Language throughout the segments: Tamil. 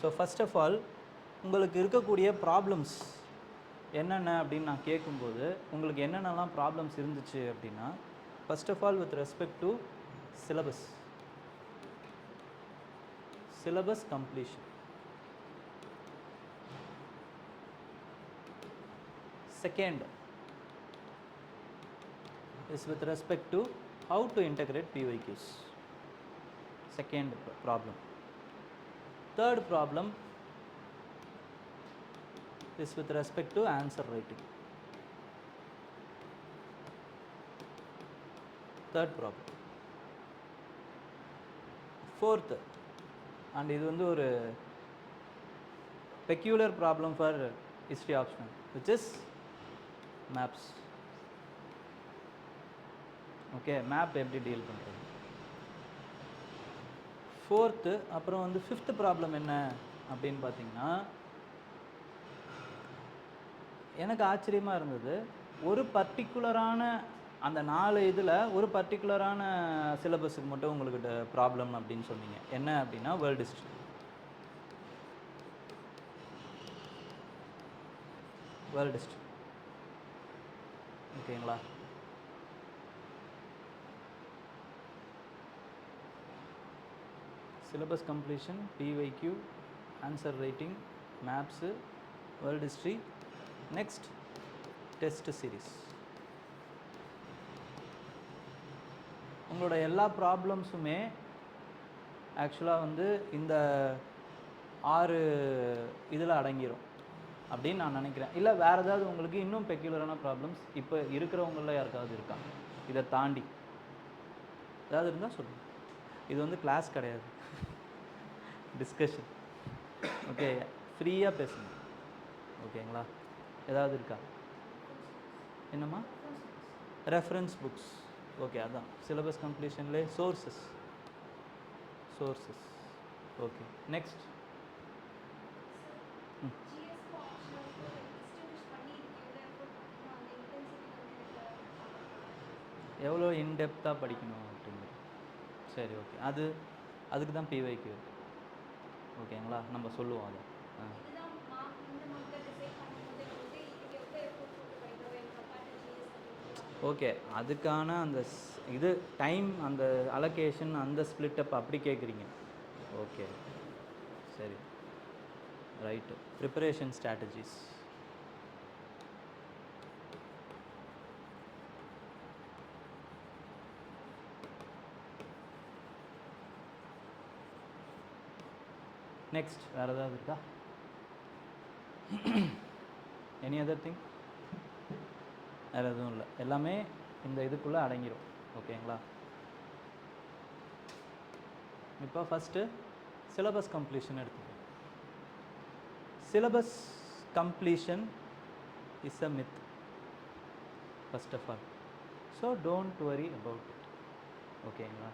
ஸோ ஃபர்ஸ்ட் ஆஃப் ஆல் உங்களுக்கு இருக்கக்கூடிய ப்ராப்ளம்ஸ் என்னென்ன அப்படின்னு நான் கேட்கும்போது உங்களுக்கு என்னென்னலாம் ப்ராப்ளம்ஸ் இருந்துச்சு அப்படின்னா, first of all with respect to syllabus completion. Second is with respect to how to integrate PYQs. Second problem. Third problem is with respect to answer writing. Third problem. Fourth, and இது வந்து ஒரு peculiar problem for history optional, which is maps. Okay, map எப்படி டீல் பண்ணுறது. ஃபோர்த்து, அப்புறம் வந்து ஃபிஃப்த் ப்ராப்ளம் என்ன அப்படின்னு பார்த்தீங்கன்னா, எனக்கு ஆச்சரியமாக இருந்தது. ஒரு பர்டிகுலரான அந்த 4 இதில் ஒரு பர்டிகுலரான சிலபஸுக்கு மட்டும் உங்களுக்கு ப்ராப்ளம் அப்படின்னு சொன்னீங்க. என்ன அப்படின்னா வேர்ல்டு ஹிஸ்ட்ரி. வேர்ல்டு ஹிஸ்ட்ரி ஓகேங்களா. Syllabus completion, PYQ, answer writing, maps, world history. Next test series. உங்களோட எல்லா ப்ராப்ளம்ஸுமே ஆக்சுவலாக வந்து இந்த 6 இதில் அடங்கிடும் அப்படின்னு நான் நினைக்கிறேன். இல்லை வேறு ஏதாவது உங்களுக்கு இன்னும் பெக்யூலரான ப்ராப்ளம்ஸ் இப்போ இருக்கிறவங்களில் யாருக்காவது இருக்கா? இதை தாண்டி ஏதாவது இருந்தால் சொல்லுங்கள். இது வந்து கிளாஸ் கிடையாது, டிஸ்கஷன். ஓகே, ஃப்ரீயாக பேசுங்க. ஓகேங்களா. ஏதாவது இருக்கா? என்னம்மா? Reference books. ஓகே, அதான் சிலபஸ் கம்ப்ளீஷன்லேயே சோர்சஸ். Okay, next. எவ்வளோ இன்டெப்த்தாக படிக்கணும் அப்படிங்கிறது. சரி, ஓகே. அதுக்கு தான் பிஒய்க்யூ. ஓகேங்களா, நம்ம சொல்லுவோம் அதை. ஓகே, அதுக்கான அந்த இது டைம், அந்த அலோகேஷன், அந்த ஸ்ப்ளிட்டப் அப்படி கேட்குறீங்க. ஓகே, சரி, ரைட்டு. Preparation strategies. நெக்ஸ்ட், வேறு ஏதாவது இருக்கா? Any other thing? வேறு எதுவும் இல்லை, எல்லாமே இந்த இதுக்குள்ளே அடங்கிடும். ஓகேங்களா. இப்போ ஃபஸ்ட்டு சிலபஸ் கம்ப்ளீஷன் எடுத்துக்கோங்க. Syllabus completion is a myth first of all. So don't worry about it. ஓகேங்களா.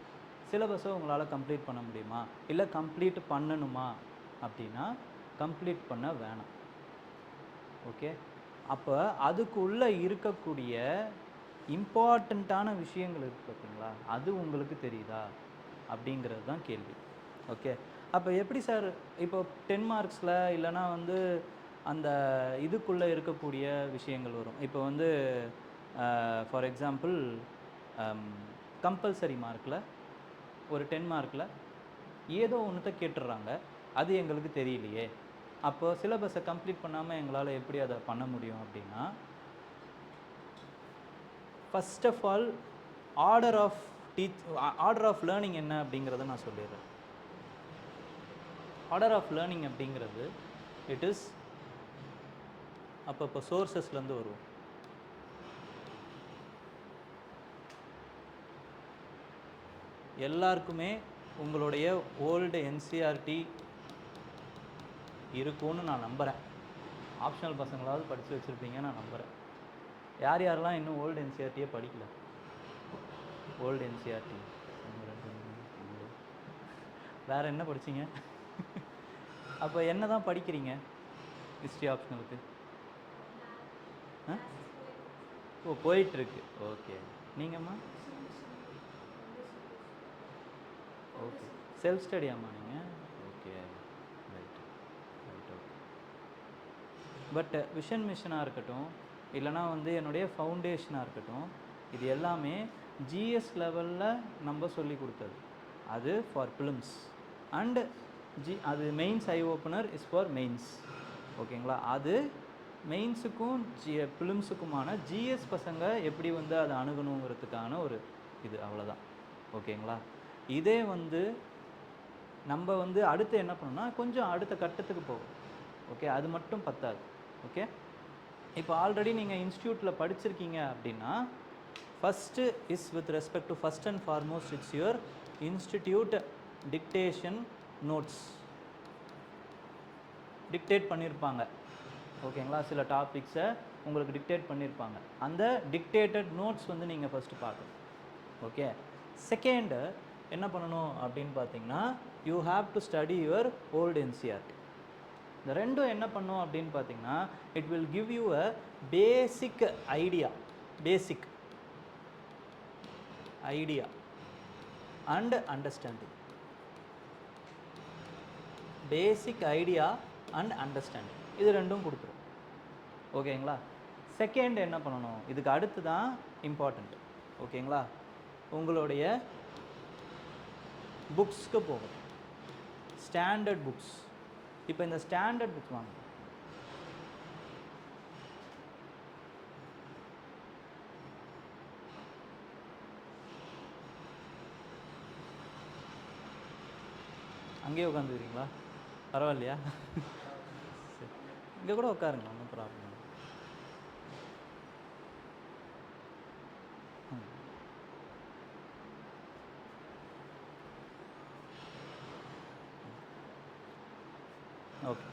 சிலபஸை உங்களால் கம்ப்ளீட் பண்ண முடியுமா, இல்லை கம்ப்ளீட் பண்ணணுமா அப்படின்னா கம்ப்ளீட் பண்ண வேணாம். ஓகே, அப்போ அதுக்குள்ளே இருக்கக்கூடிய இம்பார்ட்டண்ட்டான விஷயங்கள் இருக்குது பார்த்தீங்களா, அது உங்களுக்கு தெரியுதா அப்படிங்கிறது தான் கேள்வி. ஓகே, அப்போ எப்படி சார் இப்போ 10 மார்க்ஸில் இல்லைனா வந்து அந்த இதுக்குள்ளே இருக்கக்கூடிய விஷயங்கள் வரும். இப்போ வந்து ஃபார் எக்ஸாம்பிள் கம்பல்சரி மார்க்கில் ஒரு 10 மார்க்கில் ஏதோ ஒன்றுத்த கேட்டுடுறாங்க, அது எங்களுக்கு தெரியலையே, அப்போ சிலபஸை கம்ப்ளீட் பண்ணாமல் எங்களால் எப்படி அதை பண்ண முடியும் அப்படின்னா, first of all order of learning என்ன அப்படிங்கிறத நான் சொல்லிடுறேன். ஆர்டர் ஆஃப் லேர்னிங் அப்படிங்கிறது இட் இஸ் அப்போ சோர்சஸ்லேருந்து வருவோம். எல்லாருக்குமே உங்களுடைய ஓல்டு என்சிஆர்டி இருக்கும்னு நான் நம்புகிறேன். ஆப்ஷனல் பசங்களாவது படித்து வச்சுருப்பீங்கன்னு நான் நம்புகிறேன். யார் யாரெல்லாம் இன்னும் ஓல்டு என்சிஆர்டியே படிக்கல? ஓல்டு என்சிஆர்டி வேறு என்ன படிச்சிங்க? அப்போ என்ன தான் படிக்கிறீங்க ஹிஸ்ட்ரி ஆப்ஷனலுக்கு? ஓ, போயிட்டுருக்கு. ஓகே, நீங்கம்மா? ஓகே, செல்ஃப் ஸ்டடியாம்மா நீங்கள்? Okay, right. பட் விஷன் மிஷனாக இருக்கட்டும், இல்லைனா வந்து என்னுடைய ஃபவுண்டேஷனாக இருக்கட்டும், இது எல்லாமே ஜிஎஸ் லெவலில் நம்ம சொல்லி கொடுத்தது. அது ஃபார் ஃபிலிம்ஸ் அண்டு அது mains I opener is for mains. ஓகேங்களா? அது மெயின்ஸுக்கும் ஃபிலிம்ஸுக்குமான ஜிஎஸ் பசங்க எப்படி வந்து அதை அணுகணுங்கிறதுக்கான ஒரு இது, அவ்வளோதான். ஓகேங்களா? இதே வந்து நம்ம வந்து அடுத்து என்ன பண்ணணும்னா கொஞ்சம் அடுத்த கட்டத்துக்கு போகும். ஓகே, அது மட்டும் பத்தாது. ஓகே, இப்போ ஆல்ரெடி நீங்கள் இன்ஸ்டியூட்டில் படிச்சிருக்கீங்க அப்படின்னா, first is with respect to first and foremost it's your institute dictation notes. Dictate பண்ணியிருப்பாங்க. ஓகேங்களா? சில டாபிக்ஸை உங்களுக்கு டிக்டேட் பண்ணியிருப்பாங்க. அந்த டிக்டேட்டட் நோட்ஸ் வந்து நீங்கள் ஃபஸ்ட்டு பார்க்கணும். ஓகே, செகண்டு என்ன பண்ணணும் அப்படின்னு பார்த்தீங்கன்னா, you have to study your old NCERT. இந்த ரெண்டும் என்ன பண்ணும் அப்படின்னு பார்த்தீங்கன்னா, it will give you a basic idea and understanding. Basic idea and understanding, இது ரெண்டும் கொடுத்துரும். ஓகேங்களா? செகண்ட் என்ன பண்ணணும், இதுக்கு அடுத்து தான் இம்பார்ட்டண்ட். ஓகேங்களா? உங்களுடைய புக்ஸ்க்கு போகும். Standard books. இப்போ இந்த ஸ்டாண்டர்ட் புக்ஸ் வாங்க. அங்கேயே உட்காந்துக்கிறீங்களா? பரவாயில்லையா? சரி, இங்கே கூட உட்காருங்க, ஒன்றும் ப்ராப்ளம் இல்லை. ஓகே,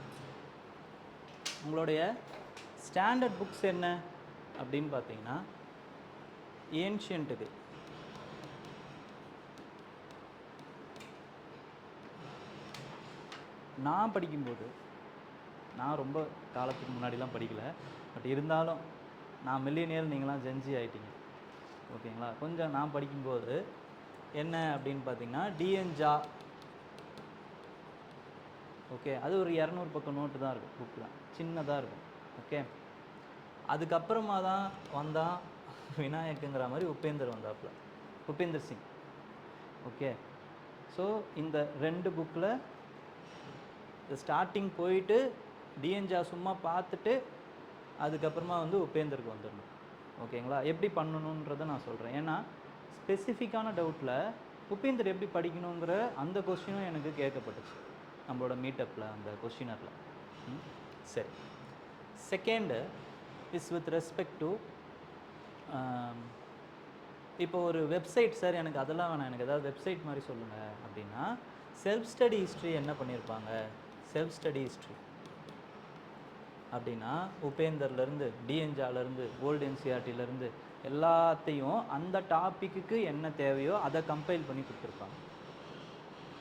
உங்களுடைய ஸ்டாண்டர்ட் புக்ஸ் என்ன அப்படின்னு பார்த்தீங்கன்னா, ஏன்ஷியன்ட்டுக்கு நான் படிக்கும்போது, நான் ரொம்ப காலத்துக்கு முன்னாடிலாம் படிக்கலை, பட் இருந்தாலும் நான் மில்லினியல், நீங்களாம் ஜென்ஜி ஆகிட்டீங்க. ஓகேங்களா? கொஞ்சம் நான் படிக்கும்போது என்ன அப்படின்னு பார்த்தீங்கன்னா, டிஎன்ஜா. ஓகே, அது ஒரு 200 பக்கம் நோட்டு தான் இருக்கும், புக்கு தான், சின்னதாக இருக்கும். ஓகே, அதுக்கப்புறமா தான் வந்தான் விநாயக்குங்கிற மாதிரி உபேந்தர் வந்தாப்புல, உபேந்தர் சிங். ஓகே, ஸோ இந்த 2 புக்கில் ஸ்டார்டிங் போயிட்டு டிஎன்ஜா சும்மா பார்த்துட்டு அதுக்கப்புறமா வந்து உபேந்தருக்கு வந்துடணும். ஓகேங்களா? எப்படி பண்ணணுன்றதை நான் சொல்கிறேன். ஏன்னா ஸ்பெசிஃபிக்கான டவுட்டில் உபேந்தர் எப்படி படிக்கணுங்கிற அந்த கொஸ்டினும் எனக்கு கேட்கப்பட்டுச்சு நம்மளோட மீட்டப்பில், அந்த கொஸ்டினரில். சரி, second is with respect to இப்போ ஒரு வெப்சைட், சார் எனக்கு அதெல்லாம் வேணாம், எனக்கு ஏதாவது வெப்சைட் மாதிரி சொல்லுங்கள் அப்படின்னா, செல்ஃப் ஸ்டடி ஹிஸ்ட்ரி என்ன பண்ணியிருப்பாங்க, செல்ஃப் ஸ்டடி ஹிஸ்ட்ரி அப்படின்னா உபேந்தர்லேருந்து, டிஎன்ஜாலேருந்து, ஓல்டு என்சிஆர்டிலேருந்து எல்லாத்தையும் அந்த டாப்பிக்கு என்ன தேவையோ அதை கம்பைல் பண்ணி கொடுத்துருப்பாங்க.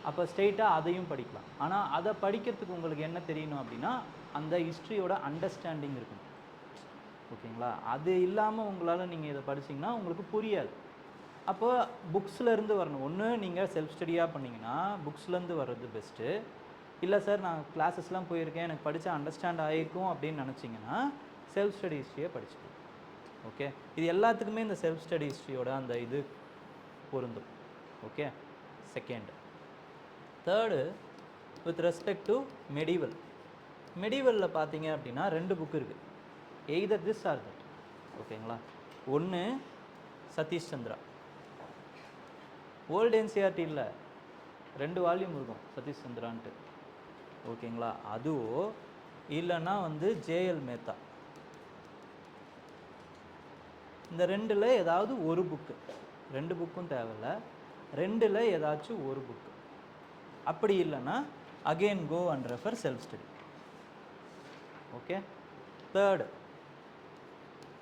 அப்போ ஸ்ட்ரெயிட்டாக அதையும் படிக்கலாம். ஆனால் அதை படிக்கிறதுக்கு உங்களுக்கு என்ன தெரியணும் அப்படின்னா, அந்த ஹிஸ்ட்ரியோட அண்டர்ஸ்டாண்டிங் இருக்கணும். ஓகேங்களா? அது இல்லாமல் உங்களால் நீங்கள் இதை படிச்சிங்கன்னா உங்களுக்கு புரியாது. அப்போ புக்ஸ்லேருந்து வரணும். ஒன்று நீங்கள் செல்ஃப் ஸ்டடியாக பண்ணிங்கன்னா புக்ஸ்லேருந்து வர்றது பெஸ்ட்டு. இல்லை சார் நான் கிளாஸஸ்லாம் போயிருக்கேன், எனக்கு படித்தா அண்டர்ஸ்டாண்ட் ஆகிருக்கும் அப்படின்னு நினச்சிங்கன்னா செல்ஃப் ஸ்டடி ஹிஸ்ட்ரியை படிச்சுக்கணும். ஓகே, இது எல்லாத்துக்குமே இந்த செல்ஃப் ஸ்டடி ஹிஸ்ட்ரியோட அந்த இது பொருந்தும். Okay, second. Third with respect to medieval. மெடிவலில் பார்த்தீங்க அப்படின்னா 2 புக்கு இருக்குது, எய்தர் திஸ் ஆர் தட். ஓகேங்களா? ஒன்று சதீஷ் சந்திரா, ஓல்டு என்சிஆர்டியில் 2 வால்யூம் இருக்கும் சதீஷ் சந்திரான்ட்டு. ஓகேங்களா? அதுவோ இல்லைன்னா வந்து ஜேஎல் மேத்தா. இந்த 2ல் ஏதாவது ஒரு புக்கு, 2 புக்கும் தேவையில்லை, 2ல் ஏதாச்சும் ஒரு புக்கு. அப்படி இல்லைன்னா again go and refer self study. Okay, third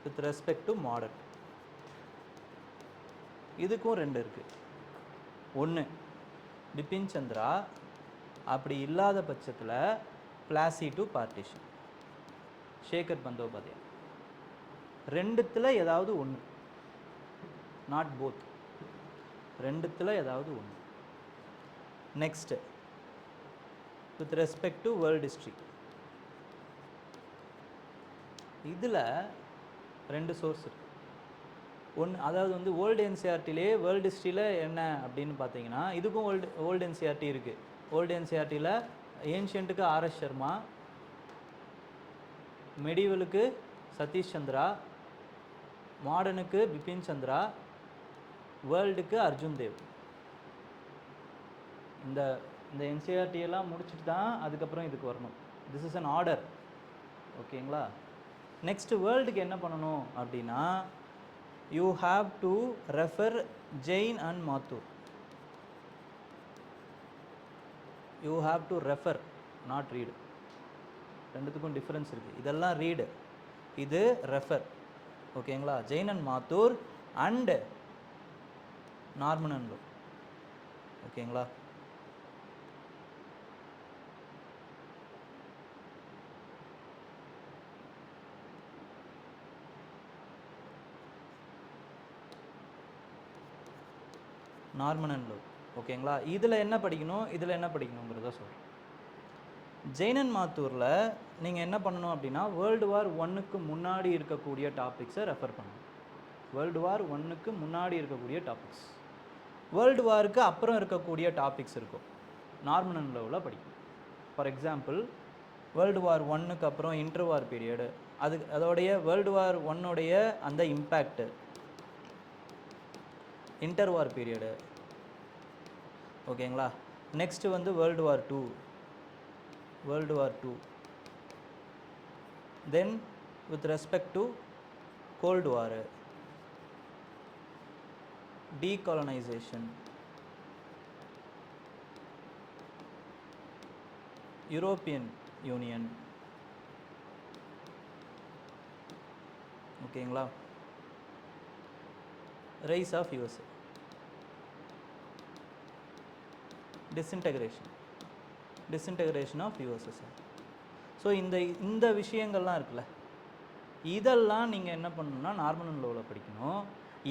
with respect to modern, இதுக்கும் 2 இருக்குது. ஒன்று பிபின் சந்திரா, அப்படி இல்லாத பட்சத்தில் பிளாசி டு பார்ட்டிஷன், சேகர் பந்தோபாத்யாய். 2த்தில் ஏதாவது ஒன்று, நாட் போத், 2த்தில் ஏதாவது ஒன்று. Next with respect to world history, இதில் 2 சோர்ஸ் இருக்குது. ஒன்று அதாவது வந்து ஓல்டு என்சிஆர்டிலே வேர்ல்டு ஹிஸ்ட்ரியில் என்ன அப்படின்னு பார்த்தீங்கன்னா, இதுக்கும் ஓல்டு என்சிஆர்டி இருக்குது. ஓல்டு என்சிஆர்டியில் ஏன்ஷியன்ட்டுக்கு ஆர்எஸ் சர்மா, மெடிவலுக்கு சதீஷ் சந்திரா, மாடர்னுக்கு பிபின் சந்திரா, வேர்ல்டுக்கு அர்ஜுன் தேவ். இந்த இந்த என்சிஆர்டியெல்லாம் முடிச்சுட்டு தான் அதுக்கப்புறம் இதுக்கு வரணும். This is an order. ஓகேங்களா? நெக்ஸ்ட்டு வேர்ல்டுக்கு என்ன பண்ணணும் அப்படின்னா, you have to refer Jain and Mathur. You have to refer, not read. ரெண்டுத்துக்கும் டிஃப்ரென்ஸ் இருக்குது. இதெல்லாம் ரீடு, இது ரெஃபர். ஓகேங்களா? Jain and Mathur and Norman and Lowe. ஓகேங்களா? Norman and Lowe. ஓகேங்களா? இதில் என்ன படிக்கணும், இதில் என்ன படிக்கணுங்கிறத சொல்கிறேன். ஜெயின் அண்ட் மாத்தூரில் நீங்கள் என்ன பண்ணணும் அப்படின்னா, வேர்ல்டு வார் 1க்கு முன்னாடி இருக்கக்கூடிய டாபிக்ஸை ரெஃபர் பண்ணணும். வேர்ல்டு வார் 1க்கு முன்னாடி இருக்கக்கூடிய டாபிக்ஸ். வேர்ல்டு வாருக்கு அப்புறம் இருக்கக்கூடிய டாபிக்ஸ் இருக்கும், நார்மன் அண்ட் லோவில் படிக்கணும். ஃபார் எக்ஸாம்பிள், வேர்ல்டு வார் 1க்கு அப்புறம் இன்டர்வார் பீரியடு, அதோடைய வேர்ல்டு வார் 1உடைய அந்த இம்பேக்டு, இன்டர்வார் பீரியடு. ஓகேங்களா? நெக்ஸ்ட்டு வந்து world war 2, world war 2. Then with respect to cold war, decolonisation, European union. ஓகேங்களா? Rise of USA, disintegration of USSR. So இந்த விஷயங்கள்லாம் இருக்குல்ல, இதெல்லாம் நீங்கள் என்ன பண்ணணும்னா நார்மன் அண்ட் லோவில் படிக்கணும்.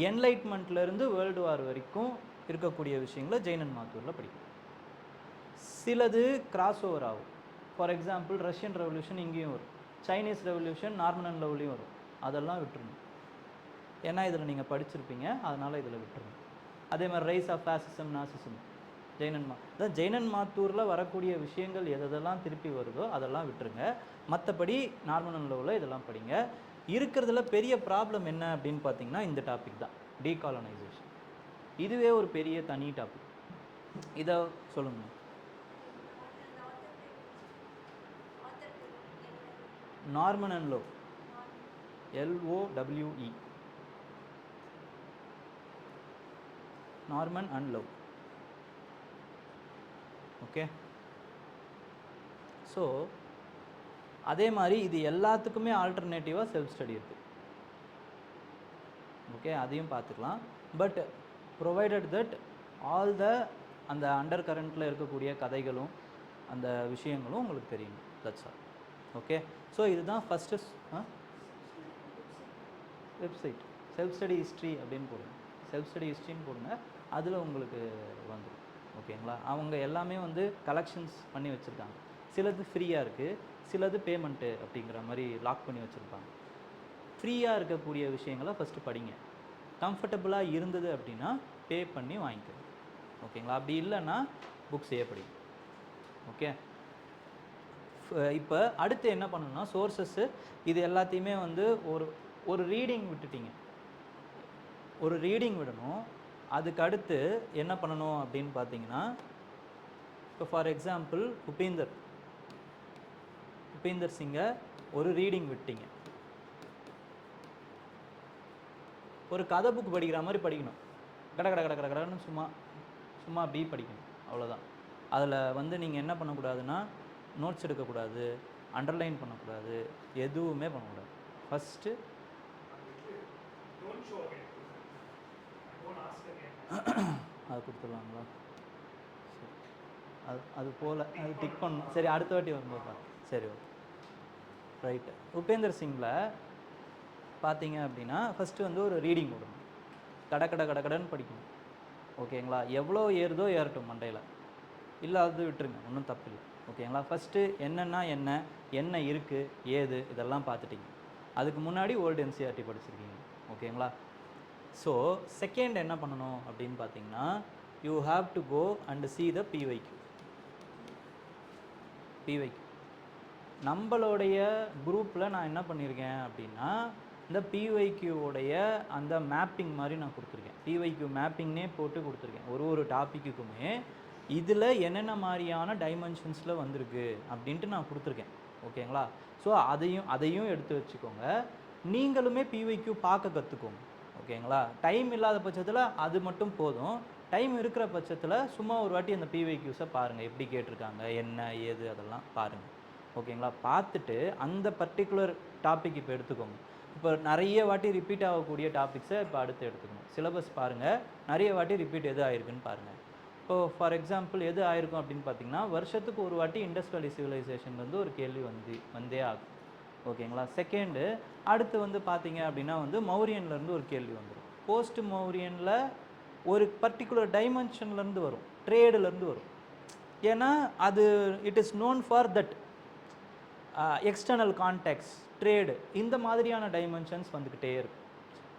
என்லைட்மெண்ட்லேருந்து வேர்ல்டு வார் வரைக்கும் இருக்கக்கூடிய விஷயங்களை ஜெயின் அண்ட் மாத்தூரில் படிக்கணும். சிலது கிராஸ் ஓவர் ஆகும். ஃபார் எக்ஸாம்பிள், ரஷ்யன் ரெவல்யூஷன் இங்கேயும் வரும், சைனீஸ் ரெவல்யூஷன் நார்மன் அண்ட் லோவ்லேயும் வரும். அதெல்லாம் விட்டுருணும், ஏன்னா இதில் நீங்கள் படிச்சிருப்பீங்க, அதனால் இதில் விட்டுருணும். அதே மாதிரி rise of fascism, nazism, Jain and மாத்தூரில் வரக்கூடிய விஷயங்கள் எதெல்லாம் திருப்பி வருதோ அதெல்லாம் விட்டுருங்க. மற்றபடி நார்மன் அண்ட் லோவில் இதெல்லாம் படிங்க. இருக்கிறதுல பெரிய ப்ராப்ளம் என்ன அப்படின்னு பார்த்தீங்கன்னா, இந்த டாபிக் தான், டீகாலனைசேஷன். இதுவே ஒரு பெரிய தனி டாபிக். இதை சொல்லுங்க. Norman and low, LOWE, Norman and low. Okay. So அதே மாதிரி இது எல்லாத்துக்குமே ஆல்டர்னேட்டிவாக செல்ஃப் ஸ்டடி இருக்குது. ஓகே, அதையும் பார்த்துக்கலாம். பட் ப்ரொவைடட் தட் ஆல் அந்த அண்டர் கரண்ட்டில் இருக்கக்கூடிய கதைகளும் அந்த விஷயங்களும் உங்களுக்கு தெரியும். That's all. ஓகே. ஸோ இதுதான் first website, self study history அப்படின்னு போடுங்க. செல்ஃப் ஸ்டடி ஹிஸ்ட்ரின்னு போடுங்க, அதில் உங்களுக்கு வந்துடும். ஓகேங்களா? அவங்க எல்லாமே வந்து கலெக்ஷன்ஸ் பண்ணி வச்சுருக்காங்க. சிலது ஃப்ரீயாக இருக்குது, சிலது பேமெண்ட்டு அப்படிங்கிற மாதிரி லாக் பண்ணி வச்சுருப்பாங்க. ஃப்ரீயாக இருக்கக்கூடிய விஷயங்களை ஃபஸ்ட்டு படிங்க. கம்ஃபர்டபுளாக இருந்தது அப்படின்னா பே பண்ணி வாங்கிக்கணும். ஓகேங்களா? அப்படி இல்லைன்னா புக்ஸையே படிங்க. ஓகே. இப்போ அடுத்து என்ன பண்ணணும்னா, சோர்ஸஸ்ஸு இது எல்லாத்தையுமே வந்து ஒரு ரீடிங் விட்டுட்டீங்க, ஒரு ரீடிங் விடணும். அதுக்கு அடுத்து என்ன பண்ணணும் அப்படின்னு பார்த்தீங்கன்னா, இப்போ ஃபார் எக்ஸாம்பிள் உபேந்தர் சிங்கை ஒரு ரீடிங் விட்டீங்க. ஒரு கதை புக் படிக்கிற மாதிரி படிக்கணும். கடன்னு சும்மா அப்படி படிக்கணும், அவ்வளோதான். அதில் வந்து நீங்கள் என்ன பண்ணக்கூடாதுன்னா, நோட்ஸ் எடுக்கக்கூடாது, அண்டர்லைன் பண்ணக்கூடாது, எதுவுமே பண்ணக்கூடாது. ஃபஸ்ட்டு அது கொடுத்துருவாங்களா? அது போல் அது டிக் பண்ணணும். சரி, அடுத்த வாட்டி வரும்போது பார்த்து. சரி, ஓகே, ரைட்டு. உபேந்தர் சிங்கில் பார்த்தீங்க அப்படின்னா ஃபஸ்ட்டு வந்து ஒரு ரீடிங் விடணும். கடன்னு படிக்கணும். ஓகேங்களா? எவ்வளோ ஏறுதோ ஏறட்டும் மண்டையில், இல்லாதது விட்டுருங்க, ஒன்றும் தப்பு இல்லை. ஓகேங்களா? ஃபஸ்ட்டு என்னென்னா என்ன இருக்குது ஏது இதெல்லாம் பார்த்துட்டிங்க. அதுக்கு முன்னாடி ஓல்டு என்சிஆர்டி படிச்சிருக்கீங்க. ஓகேங்களா? ஸோ செகண்ட் என்ன பண்ணணும் அப்படின்னு பார்த்தீங்கன்னா, you have to go and see the PYQ. நம்மளுடைய குரூப்பில் நான் என்ன பண்ணியிருக்கேன் அப்படின்னா, இந்த பிவைக்யூவோடைய அந்த மேப்பிங் மாதிரி நான் கொடுத்துருக்கேன். பிவைக்யூ மேப்பிங்னே போட்டு கொடுத்துருக்கேன். ஒரு டாப்பிக்குமே இதில் என்னென்ன மாதிரியான டைமென்ஷன்ஸில் வந்திருக்கு அப்படின்ட்டு நான் கொடுத்துருக்கேன். ஓகேங்களா? ஸோ அதையும் எடுத்து வச்சுக்கோங்க. நீங்களுமே பிவைக்யூ பார்க்க கற்றுக்கோங்க. ஓகேங்களா? டைம் இல்லாத பட்சத்தில் அது மட்டும் போதும். டைம் இருக்கிற பட்சத்தில் சும்மா ஒரு வாட்டி அந்த பிவைக்யூஸை பாருங்கள், எப்படி கேட்டிருக்காங்க, என்ன ஏது அதெல்லாம் பாருங்கள். ஓகேங்களா? பார்த்துட்டு அந்த பர்டிகுலர் டாபிக் இப்போ எடுத்துக்கோங்க. இப்போ நிறைய வாட்டி ரிப்பீட் ஆகக்கூடிய டாபிக்ஸை இப்போ அடுத்து எடுத்துக்கணும். சிலபஸ் பாருங்கள், நிறைய வாட்டி ரிப்பீட் எது ஆயிருக்குன்னு பாருங்கள். இப்போது ஃபார் எக்ஸாம்பிள் எது ஆயிருக்கும் அப்படின்னு பார்த்தீங்கன்னா, வருஷத்துக்கு ஒரு வாட்டி இண்டஸ் வேலி சிவிலைசேஷன்லேருந்து ஒரு கேள்வி வந்தே ஆகும். ஓகேங்களா? செகண்டு அடுத்து வந்து பார்த்தீங்க அப்படின்னா வந்து மௌரியன்லேருந்து ஒரு கேள்வி வந்துடும். போஸ்ட் மௌரியனில் ஒரு பர்டிகுலர் டைமென்ஷன்லேருந்து வரும், ட்ரேடுலேருந்து வரும். ஏன்னா அது it is known for that external contacts, trade, இந்த மாதிரியான டைமென்ஷன்ஸ் வந்துக்கிட்டே இருக்கும்.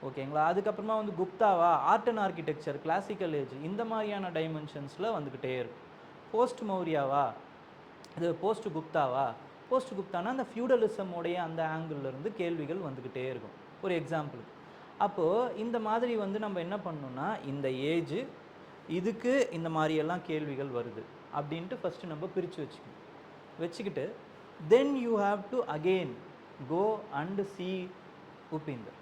ஓகேங்களா? அதுக்கப்புறமா வந்து குப்தாவா, art and architecture, classical age, இந்த மாதிரியான டைமென்ஷன்ஸில் வந்துக்கிட்டே இருக்கும். போஸ்ட் மௌரியாவா, இது போஸ்ட் குப்தாவா, போஸ்ட் குப்தானா அந்த ஃபியூடலிசமோடைய அந்த ஆங்கிளிருந்து கேள்விகள் வந்துக்கிட்டே இருக்கும் ஒரு எக்ஸாம்பிளுக்கு. அப்போது இந்த மாதிரி வந்து நம்ம என்ன பண்ணணும்னா, இந்த ஏஜ் இதுக்கு இந்த மாதிரியெல்லாம் கேள்விகள் வருது அப்படின்ட்டு ஃபஸ்ட்டு நம்ம பிரித்து வச்சுக்கிட்டு then you have to again go and see Upinder.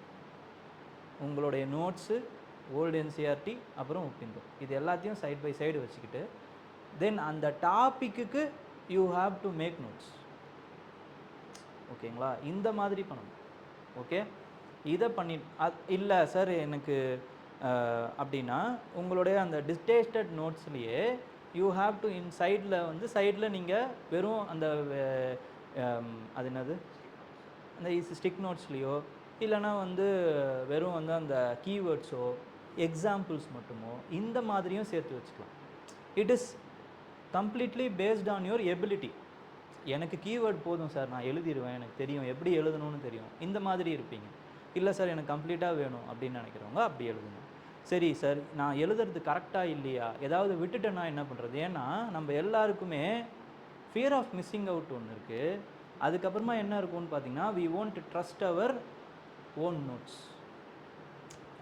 உங்களுடைய நோட்ஸு, ஓல்டு என்சிஆர்டி, அப்புறம் உபிந்தர், இது எல்லாத்தையும் சைட் பை சைடு வச்சுக்கிட்டு தென் அந்த டாப்பிக்கு you have to make notes. ஓகேங்களா? இந்த மாதிரி பண்ணணும். ஓகே, இதை பண்ணி இல்லை சார் எனக்கு அப்படின்னா உங்களுடைய அந்த டிஸ்டேஸ்டட் நோட்ஸ்லேயே யூ ஹாவ் டு சைடில் வந்து சைடில் நீங்கள் வெறும் அந்த அது என்னது அந்த ஸ்டிக் நோட்ஸ்லேயோ இல்லைனா வந்து வெறும் வந்து அந்த கீவேர்ட்ஸோ எக்ஸாம்பிள்ஸ் மட்டுமோ இந்த மாதிரியும் சேர்த்து வச்சுக்கலாம். It is completely based on your ability. எனக்கு கீவேர்ட் போதும் சார், நான் எழுதிடுவேன், எனக்கு தெரியும் எப்படி எழுதணும்னு தெரியும், இந்த மாதிரி இருப்பீங்க. இல்லை சார் எனக்கு கம்ப்ளீட்டாக வேணும் அப்படின்னு நினைக்கிறவங்க அப்படி எழுதுங்க. சரி சார் நான் எழுதுறது கரெக்டாக இல்லையா, ஏதாவது விட்டுட்டேன்னா என்ன பண்ணுறது? ஏன்னா நம்ம எல்லாருக்குமே ஃபியர் ஆஃப் மிஸ்ஸிங் அவுட் ஒன்று இருக்குது. அதுக்கப்புறமா என்ன இருக்கும்னு பார்த்தீங்கன்னா, we want to trust our own notes.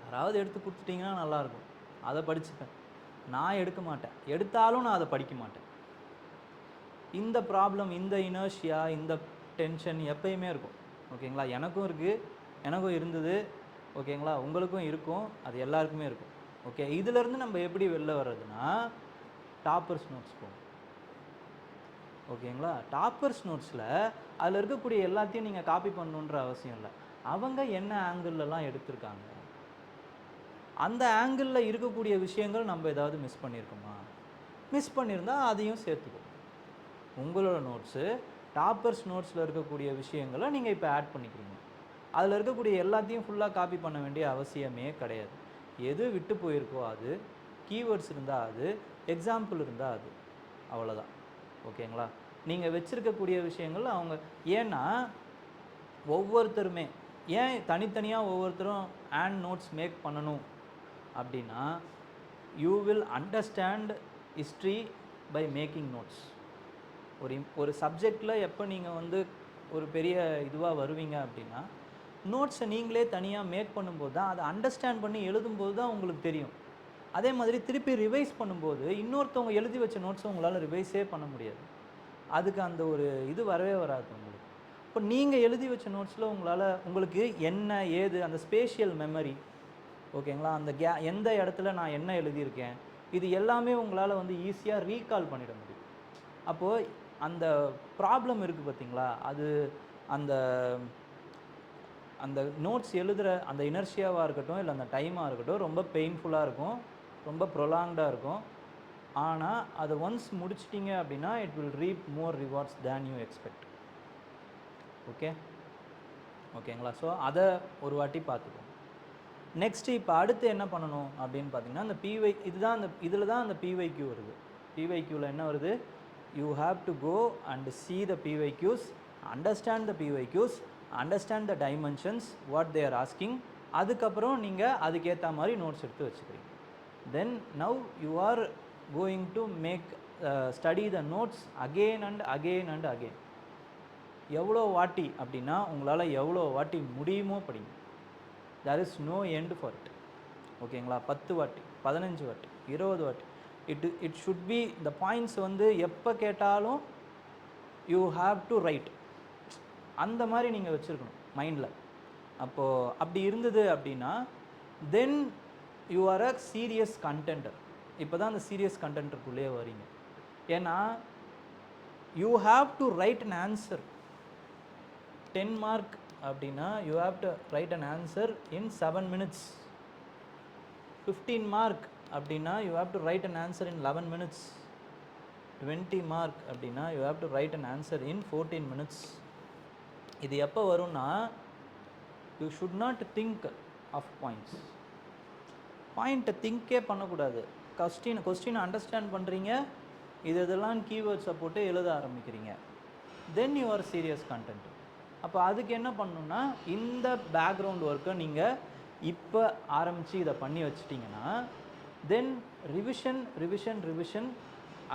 யாராவது எடுத்து கொடுத்துட்டிங்கன்னா நல்லாயிருக்கும், அதை படிச்சுப்பேன். நான் எடுக்க மாட்டேன், எடுத்தாலும் நான் அதை படிக்க மாட்டேன். இந்த ப்ராப்ளம், இந்த இனர்ஷியா, இந்த டென்ஷன் எப்பயுமே இருக்கும். ஓகேங்களா? எனக்கும் இருக்குது, எனக்கும் இருந்தது. ஓகேங்களா? உங்களுக்கும் இருக்கும், அது எல்லாருக்குமே இருக்கும். ஓகே, இதிலேருந்து நம்ம எப்படி வெளில வர்றதுன்னா டாப்பர்ஸ் நோட்ஸ் போகும். ஓகேங்களா? டாப்பர்ஸ் நோட்ஸில் அதில் இருக்கக்கூடிய எல்லாத்தையும் நீங்கள் காப்பி பண்ணணுன்ற அவசியம் இல்லை. அவங்க என்ன ஆங்கிள்லாம் எடுத்திருக்காங்க, அந்த ஆங்கிளில் இருக்கக்கூடிய விஷயங்கள் நம்ம ஏதாவது மிஸ் பண்ணியிருக்கோமா, மிஸ் பண்ணியிருந்தால் அதையும் சேர்த்துக்கோ. உங்களோட நோட்ஸு டாப்பர்ஸ் நோட்ஸில் இருக்கக்கூடிய விஷயங்களை நீங்கள் இப்போ ஆட் பண்ணிக்கிறீங்க. அதில் இருக்கக்கூடிய எல்லாத்தையும் ஃபுல்லாக காப்பி பண்ண வேண்டிய அவசியமே கிடையாது. எது விட்டு போயிருக்கோ அது, கீவேர்ட்ஸ் இருந்தால் அது, எக்ஸாம்பிள் இருந்தால் அது, அவ்வளோதான். ஓகேங்களா? நீங்கள் வச்சுருக்கக்கூடிய விஷயங்கள் அவங்க, ஏன்னா ஒவ்வொருத்தருமே ஏன் தனித்தனியாக ஒவ்வொருத்தரும் ஹேண்ட் நோட்ஸ் மேக் பண்ணணும் அப்படின்னா, you will understand history by making notes. ஒரு சப்ஜெக்டில் எப்போ நீங்கள் வந்து ஒரு பெரிய இதுவாக வருவீங்க அப்படின்னா, நோட்ஸை நீங்களே தனியாக மேக் பண்ணும்போது தான், அதை அண்டர்ஸ்டாண்ட் பண்ணி எழுதும்போது தான் உங்களுக்கு தெரியும். அதே மாதிரி திருப்பி ரிவைஸ் பண்ணும்போது இன்னொருத்தவங்க எழுதி வச்ச நோட்ஸை உங்களால் ரிவைஸே பண்ண முடியாது. அதுக்கு அந்த ஒரு இது வரவே வராது உங்களுக்கு. இப்போ நீங்கள் எழுதி வச்ச நோட்ஸில் உங்களுக்கு என்ன ஏது அந்த ஸ்பேஷியல் மெமரி, ஓகேங்களா, அந்த எந்த இடத்துல நான் என்ன எழுதியிருக்கேன், இது எல்லாமே உங்களால் வந்து ஈஸியாக ரீகால் பண்ணிட முடியும். அப்போது அந்த ப்ராப்ளம் இருக்குது பார்த்தீங்களா, அது அந்த அந்த நோட்ஸ் எழுதுகிற அந்த இனர்ஷியாவாக இருக்கட்டும், இல்லை அந்த டைமாக இருக்கட்டும், ரொம்ப பெயின்ஃபுல்லாக இருக்கும், ரொம்ப ப்ரொலாங்டாக இருக்கும். ஆனால் அதை ஒன்ஸ் முடிச்சிட்டிங்க அப்படின்னா it will ரீப் more rewards than you expect. ஓகேங்களா? ஸோ அதை ஒரு வாட்டி பார்த்துக்கோங்க. நெக்ஸ்ட்டு இப்போ அடுத்து என்ன பண்ணணும் அப்படின்னு பார்த்தீங்கன்னா, அந்த இதில் தான் அந்த பிவைக்யூ வருது. பிவைக்யூவில் என்ன வருது? You have to go and see the PYQs, understand the PYQs, understand the dimensions what they are asking. அதுக்கப்புறம் நீங்கள் அதுக்கேற்ற மாதிரி நோட்ஸ் எடுத்து வச்சுக்கிறீங்க. Then now you are going to make study the notes again and again and again. எவ்வளோ வாட்டி அப்படின்னா உங்களால் எவ்வளோ வாட்டி முடியுமோ படிங்க. There is no end for it. ஓகேங்களா? 10 வாட்டி, 15 வாட்டி, 20 வாட்டி. இட் ஷுட் பி இந்த பாயிண்ட்ஸ் வந்து எப்போ கேட்டாலும் யூ ஹாவ் டு ரைட். அந்த மாதிரி நீங்கள் வச்சுருக்கணும் மைண்டில். அப்போது அப்படி இருந்தது அப்படின்னா then you are a serious contender. இப்போ தான் அந்த சீரியஸ் கண்டென்டருக்குள்ளேயே வரீங்க. ஏன்னா you have to write an answer. 10 mark அப்படின்னா you have to write an answer in 7 minutes. 15 mark அப்படின்னா you have to write an answer in 11 minutes. 20 mark அப்படின்னா you have to write an answer in 14 minutes. இது எப்போ வரும்னா you should not think of points. பாயிண்ட்டை திங்கே பண்ணக்கூடாது. கொஸ்டினை அண்டர்ஸ்டாண்ட் பண்ணுறீங்க, இதெல்லாம் கீவேர்ட்ஸை போட்டு எழுத ஆரம்பிக்கிறீங்க. Then you are serious content. அப்போ அதுக்கு என்ன பண்ணணுன்னா இந்த பேக்ரவுண்ட் ஒர்க்கை நீங்கள் இப்போ ஆரம்பித்து இதை பண்ணி வச்சிட்டிங்கன்னா தென் ரிவிஷன்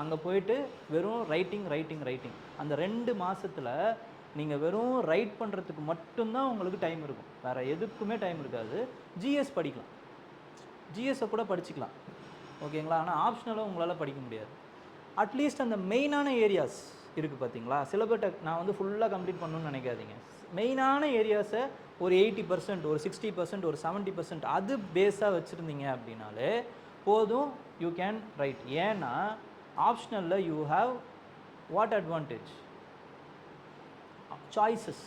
அங்கே போயிட்டு வெறும் ரைட்டிங். அந்த 2 மாதத்தில் நீங்கள் வெறும் ரைட் பண்ணுறதுக்கு மட்டும்தான் உங்களுக்கு டைம் இருக்கும். வேறு எதுக்குமே டைம் இருக்காது. ஜிஎஸ் படிக்கலாம், ஜிஎஸ்ஸை கூட படிச்சுக்கலாம். ஓகேங்களா? ஆனால் ஆப்ஷனலாக உங்களால் படிக்க முடியாது. அட்லீஸ்ட் அந்த மெயினான ஏரியாஸ் இருக்குது பார்த்தீங்களா? சிலபட்டை நான் வந்து ஃபுல்லாக கம்ப்ளீட் பண்ணணும்னு நினைக்காதீங்க. மெயினான ஏரியாஸை ஒரு 80%, ஒரு 60%, ஒரு 70% அது பேஸாக வச்சுருந்தீங்க அப்படின்னாலே போதும். You can write. ஏன்னா ஆப்ஷனலில் you have what advantage? Choices.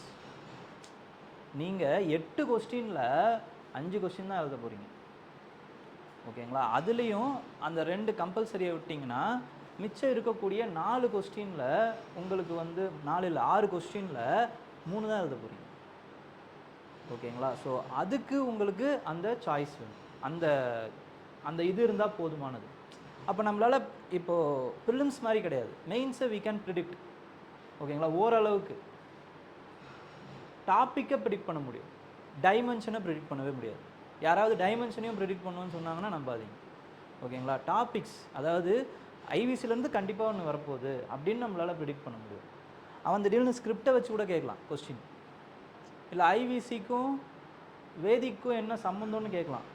நீங்கள் 8 கொஸ்டினில் 5 கொஸ்டின் தான் எழுத போகிறீங்க. ஓகேங்களா? அதுலேயும் அந்த 2 கம்பல்சரியை விட்டிங்கன்னா மிச்சம் இருக்கக்கூடிய 4 கொஸ்டினில் உங்களுக்கு வந்து 4 இல்லை 6 கொஸ்டினில் 3 தான் எழுத போகிறீங்க. ஓகேங்களா? ஸோ அதுக்கு உங்களுக்கு அந்த சாய்ஸ் வேணும். அந்த இது இருந்தால் போதுமானது. அப்போ நம்மளால் இப்போது ப்ரிலிம்ஸ் மாதிரி கிடையாது. மெயின்ஸை வி கேன் ப்ரிடிக்ட். ஓகேங்களா? ஓரளவுக்கு டாப்பிக்கை ப்ரிடிக்ட் பண்ண முடியும், டைமென்ஷனை ப்ரிடிக்ட் பண்ணவே முடியாது. யாராவது டைமென்ஷனையும் ப்ரிடிக்ட் பண்ணுவோன்னு சொன்னாங்கன்னா நம்பாதீங்க. ஓகேங்களா? டாபிக்ஸ், அதாவது ஐவிசிலேருந்து கண்டிப்பாக ஒன்று வரப்போகுது அப்படின்னு நம்மளால் ப்ரிடிக்ட் பண்ண முடியும். அவன் திடீர்னு ஸ்கிரிப்டை வச்சு கூட கேட்கலாம் கொஸ்டின். இல்லை ஐவிசிக்கும் வேதிக்கும் என்ன சம்மந்தம்னு கேட்கலாம்.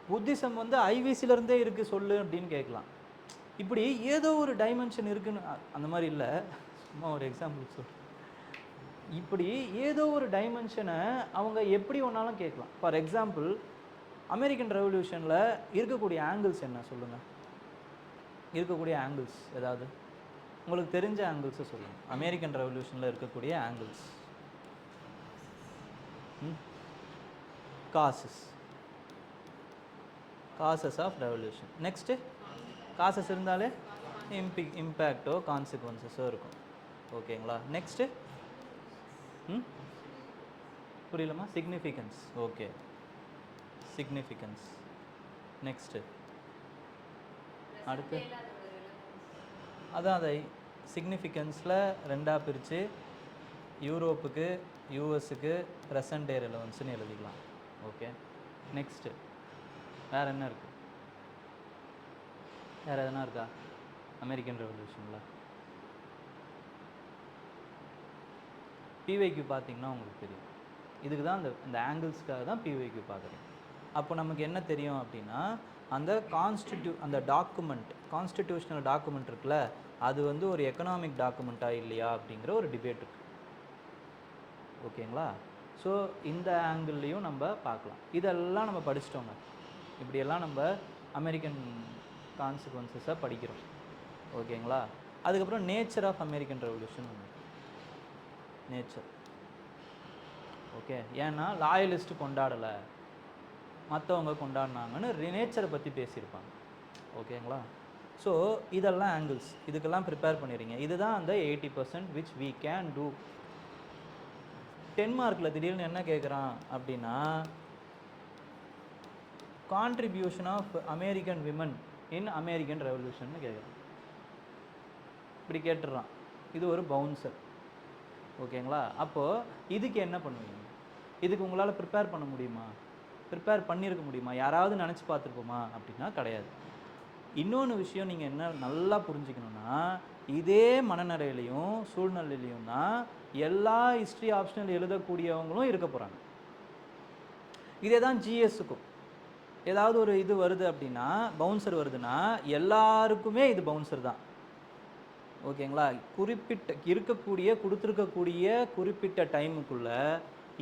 புத்திசம் வந்து ஐவிசிலேருந்தே இருக்குது சொல்லு அப்படின்னு கேட்கலாம். இப்படி ஏதோ ஒரு டைமென்ஷன் இருக்குன்னு அந்த மாதிரி இல்லை. சும்மா ஒரு எக்ஸாம்பிள் சொல். இப்படி ஏதோ ஒரு டைமென்ஷனை அவங்க எப்படி ஒன்றாலும் கேட்கலாம். ஃபார் எக்ஸாம்பிள் அமெரிக்கன் ரெவல்யூஷனில் இருக்கக்கூடிய ஆங்கிள்ஸ் என்ன சொல்லுங்கள்? இருக்கக்கூடிய ஆங்கிள்ஸ் ஏதாவது உங்களுக்கு தெரிஞ்ச ஆங்கிள்ஸை சொல்லுங்கள். அமெரிக்கன் ரெவல்யூஷனில் இருக்கக்கூடிய angles. Causes of revolution. Next causes இருந்தாலே இம்பேக்டோ கான்சிக்வன்சஸோ இருக்கும். ஓகேங்களா? நெக்ஸ்ட்டு புரியலமா? சிக்னிஃபிகன்ஸ். Okay, significance. நெக்ஸ்ட்டு அடுத்து அதான் அதை சிக்னிஃபிகன்ஸில் 2ஆக பிரித்து யூரோப்புக்கு யூஎஸுக்கு ப்ரெசன்ட் டே ரெலவன்ஸ்னு எழுதிக்கலாம். ஓகே, நெக்ஸ்ட்டு வேறு என்ன இருக்குது? வேறு எதனா இருக்கா அமெரிக்கன் ரெவல்யூஷனில்? பிவைக்யூ பார்த்தீங்கன்னா உங்களுக்கு தெரியும். இதுக்கு தான் இந்த ஆங்கிள்ஸ்க்காக தான் பிவைக்யூ பார்க்குறீங்க. அப்போ நமக்கு என்ன தெரியும் அப்படின்னா அந்த அந்த டாக்குமெண்ட், கான்ஸ்டிடியூஷனல் டாக்குமெண்ட் இருக்குல்ல, அது வந்து ஒரு எக்கனாமிக் டாக்குமெண்ட்டாக இல்லையா அப்படிங்கிற ஒரு டிபேட் இருக்குது. ஓகேங்களா? ஸோ இந்த ஆங்கிள்லேயும் நம்ம பார்க்கலாம். இதெல்லாம் நம்ம படிச்சிட்டோங்க. இப்படியெல்லாம் நம்ம அமெரிக்கன் கான்சிக்வன்சஸை படிக்கிறோம். ஓகேங்களா? அதுக்கப்புறம் நேச்சர் ஆஃப் அமெரிக்கன் ரெவல்யூஷன் ஒன்று. நேச்சர். ஓகே, ஏன்னா லாயலிஸ்ட் கொண்டாடலை, மற்றவங்க கொண்டாடினாங்கன்னு நேச்சரை பற்றி பேசியிருப்பாங்க. ஓகேங்களா? ஸோ இதெல்லாம் ஆங்கிள்ஸ். இதுக்கெல்லாம் ப்ரிப்பேர் பண்ணிடுறீங்க. இதுதான் அந்த 80% விச் வி கேன் டூ. 10 மார்க்கில் திடீர்னு என்ன கேட்குறான் அப்படின்னா contribution of American women in American revolution கேட்குறான். இப்படி கேட்டுடுறான். இது ஒரு பவுன்சர். ஓகேங்களா? அப்போது இதுக்கு என்ன பண்ணுவீங்க? இதுக்கு உங்களால் ப்ரிப்பேர் பண்ண முடியுமா? ப்ரிப்பேர் பண்ணியிருக்க முடியுமா? யாராவது நினச்சி பார்த்துருப்போமா? அப்படின்னா கிடையாது. இன்னொன்று விஷயம் நீங்கள் என்ன நல்லா புரிஞ்சுக்கணுன்னா, இதே மனநிலையிலையும் சூழ்நிலையிலையும் தான் எல்லா ஹிஸ்ட்ரி ஆப்ஷனல் எழுதக்கூடியவங்களும் இருக்க போகிறாங்க. இதே தான் ஜிஎஸ்ஸுக்கும். ஏதாவது ஒரு இது வருது அப்படின்னா, பவுன்சர் வருதுன்னா எல்லாருக்குமே இது பவுன்சர் தான். ஓகேங்களா? கொடுத்துருக்கக்கூடிய குறிப்பிட்ட டைமுக்குள்ள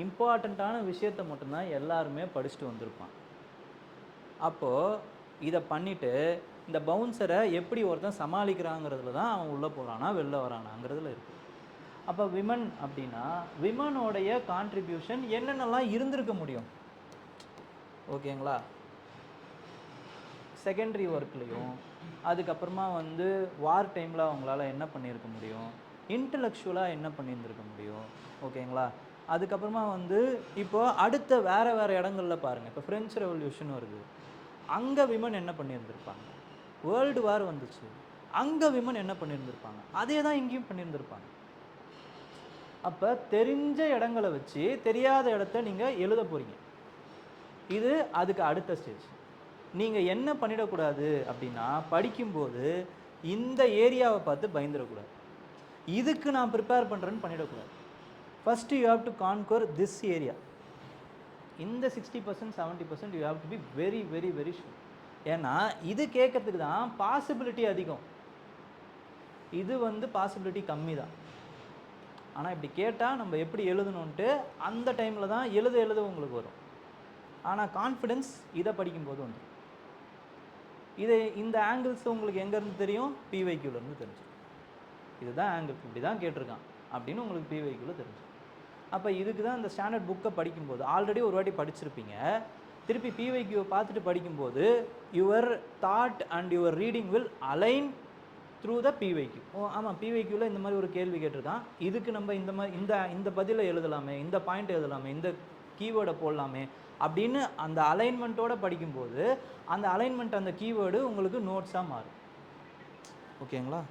இம்பார்ட்டண்ட்டான விஷயத்த மட்டும்தான் எல்லாருமே படிச்சுட்டு வந்திருப்பான். அப்போது இதை பண்ணிவிட்டு இந்த பவுன்சரை எப்படி ஒருத்தன் சமாளிக்கிறாங்கிறதுல தான் அவன் உள்ளே போகிறானா வெளில வரானாங்கிறதுல இருக்குது. அப்போ விமன் அப்படின்னா விமனோடைய கான்ட்ரிபியூஷன் என்னென்னலாம் இருந்திருக்க முடியும்? ஓகேங்களா? செகண்டரி ஒர்க்லேயும் அதுக்கப்புறமா வந்து வார் டைமில் அவங்களால என்ன பண்ணியிருக்க முடியும், இன்டலெக்சுவலாக என்ன பண்ணியிருந்திருக்க முடியும். ஓகேங்களா? அதுக்கப்புறமா வந்து இப்போது அடுத்த வேறு இடங்களில் பாருங்கள். இப்போ ஃப்ரெஞ்சு ரெவல்யூஷன் வருது, அங்கே விமன் என்ன பண்ணியிருந்திருப்பாங்க? வேர்ல்டு வார் வந்துச்சு, அங்கே விமன் என்ன பண்ணியிருந்திருப்பாங்க? அதே தான் இங்கேயும் பண்ணியிருந்திருப்பாங்க. அப்போ தெரிஞ்ச இடங்களை வச்சு தெரியாத இடத்த நீங்கள் எழுத போகிறீங்க. இது அதுக்கு அடுத்த ஸ்டேஜ். நீங்கள் என்ன பண்ணிடக்கூடாது அப்படின்னா, படிக்கும்போது இந்த ஏரியாவை பார்த்து பயந்துடக்கூடாது. இதுக்கு நான் ப்ரிப்பேர் பண்ணுறேன்னு பண்ணிடக்கூடாது. First you have to conquer this area. இந்த 60% 70% you have to be very very very sure. ஏன்னா இது கேட்கறதுக்கு தான் பாசிபிலிட்டி அதிகம், இது வந்து பாசிபிலிட்டி கம்மி தான். ஆனால் இப்படி கேட்டால் நம்ம எப்படி எழுதணுன்ட்டு அந்த டைமில் தான் எழுத உங்களுக்கு வரும். ஆனால் கான்ஃபிடென்ஸ் இதை படிக்கும்போது வந்துடும். இது இந்த ஆங்கிள்ஸ் உங்களுக்கு எங்கேருந்து தெரியும்? பிவைக்யூலேருந்து தெரிஞ்சு. இதுதான் ஆங்கிள், இப்படி தான் கேட்டிருக்கான் அப்படின்னு உங்களுக்கு பிவைக்யூவில் தெரிஞ்சு. அப்போ இதுக்கு தான் இந்த ஸ்டாண்டர்ட் புக்கை படிக்கும்போது ஆல்ரெடி ஒரு வாட்டி படிச்சிருப்பீங்க, திருப்பி பிவைக்யூவை பார்த்துட்டு படிக்கும்போது your thought and your reading will align through the PYQ. ஓ ஆமாம், பிவைக்யூவில் இந்த மாதிரி ஒரு கேள்வி கேட்டிருக்கான், இதுக்கு நம்ம இந்த மாதிரி இந்த பதிலை எழுதலாமே, இந்த பாயிண்ட் எழுதலாமே, இந்த கீவேர்டை போடலாமே அப்படின்னு அந்த அலைன்மெண்ட்டோடு படிக்கும்போது அந்த அலைன்மெண்ட் அந்த கீவேர்டு உங்களுக்கு நோட்ஸாக மாறும். ஓகேங்களா?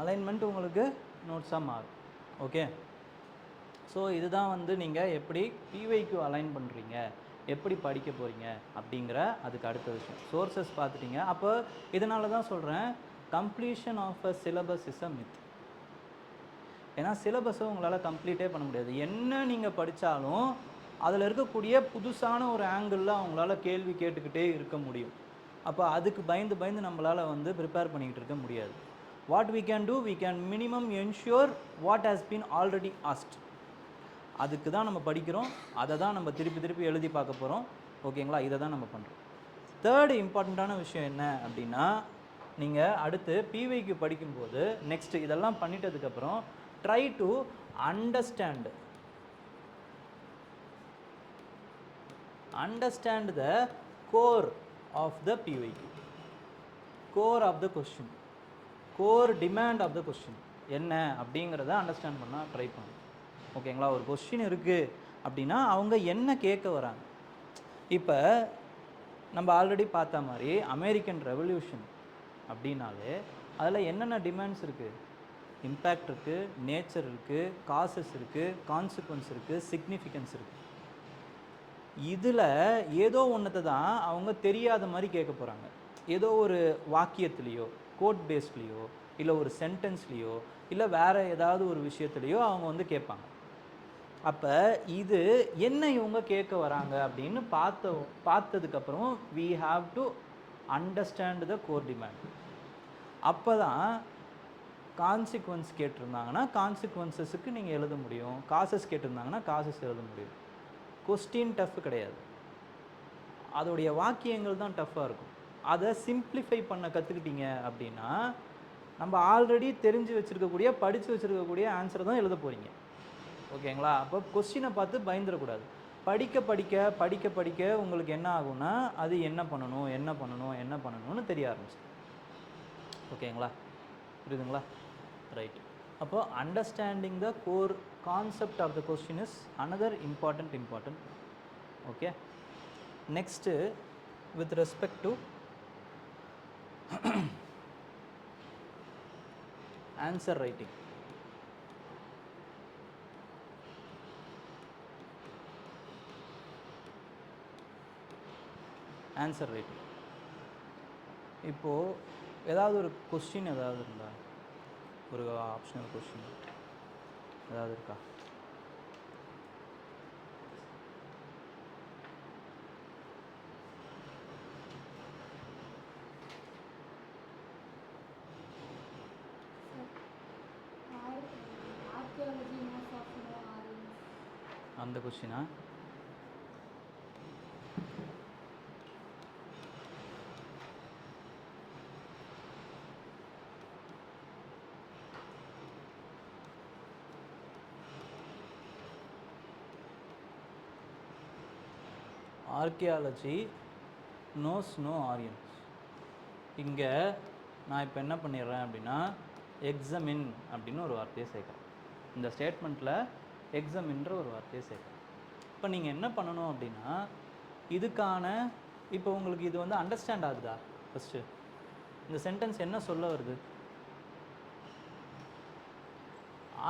அலைன்மெண்ட் உங்களுக்கு நோட்ஸாக மாறும். ஓகே, ஸோ இதுதான் வந்து நீங்கள் எப்படி பிவைக்யூ அலைன் பண்ணுறீங்க, எப்படி படிக்க போகிறீங்க அப்படிங்கிற அதுக்கு அடுத்த விஷயம். சோர்ஸஸ் பார்த்துட்டீங்க. அப்போ இதனால தான் சொல்கிறேன், completion of a syllabus is a myth. ஏன்னா சிலபஸை உங்களால் கம்ப்ளீட்டே பண்ண முடியாது. என்ன நீங்கள் படித்தாலும் அதில் இருக்கக்கூடிய புதுசான ஒரு ஆங்கிளில் அவங்களால கேள்வி கேட்டுக்கிட்டே இருக்க முடியும். அப்போ அதுக்கு பயந்து நம்மளால் வந்து ப்ரிப்பேர் பண்ணிக்கிட்டு இருக்க முடியாது. What we can do, we can minimum ensure what has been already asked. அதுக்கு தான் நம்ம படிக்கிறோம், அதை தான் நம்ம திருப்பி எழுதி பார்க்க போகிறோம். ஓகேங்களா? இதை தான் நம்ம பண்ணுறோம். தேர்டு இம்பார்ட்டண்ட்டான விஷயம் என்ன அப்படின்னா, நீங்கள் அடுத்து பிவைக்கு படிக்கும்போது நெக்ஸ்ட்டு இதெல்லாம் பண்ணிட்டதுக்கப்புறம் try to understand the core of the PYQ, core of the question, core demand of the question என்ன அப்படிங்கிறத அண்டர்ஸ்டாண்ட் பண்ண ட்ரை பண்ணும். ஓகேங்களா? ஒரு கொஸ்டின் இருக்குது அப்படின்னா அவங்க என்ன கேட்க வராங்க. இப்போ நம்ம ஆல்ரெடி பார்த்த மாதிரி அமெரிக்கன் ரெவல்யூஷன் அப்படின்னாலே அதில் என்னென்ன டிமாண்ட்ஸ் இருக்குது? இம்பேக்ட் இருக்குது, நேச்சர் இருக்குது, காசஸ் இருக்குது, கான்சிக்வன்ஸ் இருக்குது, சிக்னிஃபிகன்ஸ் இருக்குது. இதில் ஏதோ ஒன்றத்தை தான் அவங்க தெரியாத மாதிரி கேட்க போகிறாங்க. ஏதோ ஒரு வாக்கியத்துலேயோ, கோட் பேஸ்ட்லேயோ, இல்லை ஒரு சென்டென்ஸ்லேயோ, இல்லை வேறு ஏதாவது ஒரு விஷயத்துலையோ அவங்க வந்து கேட்பாங்க. அப்போ இது என்ன இவங்க கேட்க வராங்க அப்படின்னு பார்த்ததுக்கப்புறம் we have to understand the core demand. அப்போ தான் கான்சிக்வன்ஸ் கேட்டிருந்தாங்கன்னா கான்சிக்வன்சஸுக்கு நீங்கள் எழுத முடியும், காசஸ் கேட்டிருந்தாங்கன்னா காசஸ் எழுத முடியும். கொஸ்டின் டஃப் கிடையாது, அதோடைய வாக்கியங்கள் தான் டஃப்பாக இருக்கும். அதை சிம்பிளிஃபை பண்ண கற்றுக்கிட்டீங்க அப்படின்னா நம்ம ஆல்ரெடி தெரிஞ்சு வச்சுருக்கக்கூடிய, படித்து வச்சுருக்கக்கூடிய ஆன்சரை தான் எழுத போகிறீங்க. ஓகேங்களா? அப்போ கொஸ்டினை பார்த்து பயந்துடக்கூடாது. படிக்க படிக்க படிக்க படிக்க உங்களுக்கு என்ன ஆகும்னா அது என்ன பண்ணணும் என்ன பண்ணணும் என்ன பண்ணணும்னு தெரிய ஆரம்பிச்சு. ஓகேங்களா, புரியுதுங்களா? ரைட். அப்போ understanding the core concept of the question is another important. Okay, next with respect to answer writing. Answer writing இப்போது ஏதாவது ஒரு கொஸ்டின் ஏதாவது இருந்தா, ஒரு ஆப்ஷனல் கொஸ்டின் ஏதாவது இருக்கா? அந்த கொஸ்டினா? Archaeology knows no Aryans. இங்கே நான் இப்போ என்ன பண்ணிடுறேன் அப்படின்னா எக்ஸாமின் அப்படின்னு ஒரு வார்த்தையை சேர்க்குறேன். இந்த ஸ்டேட்மெண்ட்டில் எக்ஸாமின்ற ஒரு வார்த்தையை சேர்க்குறேன். இப்போ நீங்கள் என்ன பண்ணணும் அப்படின்னா இதுக்கான இப்போ உங்களுக்கு இது வந்து அண்டர்ஸ்டாண்ட் ஆகுதா? ஃபஸ்ட்டு இந்த சென்டென்ஸ் என்ன சொல்ல வருது?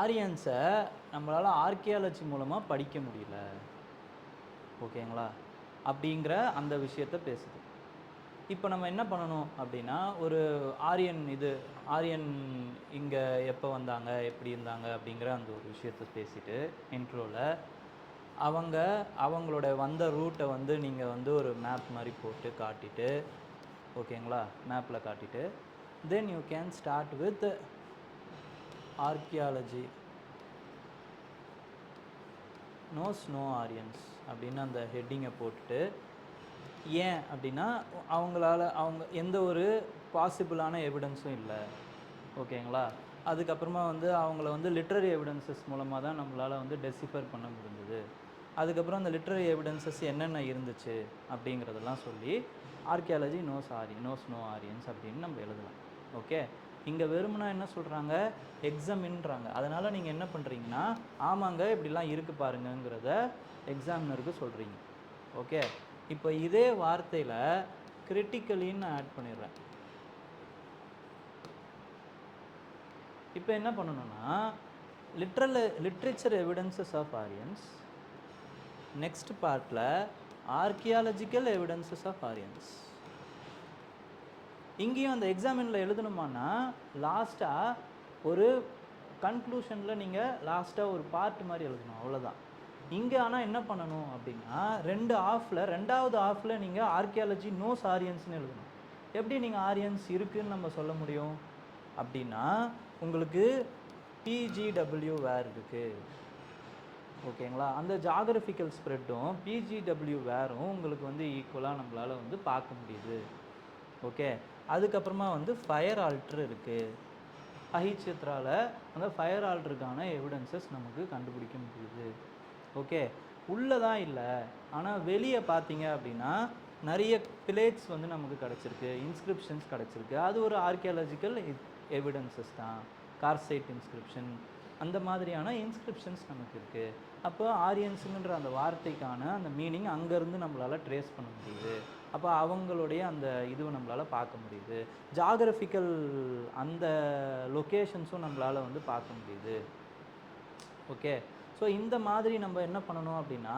ஆரியன்ஸை நம்மளால் ஆர்கியாலஜி மூலமாக படிக்க முடியல, ஓகேங்களா, அப்படிங்கிற அந்த விஷயத்தை பேசுது. இப்போ நம்ம என்ன பண்ணணும் அப்படின்னா ஒரு ஆரியன் இங்கே எப்போ வந்தாங்க எப்படி இருந்தாங்க அப்படிங்கிற அந்த ஒரு விஷயத்தை பேசிட்டு இன்ட்ரோவில் அவங்களோட வந்த ரூட்டை வந்து நீங்கள் வந்து ஒரு மேப் மாதிரி போட்டு காட்டிட்டு, ஓகேங்களா, மேப்பில் காட்டிட்டு then you can start with archaeology knows no Aryans அப்படின்னு அந்த ஹெட்டிங்கை போட்டுட்டு, ஏன் அப்படின்னா அவங்க எந்த ஒரு பாசிபிளான எவிடன்ஸும் இல்லை, ஓகேங்களா. அதுக்கப்புறமா வந்து அவங்கள வந்து லிட்ரரி எவிடன்சஸ் மூலமாக தான் நம்மளால் வந்து டெசிஃபர் பண்ண முடிஞ்சது. அதுக்கப்புறம் அந்த லிட்ரரி எவிடன்சஸ் என்னென்ன இருந்துச்சு அப்படிங்கிறதெல்லாம் சொல்லி ஆர்கியாலஜி நோஸ் நோ ஆரியன்ஸ் அப்படின்னு நம்ம எழுதலாம். ஓகே, இங்கே வெறுமனா என்ன சொல்கிறாங்க, எக்ஸாமின்றாங்க. அதனால் நீங்கள் என்ன பண்ணுறீங்கன்னா ஆமாங்க இப்படிலாம் இருக்குது பாருங்கங்கிறத எக்ஸாமினருக்கு சொல்கிறீங்க. ஓகே, இப்போ இதே வார்த்தையில் கிரிட்டிக்கலின்னு ஆட் பண்ணிடுறேன். இப்போ என்ன பண்ணணும்னா literature evidences of Aryans, next பார்ட்டில் ஆர்கியாலஜிக்கல் எவிடன்சஸ் ஆஃப் ஆரியன்ஸ். இங்கேயும் அந்த எக்ஸாமினில் எழுதணுமானா லாஸ்ட்டாக ஒரு கன்க்ளூஷனில் நீங்கள் லாஸ்ட்டாக ஒரு பார்ட் மாதிரி எழுதணும், அவ்வளோதான். இங்கே ஆனால் என்ன பண்ணணும் அப்படின்னா ரெண்டாவது ஆஃபில் நீங்கள் ஆர்கியாலஜி நோஸ் ஆரியன்ஸ்னு எழுதணும். எப்படி நீங்கள் ஆரியன்ஸ் இருக்குதுன்னு நம்ம சொல்ல முடியும் அப்படின்னா உங்களுக்கு பிஜிடபிள்யூ வேர் இருக்குது, ஓகேங்களா. அந்த ஜாகிரபிக்கல் ஸ்ப்ரெட்டும் பிஜிடபிள்யூ வேரும் உங்களுக்கு வந்து ஈக்குவலாக நம்மளால் வந்து பார்க்க முடியுது. ஓகே, அதுக்கப்புறமா வந்து ஃபயர் ஆல்ட்ரு இருக்குது. அஹிச்சித்ராவில் அந்த ஃபயர் ஆல்ட்ருக்கான எவிடன்சஸ் நமக்கு கண்டுபிடிக்க முடியுது. ஓகே, உள்ளே தான் இல்லை, ஆனால் வெளியே பார்த்தீங்க அப்படின்னா நிறைய பிளேட்ஸ் வந்து நமக்கு கிடச்சிருக்கு, இன்ஸ்கிரிப்ஷன்ஸ் கிடச்சிருக்கு. அது ஒரு ஆர்கியாலஜிக்கல் எவிடன்சஸ் தான். கார்சைட் இன்ஸ்கிரிப்ஷன் அந்த மாதிரியான இன்ஸ்கிரிப்ஷன்ஸ் நமக்கு இருக்குது. அப்போ ஆரியன்ஸுங்கிற அந்த வார்த்தைக்கான அந்த மீனிங் அங்கேருந்து நம்மளால் ட்ரேஸ் பண்ண முடியுது. அப்போ அவங்களுடைய அந்த இதுவை நம்மளால் பார்க்க முடியுது. ஜாகிரபிக்கல் அந்த லொக்கேஷன்ஸும் நம்மளால் வந்து பார்க்க முடியுது. ஓகே, ஸோ இந்த மாதிரி நம்ம என்ன பண்ணணும் அப்படின்னா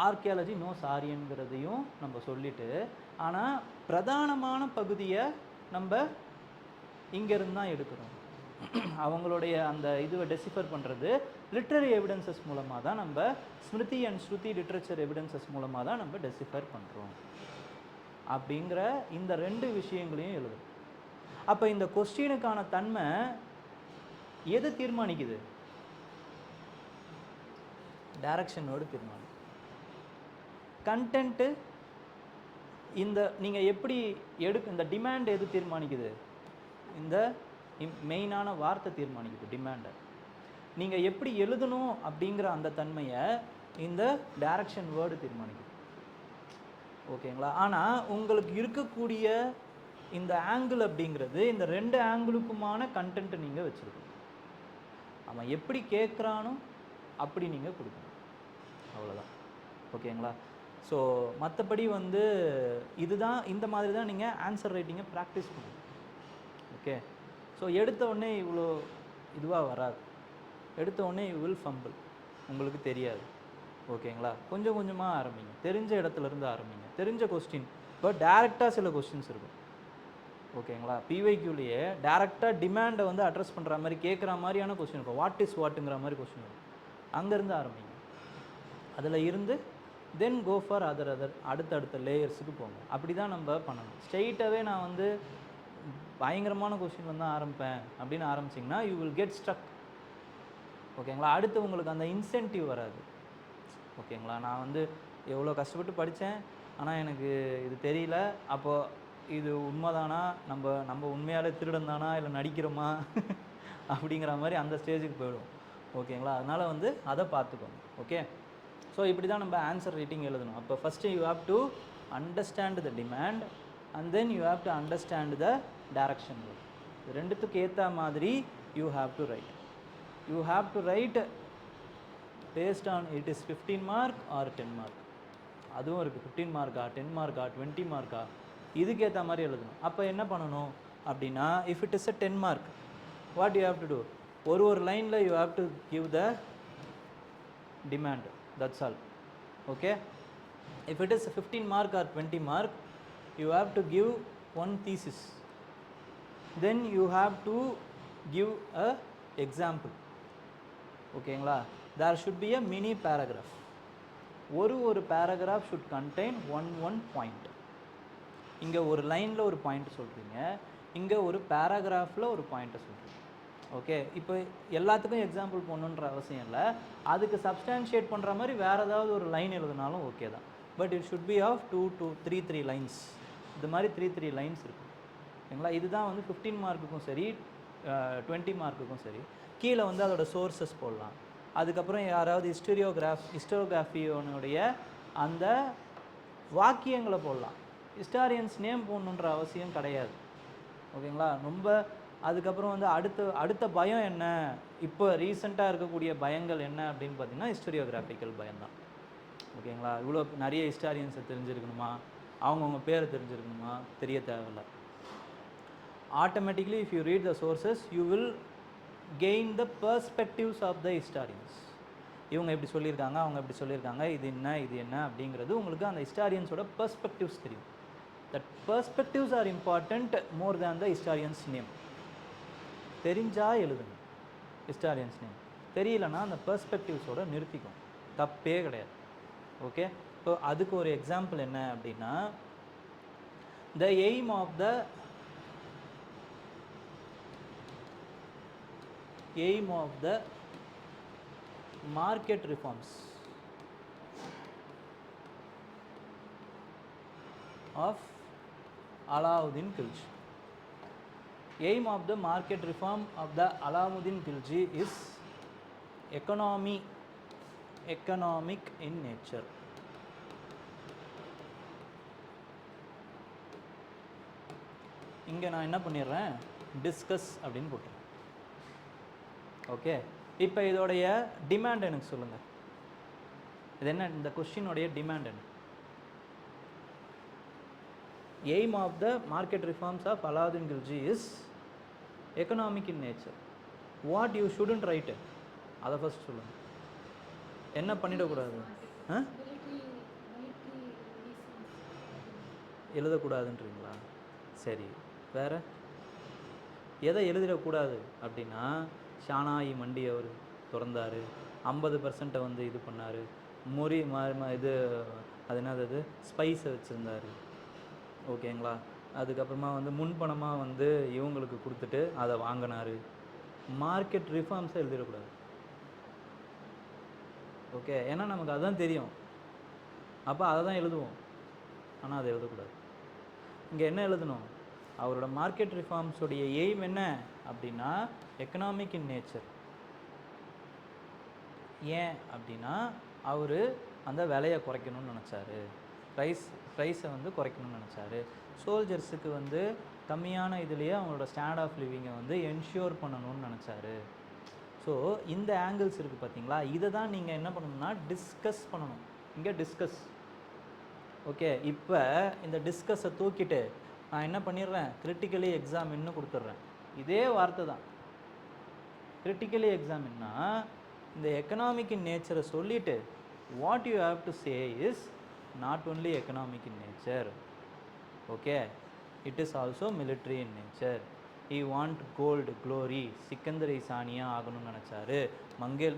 ஆர்கியாலஜி நோஸ் ஆரியன்கிறதையும் நம்ம சொல்லிவிட்டு, ஆனால் பிரதானமான பகுதியை நம்ம இங்கேருந்து தான் எடுக்கிறோம். அவங்களுடைய அந்த இதுவை டெசிஃபர் பண்ணுறது லிட்ரரி எவிடன்சஸ் மூலமாக தான், நம்ம Smriti and Shruti literature evidences மூலமாக தான் நம்ம டெசிஃபர் பண்ணுறோம் அப்படிங்கிற இந்த ரெண்டு விஷயங்களையும் எழுதும். அப்போ இந்த கொஸ்டினுக்கான தன்மை எது தீர்மானிக்குது? டைரக்ஷனோடு தீர்மானிக்கும். கண்டென்ட்டு இந்த நீங்கள் எப்படி இந்த டிமாண்ட் எது தீர்மானிக்குது? இந்த மெயினான வார்த்தை தீர்மானிக்குது டிமாண்டை. நீங்கள் எப்படி எழுதணும் அப்படிங்கிற அந்த தன்மையை இந்த டைரக்ஷன் வேர்டு தீர்மானிக்கும். ஓகேங்களா? ஆனால் உங்களுக்கு இருக்கக்கூடிய இந்த ஆங்கிள் அப்படிங்கிறது இந்த 2 ஆங்கிளுக்குமான கண்டென்ட் நீங்கள் வச்சுருக்கணும். அவன் எப்படி கேட்குறானோ அப்படி நீங்கள் கொடுக்கணும். அவ்வளோதான். ஓகேங்களா? ஸோ மற்றபடி வந்து இதுதான், இந்த மாதிரி தான் நீங்கள் ஆன்சர் ரைட்டிங்கை ப்ராக்டிஸ் பண்ணணும். ஓகே. ஸோ எடுத்த உடனே இவ்வளோ இதுவாக வராது. எடுத்த உடனே யூ வில் ஃபம்பிள், உங்களுக்கு தெரியாது. ஓகேங்களா? கொஞ்சம் கொஞ்சமாக ஆரம்பிங்க, தெரிஞ்ச இடத்துலேருந்து ஆரம்பிங்க. தெரிஞ்ச கொஸ்டின், இப்போ டேரெக்டாக சில கொஸ்டின்ஸ் இருக்கும். ஓகேங்களா? பிவைக்யூலேயே டேரெக்டாக டிமாண்டை வந்து அட்ரஸ் பண்ணுற மாதிரி கேட்குற மாதிரியான கொஸ்டின் இருக்கும். வாட் இஸ் வாட்டுங்கிற மாதிரி கொஸ்டின் இருக்கும். அங்கேருந்து ஆரம்பிங்க. அதில் இருந்து தென் கோ ஃபார் அதர் அடுத்தடுத்த லேயர்ஸுக்கு போங்க. அப்படி தான் நம்ம பண்ணணும். ஸ்ட்ரெயிட்டாகவே நான் வந்து பயங்கரமான கொஸ்டின் வந்து ஆரம்பிப்பேன் அப்படின்னு ஆரம்பிச்சிங்கன்னா யூ வில் கெட் ஸ்ட்ரக். ஓகேங்களா? அடுத்து உங்களுக்கு அந்த இன்சென்டிவ் வராது. ஓகேங்களா? நான் வந்து எவ்வளோ கஷ்டப்பட்டு படித்தேன், ஆனால் எனக்கு இது தெரியல, அப்போது இது உண்மைதானா, நம்ம உண்மையாலே திருடன் தானா இல்லை நடிக்கிறோமா அப்படிங்கிற மாதிரி அந்த ஸ்டேஜுக்கு போயிடும். ஓகேங்களா? அதனால் வந்து அதை பார்த்துக்கோங்க. ஓகே. ஸோ இப்படி தான் நம்ம ஆன்சர் ரைட்டிங் எழுதணும். அப்போ first you have to understand the demand and then you have to understand the direction. ரெண்டுத்துக்கு ஏற்ற மாதிரி you have to right. You have to right based on it is 15 mark R 10 mark. அதுவும் இருக்குது. 15 மார்க்கா, 10 மார்க்கா, 20 மார்க்கா, இதுக்கேற்ற மாதிரி எழுதணும். அப்போ என்ன பண்ணணும் அப்படின்னா, if it is a 10 mark, what you have to do, ஒரு லைனில் you have to give the demand. That's all. Okay. If it is 15 mark or 20 mark, you have to give one thesis. Then you have to give a example. ஓகேங்களா? There should be a mini paragraph. ஒரு paragraph should contain one point. இங்கே ஒரு லைனில் ஒரு பாயிண்ட் சொல்கிறீங்க, இங்கே ஒரு பேராகிராஃபில் ஒரு பாயிண்ட்டை சொல்கிறீங்க. ஓகே. இப்போ எல்லாத்துக்கும் எக்ஸாம்பிள் போடணுன்ற அவசியம் இல்லை. அதுக்கு சப்ஸ்டான்ஷியேட் பண்ணுற மாதிரி வேறு ஏதாவது ஒரு லைன் எழுதினாலும் ஓகே தான். But it should be of 2 to 3 lines. இது மாதிரி 3 லைன்ஸ் இருக்கும். ஓகேங்களா? இதுதான் வந்து 15 மார்க்குக்கும் சரி 20 மார்க்குக்கும் சரி. கீழே வந்து அதோட சோர்ஸஸ் போடலாம். அதுக்கப்புறம் யாராவது ஹிஸ்டோகிராஃபியோனுடைய அந்த வாக்கியங்களை போடலாம். ஹிஸ்டாரியன்ஸ் நேம் போடணுன்ற அவசியம் கிடையாது. ஓகேங்களா? ரொம்ப அதுக்கப்புறம் வந்து அடுத்த பயம் என்ன, இப்போ ரீசெண்டாக இருக்கக்கூடிய பயங்கள் என்ன அப்படின்னு பார்த்தீங்கன்னா ஹிஸ்டோரியோகிராஃபிக்கல் பயம்தான். ஓகேங்களா? இவ்வளோ நிறைய ஹிஸ்டாரியன்ஸை தெரிஞ்சிருக்கணுமா, அவங்கவுங்க பேரை தெரிஞ்சிருக்கணுமா, தெரிய தேவையில்லை. Automatically if you read the sources you will gain the perspectives of the historians. இவங்க எப்படி சொல்லியிருக்காங்க, அவங்க எப்படி சொல்லியிருக்காங்க, இது என்ன அப்படிங்கிறது உங்களுக்கு அந்த ஹிஸ்டாரியன்ஸோட பெர்ஸ்பெக்டிவ்ஸ் தெரியும். That perspectives R important more than the historians name. தெரிஞ்சால் எழுதுங்க ஹிஸ்டாரியன்ஸ் நேம், தெரியலன்னா அந்த பெர்ஸ்பெக்டிவ்ஸோட நிறுத்திக்கும், தப்பே கிடையாது. ஓகே. ஸோ அதுக்கு ஒரு எக்ஸாம்பிள் என்ன அப்படின்னா, the aim of the market reforms of Alauddin Khilji. Aim of the market reform of the Alauddin Khilji is economic in nature. இங்கே நான் என்ன பண்ணிடுறேன், டிஸ்கஸ் அப்படின்னு போட்டுறேன். ஓகே. இப்போ இதோடைய டிமாண்ட் எனக்கு சொல்லுங்கள். இது என்ன, இந்த கொஸ்டினுடைய டிமாண்ட் என்ன? Aim of the market reforms of Alauddin Khilji is economic in nature. What you shouldn't write, அதை ஃபஸ்ட் சொல்லுங்கள். என்ன பண்ணிடக்கூடாது, எழுதக்கூடாதுன்றீங்களா? சரி, வேறு எதை எழுதிடக்கூடாது அப்படின்னா, ஷானாயி மண்டி அவர் திறந்தார், 50% வந்து இது பண்ணார், இது அது என்னது, அது ஸ்பைஸை வச்சுருந்தார். ஓகேங்களா? அதுக்கப்புறமா வந்து முன்பணமாக வந்து இவங்களுக்கு கொடுத்துட்டு அதை வாங்கினார். மார்க்கெட் ரிஃபார்ம்ஸை எழுதிடக்கூடாது. ஓகே. ஏன்னா நமக்கு அதுதான் தெரியும், அப்போ அதை தான் எழுதுவோம், ஆனால் அதை எழுதக்கூடாது. இங்கே என்ன எழுதணும், அவரோட மார்க்கெட் ரிஃபார்ம்ஸுடைய எய்ம் என்ன அப்படின்னா எக்கனாமிக் இன் நேச்சர். ஏன் அப்படின்னா அவர் அந்த விலையை குறைக்கணும்னு நினச்சாரு, ப்ரைஸை வந்து குறைக்கணும்னு நினச்சாரு. சோல்ஜர்ஸுக்கு வந்து கம்மியான இதுலேயே அவங்களோட ஸ்டாண்ட் ஆஃப் லிவிங்கை வந்து என்ஷூர் பண்ணணும்னு நினச்சாரு. ஸோ இந்த ஆங்கிள்ஸ் இருக்குது பார்த்தீங்களா, இதை தான் நீங்கள் என்ன பண்ணணும்னா டிஸ்கஸ் பண்ணணும். இங்கே டிஸ்கஸ். ஓகே, இப்போ இந்த டிஸ்கஸை தூக்கிட்டு நான் என்ன பண்ணிடுறேன், கிரிட்டிக்கலி எக்ஸாமின்னு கொடுத்துட்றேன். இதே வார்த்தை தான். கிரிட்டிக்கலி எக்ஸாமின்னா இந்த எக்கனாமிக் இன் நேச்சரை சொல்லிவிட்டு what you have to say is not only economic in nature, okay, it is also military in nature. He want gold glory, சிக்கந்தரை சானியாக ஆகணும்னு நினச்சாரு.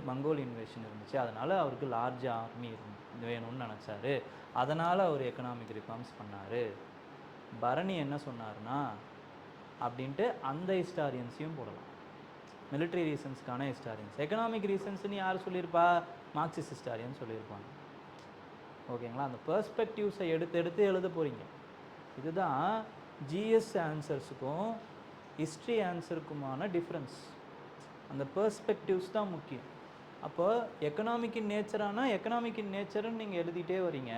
மங்கோல் இன்வேஷன் இருந்துச்சு, அதனால் அவருக்கு லார்ஜ் ஆர்மி வேணும்னு நினச்சாரு. அதனால் அவர் எக்கனாமிக் ரிஃபார்ம்ஸ் பண்ணார். பரணி என்ன சொன்னார்னா அப்படின்ட்டு அந்த ஹிஸ்டாரியன்ஸையும் போடலாம். மிலிட்ரி ரீசன்ஸ்க்கான ஹிஸ்டாரியன்ஸ். எக்கனாமிக் ரீசன்ஸ்னு யார் சொல்லியிருப்பா, மார்க்சிஸ்ட் ஹிஸ்டாரியன் சொல்லியிருப்பாங்க. ஓகேங்களா, அந்த பெர்ஸ்பெக்டிவ்ஸை எடுத்து எழுத போகிறீங்க. இதுதான் ஜிஎஸ் ஆன்சர்ஸுக்கும் ஹிஸ்ட்ரி ஆன்சருக்குமான டிஃப்ரென்ஸ். அந்த பெர்ஸ்பெக்டிவ்ஸ் தான் முக்கியம். அப்போ எக்கனாமிக் இன் நேச்சரானா எக்கனாமிக் இன் நேச்சர்னு நீங்கள் எழுதிட்டே வரீங்க.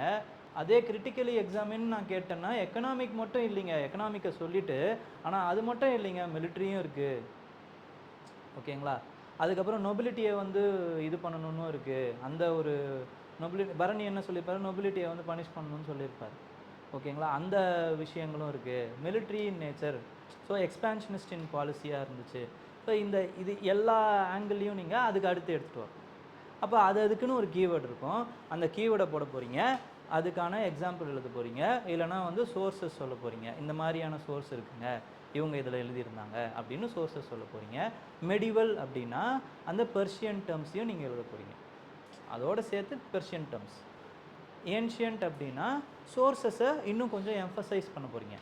அதே கிரிட்டிக்கலி எக்ஸாமின்னு நான் கேட்டேன்னா எக்கனாமிக் மட்டும் இல்லைங்க, எக்கனாமிக்கை சொல்லிவிட்டு ஆனால் அது மட்டும் இல்லைங்க, மிலிட்ரியும் இருக்குது. ஓகேங்களா, அதுக்கப்புறம் நொபிலிட்டியை வந்து இது பண்ணணும்னு இருக்குது. அந்த ஒரு நொபிலிட்டி பரணி என்ன சொல்லியிருப்பார், நொபிலிட்டியை வந்து பனிஷ் பண்ணணும்னு சொல்லியிருப்பார். ஓகேங்களா, அந்த விஷயங்களும் இருக்குது. மிலிட்ரி இன் நேச்சர், ஸோ எக்ஸ்பேன்ஷனிஸ்ட் இன் பாலிசியாக இருந்துச்சு. ஸோ இது எல்லா ஆங்கிள்லையும் நீங்கள் அதுக்கு அடுத்து எடுத்துகிட்டு வரணும். அப்போ அதுக்குன்னு ஒரு கீவேர்டு இருக்கும், அந்த கீவேர்டை போட போகிறீங்க, அதுக்கான எக்ஸாம்பிள் எழுத போகிறீங்க, இல்லைனா வந்து சோர்ஸஸ் சொல்ல போகிறீங்க. இந்த மாதிரியான சோர்ஸ் இருக்குங்க, இவங்க இதில் எழுதியிருந்தாங்க அப்படின்னு சோர்ஸஸ் சொல்ல போகிறீங்க. மெடிவல் அப்படின்னா அந்த பெர்ஷியன் டேர்ம்ஸையும் நீங்கள் எழுத போகிறீங்க, அதோடு சேர்த்து பெர்ஷியன் டேர்ம்ஸ். ஏன்ஷியன்ட் அப்படின்னா சோர்ஸஸை இன்னும் கொஞ்சம் எம்ஃபசைஸ் பண்ண போகிறீங்க.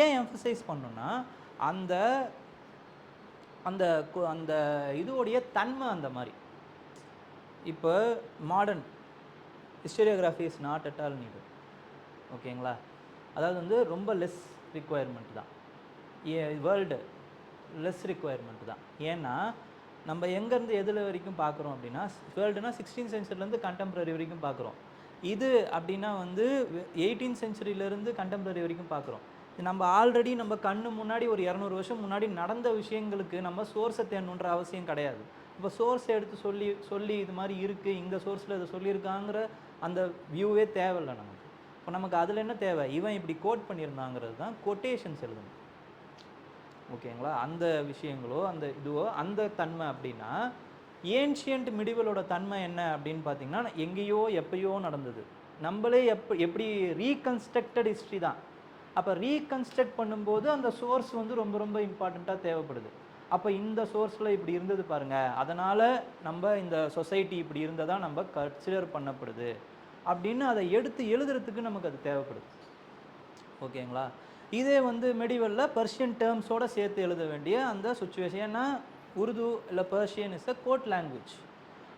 ஏன் எம்ஃபசைஸ் பண்ணணுன்னா அந்த அந்த அந்த இதோடைய தன்மை அந்த மாதிரி. இப்போ modern historiography is not at all need. ஓகேங்களா, அதாவது வந்து ரொம்ப லெஸ் ரிக்குவயர்மெண்ட் தான். வேர்ல்டு லெஸ் ரிக்குவயர்மெண்ட் தான். ஏன்னா நம்ம எங்கேருந்து எதில் வரைக்கும் பார்க்குறோம் அப்படின்னா, வேர்ல்டுனா 16th சென்ச்சுரிலேருந்து கண்டெம்பரரி வரைக்கும் பார்க்குறோம். இது அப்படின்னா வந்து 18th சென்ச்சுரியிலேருந்து கண்டெம்பரரி வரைக்கும் பார்க்குறோம். நம்ம ஆல்ரெடி நம்ம கண்ணு முன்னாடி ஒரு 200 வருஷம் முன்னாடி நடந்த விஷயங்களுக்கு நம்ம சோர்ஸை தேடணுன்ற அவசியம் கிடையாது. இப்போ சோர்ஸை எடுத்து சொல்லி இது மாதிரி இருக்குது, இந்த சோர்ஸில் இதை சொல்லியிருக்காங்கிற அந்த வியூவே தேவையில்லை நமக்கு. இப்போ நமக்கு அதில் என்ன தேவை, இவன் இப்படி கோட் பண்ணியிருந்தாங்கிறது தான் கொட்டேஷன்ஸ் எழுதணும். ஓகேங்களா, அந்த விஷயங்களோ அந்த இதுவோ அந்த தன்மை. அப்படின்னா ஏன்ஷியன்ட் மிடிவலோட தன்மை என்ன அப்படின்னு பார்த்தீங்கன்னா, எங்கேயோ எப்பயோ நடந்தது, நம்மளே எப்படி ரீகன்ஸ்ட்ரக்டட் ஹிஸ்ட்ரி தான். அப்போ ரீகன்ஸ்ட்ரக்ட் பண்ணும்போது அந்த சோர்ஸ் வந்து ரொம்ப ரொம்ப இம்பார்ட்டண்ட்டாக தேவைப்படுது. அப்போ இந்த சோர்ஸில் இப்படி இருந்தது பாருங்கள், அதனால் நம்ம இந்த சொசைட்டி இப்படி இருந்ததாக நம்ம கன்சிடர் பண்ணப்படுது அப்படின்னு அதை எடுத்து எழுதுறதுக்கு நமக்கு அது தேவைப்படுது. ஓகேங்களா, இதே வந்து மெடிவலில் பர்ஷியன் டேர்ம்ஸோடு சேர்த்து எழுத வேண்டிய அந்த சுச்சுவேஷன். ஏன்னா உருது இல்லை Persian is a court language.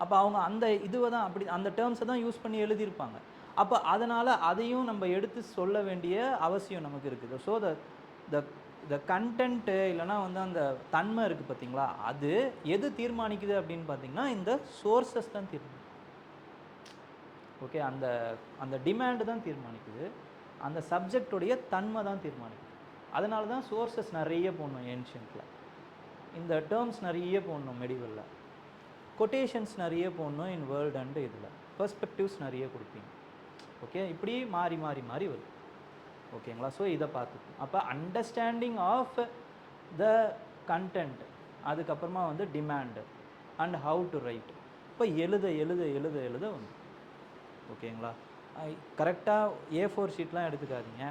அப்போ அவங்க அந்த இதுவை தான் அப்படி அந்த டேர்ம்ஸை தான் யூஸ் பண்ணி எழுதியிருப்பாங்க. அப்போ அதனால் அதையும் நம்ம எடுத்து சொல்ல வேண்டிய அவசியம் நமக்கு இருக்குது. ஸோ த கண்டென்ட்டு இல்லைனா வந்து அந்த தன்மை இருக்குது பார்த்தீங்களா, அது எது தீர்மானிக்குது அப்படின்னு பார்த்தீங்கன்னா இந்த சோர்ஸஸ் தான் தீர்மானிக்குது. ஓகே, அந்த அந்த டிமாண்டு தான் தீர்மானிக்குது, அந்த சப்ஜெக்டுடைய தன்மை தான் தீர்மானிக்குது. அதனால தான் சோர்ஸஸ் நிறைய போடணும் ஏன்ஷியன்ட்டில், இந்த டேர்ம்ஸ் நிறைய போடணும் மெடிவலில், கொட்டேஷன்ஸ் நிறைய போடணும் இன் வேர்ல்டு அண்டு இதில் பெர்ஸ்பெக்டிவ்ஸ் நிறைய கொடுப்பீங்க. ஓகே, இப்படி மாறி மாறி மாறி வரும். ஓகேங்களா, ஸோ இதை பார்த்துக்கணும். அப்போ அண்டர்ஸ்டாண்டிங் ஆஃப் த கண்டென்ட், அதுக்கப்புறமா வந்து demand and how to right. இப்போ எழுத எழுத எழுத எழுத வந்து ஓகேங்களா, கரெக்டாக A4 ஷீட்லாம் எடுத்துக்காதீங்க,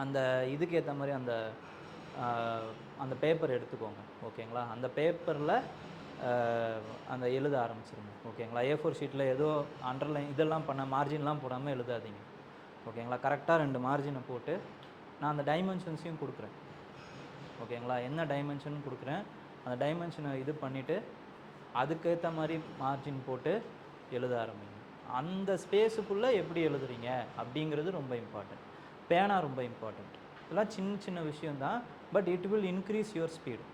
அந்த இதுக்கு ஏற்ற மாதிரி அந்த பேப்பர் எடுத்துக்கோங்க. ஓகேங்களா, அந்த பேப்பரில் அந்த எழுத ஆரம்பிச்சிருங்க. ஓகேங்களா, A4 ஷீட்டில் ஏதோ அண்டர்லைன் இதெல்லாம் மார்ஜின்லாம் போடாமல் எழுதாதீங்க. ஓகேங்களா, கரெக்டாக 2 மார்ஜினை போட்டு நான் அந்த டைமென்ஷன்ஸையும் கொடுக்குறேன். ஓகேங்களா, என்ன டைமென்ஷன் கொடுக்குறேன் அந்த டைமென்ஷனை இது பண்ணிவிட்டு அதுக்கேற்ற மாதிரி மார்ஜின் போட்டு எழுத ஆரம்பிங்க. அந்த ஸ்பேஸுக்குள்ளே எப்படி எழுதுறீங்க அப்படிங்கிறது ரொம்ப இம்பார்ட்டண்ட். பேனா ரொம்ப இம்பார்ட்டண்ட். இதெல்லாம் சின்ன சின்ன விஷயந்தான், but it will increase your speed.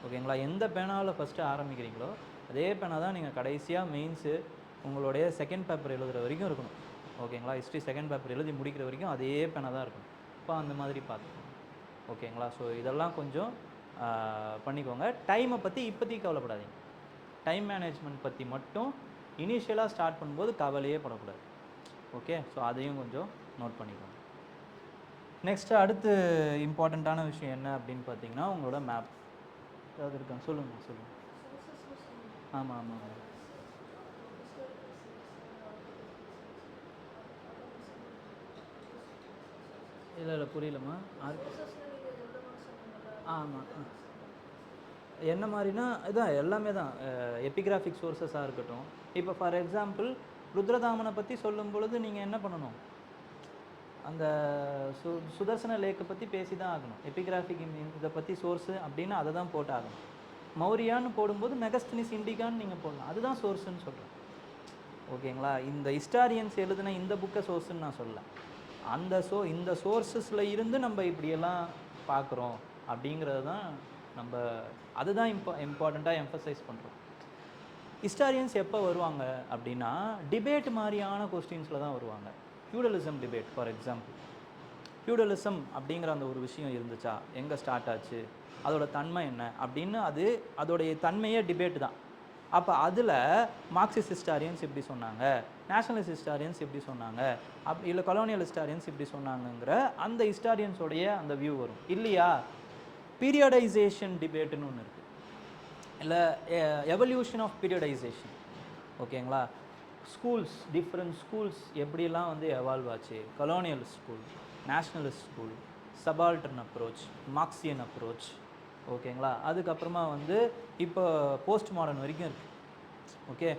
ஓகேங்களா, எந்த பேனாவில் ஃபஸ்ட்டு ஆரம்பிக்கிறீங்களோ அதே பேனா தான் நீங்கள் கடைசியாக மெயின்ஸு உங்களுடைய செகண்ட் பேப்பர் எழுதுகிற வரைக்கும் இருக்கணும். ஓகேங்களா? ஹிஸ்ட்ரி செகண்ட் பேப்பர் எழுதி முடிக்கிற வரைக்கும் அதே பேனாக தான் இருக்கணும். இப்போ அந்த மாதிரி பார்த்துக்கோங்க. ஓகேங்களா? ஸோ இதெல்லாம் கொஞ்சம் பண்ணிக்கோங்க. டைமை பற்றி இப்போதைக்கு கவலைப்படாதீங்க. டைம் மேனேஜ்மெண்ட் பற்றி மட்டும் இனிஷியலாக ஸ்டார்ட் பண்ணும்போது கவலையே படக்கூடாது. ஓகே, ஸோ அதையும் கொஞ்சம் நோட் பண்ணிக்கோங்க. நெக்ஸ்ட்டு அடுத்து இம்பார்ட்டண்ட்டான விஷயம் என்ன அப்படின்னு பார்த்தீங்கன்னா, உங்களோட மேப் ஏதாவது இருக்காங்க? சொல்லுங்கள். ஆமாம் ஆமாம். இல்லை புரியலம்மா. ஆமாம். என்ன மாதிரினா இதான் எல்லாமே தான். எபிகிராஃபிக் சோர்ஸஸாக இருக்கட்டும். இப்போ ஃபார் எக்ஸாம்பிள் ருத்ரதாமனை பற்றி சொல்லும் பொழுது நீங்கள் என்ன பண்ணணும்? அந்த சுதர்சன லேக்கை பற்றி பேசி தான் ஆகணும். எபிகிராஃபிக் இதை பற்றி சோர்ஸு அப்படின்னு அதை தான் போட்டு ஆகணும். மௌரியான்னு போடும்போது மெகஸ்தினிஸ் இண்டிகான்னு நீங்கள் போடலாம். அதுதான் சோர்ஸுன்னு சொல்கிறேன். ஓகேங்களா? இந்த ஹிஸ்டாரியன்ஸ் எழுதின இந்த புக்கை சோர்ஸுன்னு நான் சொல்லலை. இந்த சோர்ஸஸில் இருந்து நம்ம இப்படியெல்லாம் பார்க்குறோம் அப்படிங்கிறது தான் நம்ம அதுதான் இம்பார்ட்டண்ட்டாக எம்ஃபசைஸ் பண்ணுறோம். ஹிஸ்டாரியன்ஸ் எப்போ வருவாங்க அப்படின்னா டிபேட் மாதிரியான கொஸ்டின்ஸில் தான் வருவாங்க. Feudalism debate for example. Feudalism அப்படிங்கிற அந்த ஒரு விஷயம் இருந்துச்சா, எங்கே ஸ்டார்ட் ஆச்சு, அதோட தன்மை என்ன அப்படின்னு அதோடைய தன்மையே டிபேட் தான். அப்போ அதில் மார்க்சிஸ்ட் ஹிஸ்டாரியன்ஸ் இப்படி சொன்னாங்க, நேஷனலிஸ்ட் ஹிஸ்டாரியன்ஸ் இப்படி சொன்னாங்க, இல்லை கொலோனியல் ஹிஸ்டாரியன்ஸ் இப்படி சொன்னாங்கங்கிற அந்த ஹிஸ்டாரியன்ஸோடைய அந்த வியூ வரும். இல்லையா, பீரியடைசேஷன் டிபேட்டுன்னு ஒன்று இருக்குது, இல்லை எவல்யூஷன் ஆஃப் பீரியடைசேஷன். ஓகேங்களா? ஸ்கூல்ஸ், டிஃப்ரெண்ட் ஸ்கூல்ஸ் எப்படிலாம் வந்து எவால்வ் ஆச்சு, colonial school, nationalist school, subaltern approach, Marxian approach. ஓகேங்களா? அதுக்கப்புறமா வந்து இப்போ போஸ்ட் மாடர்ன் வரைக்கும் இருக்குது. ஓகே,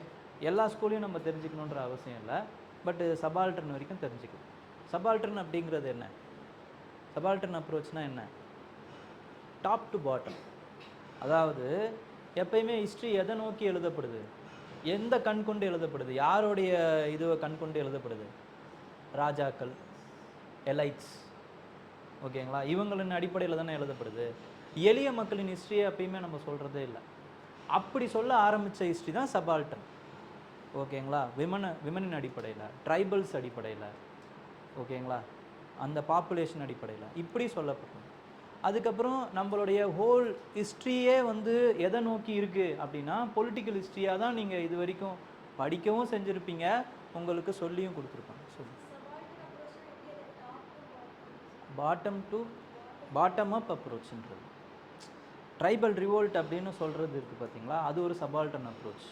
எல்லா ஸ்கூலையும் நம்ம தெரிஞ்சுக்கணுன்ற அவசியம் இல்லை, பட்டு சபால்டர்ன் வரைக்கும் தெரிஞ்சுக்கணும். சபால்டர்ன் அப்படிங்கிறது என்ன? சபால்டர்ன் அப்ரோச்னால் என்ன? Top to bottom. அதாவது எப்பயுமே ஹிஸ்ட்ரி எதை நோக்கி எழுதப்படுது, எந்த கண் கொண்டு எழுதப்படுது, யாருடைய இதுவை கண் கொண்டு எழுதப்படுது? ராஜாக்கள், எலைட்ஸ். ஓகேங்களா? இவங்களின் அடிப்படையில் தானே எழுதப்படுது. எளிய மக்களின் ஹிஸ்ட்ரியை எப்பயுமே நம்ம சொல்கிறதே இல்லை. அப்படி சொல்ல ஆரம்பித்த ஹிஸ்ட்ரி தான் சபால்டன். ஓகேங்களா? விமனின் அடிப்படையில், ட்ரைபல்ஸ் அடிப்படையில், ஓகேங்களா, அந்த பாப்புலேஷன் அடிப்படையில் இப்படி சொல்லப்பட்டது. அதுக்கப்புறம் நம்மளுடைய ஹோல் ஹிஸ்ட்ரியே வந்து எதை நோக்கி இருக்குது அப்படின்னா பொலிட்டிக்கல் ஹிஸ்ட்ரியாக தான் நீங்கள் இது வரைக்கும் படிக்கவும் செஞ்சுருப்பீங்க, உங்களுக்கு சொல்லியும் கொடுத்துருப்பாங்க. சொல்லு. பாட்டம் அப் அப்ரோச்ன்றது ட்ரைபல் ரிவோல்ட் அப்படின்னு சொல்கிறது இருக்குது பார்த்தீங்களா, அது ஒரு சபால்டன் அப்ரோச்.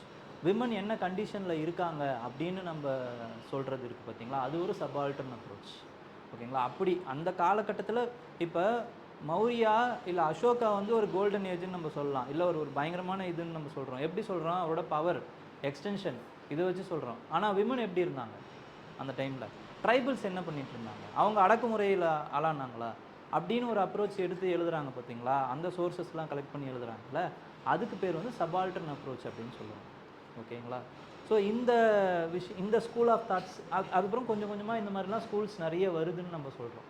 விமன் என்ன கண்டிஷனில் இருக்காங்க அப்படின்னு நம்ம சொல்கிறது இருக்குது பார்த்தீங்களா, அது ஒரு சபால்டன் அப்ரோச். ஓகேங்களா? அப்படி அந்த காலகட்டத்தில் இப்போ மௌரியா இல்லை அசோகா வந்து ஒரு கோல்டன் ஏஜ்னு நம்ம சொல்லலாம், இல்லை ஒரு பயங்கரமான இதுன்னு நம்ம சொல்கிறோம். எப்படி சொல்கிறோம்? அவரோட பவர், எக்ஸ்டென்ஷன், இதை வச்சு சொல்கிறோம். ஆனால் விமன் எப்படி இருந்தாங்க அந்த டைமில்? ட்ரைபிள்ஸ் என்ன பண்ணிட்டு இருந்தாங்க? அவங்க அடக்குமுறையில் ஆளானாங்களா அப்படின்னு ஒரு அப்ரோச் எடுத்து எழுதுகிறாங்க பார்த்தீங்களா, அந்த சோர்ஸஸ்லாம் கலெக்ட் பண்ணி எழுதுகிறாங்கல்ல, அதுக்கு பேர் வந்து சபால்டன் அப்ரோச் அப்படின்னு சொல்லுவாங்க. ஓகேங்களா? ஸோ இந்த ஸ்கூல் ஆஃப் தாட்ஸ் அதுக்கப்புறம் கொஞ்சம் கொஞ்சமாக இந்த மாதிரிலாம் ஸ்கூல்ஸ் நிறைய வருதுன்னு நம்ம சொல்கிறோம்.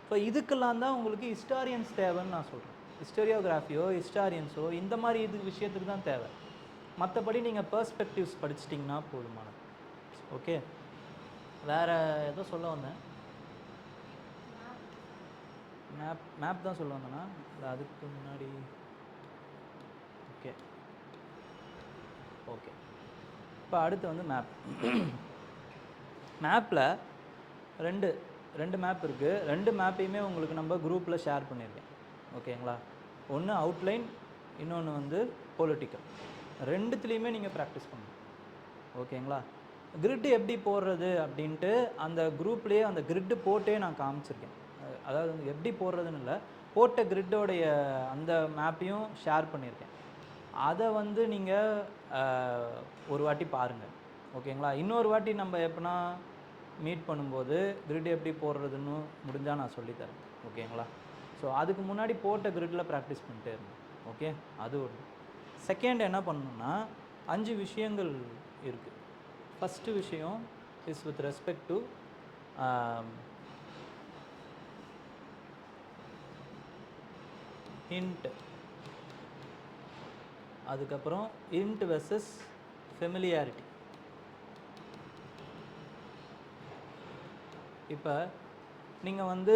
ஸோ இதுக்கெல்லாம் தான் உங்களுக்கு ஹிஸ்டாரியன்ஸ் தேவைன்னு நான் சொல்கிறேன். ஹிஸ்டோரியோகிராஃபியோ ஹிஸ்டாரியன்ஸோ இந்த மாதிரி விஷயத்துக்கு தான் தேவை. மற்றபடி நீங்கள் பெர்ஸ்பெக்டிவ்ஸ் படிச்சிட்டிங்கன்னா போதுமானது. ஓகே, வேறு ஏதோ சொல்ல வந்தேன். மேப் தான் சொல்ல வந்தேன்னா இல்லை அதுக்கு முன்னாடி? ஓகே இப்போ அடுத்து வந்து மேப்பில் ரெண்டு மேப் இருக்குது. ரெண்டு மேப்பையுமே உங்களுக்கு நம்ம குரூப்பில் ஷேர் பண்ணியிருக்கேன். ஓகேங்களா? ஒன்று அவுட்லைன், இன்னொன்று வந்து பொலிட்டிக்கல். ரெண்டுத்துலேயுமே நீங்கள் ப்ராக்டிஸ் பண்ணணும். ஓகேங்களா? கிரிட்டு எப்படி போடுறது அப்படின்ட்டு அந்த குரூப்லேயே அந்த கிரிட்டு போட்டே நான் காமிச்சிருக்கேன். அதாவது எப்படி போடுறதுன்னு இல்லை, போட்ட கிரிட்டோடைய அந்த மேப்பையும் ஷேர் பண்ணியிருக்கேன். அதை வந்து நீங்கள் ஒரு வாட்டி பாருங்கள். ஓகேங்களா? இன்னொரு வாட்டி நம்ம எப்படின்னா மீட் பண்ணும்போது கிரிட் எப்படி போடுறதுன்னு முடிஞ்சால் நான் சொல்லித்தரேன். ஓகேங்களா? ஸோ அதுக்கு முன்னாடி போட்ட கிரிட்டில் ப்ராக்டிஸ் பண்ணிட்டே இருந்தேன். ஓகே, அது ஒன்று. செகண்ட் என்ன பண்ணணுன்னா 5 விஷயங்கள் இருக்குது. ஃபஸ்ட்டு விஷயம் is with respect to hint, அதுக்கப்புறம் ஹிண்ட் வெர்சஸ் ஃபெமிலியாரிட்டி. இப்போ நீங்கள் வந்து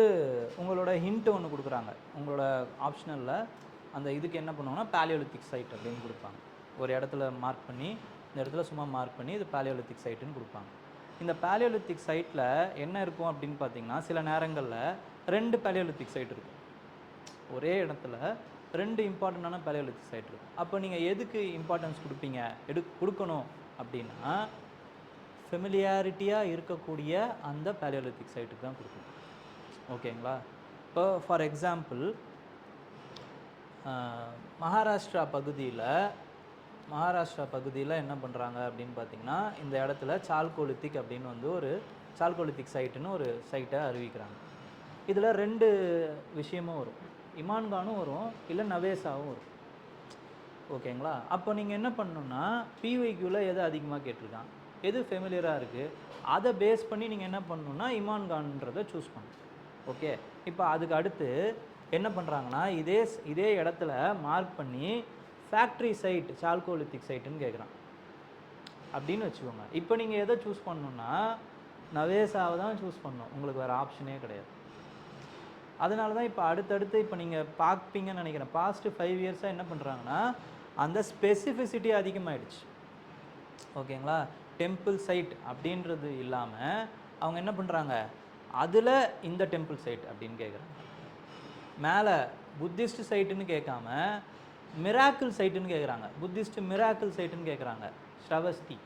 உங்களோட ஹிண்ட் ஒன்று கொடுக்குறாங்க உங்களோட ஆப்ஷனலில். அந்த இதுக்கு என்ன பண்ணுவாங்கன்னா பேலியோலித்திக் சைட் அப்படின்னு கொடுப்பாங்க. ஒரு இடத்துல மார்க் பண்ணி இந்த இடத்துல சும்மா மார்க் பண்ணி இது பேலியோலித்திக் சைட்டுன்னு கொடுப்பாங்க. இந்த பேலியோலித்திக் சைட்டில் என்ன இருக்கும் அப்படின்னு பார்த்தீங்கன்னா சில நேரங்களில் 2 பேலியோலித்திக் சைட் இருக்கும். ஒரே இடத்துல 2 இம்பார்ட்டண்ட்டான பேலியோலித்திக் சைட் இருக்கும். அப்போ நீங்கள் எதுக்கு இம்பார்ட்டன்ஸ் கொடுப்பீங்க, கொடுக்கணும் அப்படின்னா ஃபெமிலியாரிட்டியாக இருக்கக்கூடிய அந்த பேலியோலித்திக் சைட்டுக்கு தான் கொடுக்கணும். ஓகேங்களா? இப்போ ஃபார் எக்ஸாம்பிள் மகாராஷ்டிரா பகுதியில் என்ன பண்ணுறாங்க அப்படின்னு பார்த்தீங்கன்னா இந்த இடத்துல சால்கோலித்திக் அப்படின்னு வந்து ஒரு சால்கோலித்திக் சைட்டுன்னு ஒரு சைட்டை அறிவிக்கிறாங்க. இதில் 2 விஷயமும் வரும், இமான்கானும் வரும், இல்லை நவேசாவும் வரும். ஓகேங்களா? அப்போ நீங்கள் என்ன பண்ணணுன்னா பிஒய்க்யூவில் எது அதிகமாக கேட்டிருக்கான், எது ஃபெமிலியராக இருக்குது, அதை பேஸ் பண்ணி நீங்கள் என்ன பண்ணணுன்னா இமான்கான்றதை சூஸ் பண்ணணும். ஓகே, இப்போ அதுக்கு அடுத்து என்ன பண்ணுறாங்கன்னா இதே இடத்துல மார்க் பண்ணி ஃபேக்ட்ரி சைட் சால்கோலித்திக் சைட்டுன்னு கேட்குறான் அப்படின்னு வச்சுக்கோங்க. இப்போ நீங்கள் எதை சூஸ் பண்ணணுன்னா நவேசாவை தான் சூஸ் பண்ணணும், உங்களுக்கு வேறு ஆப்ஷனே கிடையாது. அதனால தான் இப்போ அடுத்தடுத்து இப்போ நீங்கள் பார்ப்பீங்கன்னு நினைக்கிறேன், பாஸ்ட் 5 இயர்ஸாக என்ன பண்ணுறாங்கன்னா அந்த ஸ்பெசிஃபிசிட்டி அதிகமாகிடுச்சு. ஓகேங்களா? டெம்பிள் சைட் அப்படின்றது இல்லாமல் அவங்க என்ன பண்ணுறாங்க, அதில் இந்த டெம்பிள் சைட் அப்படின்னு கேட்குறாங்க. மேலே புத்திஸ்ட் சைட்டுன்னு கேட்காம மிராக்கிள் சைட்டுன்னு கேட்குறாங்க, புத்திஸ்ட் மிராக்கிள் சைட்டுன்னு கேட்குறாங்க, ஸ்ரவஸ்தி.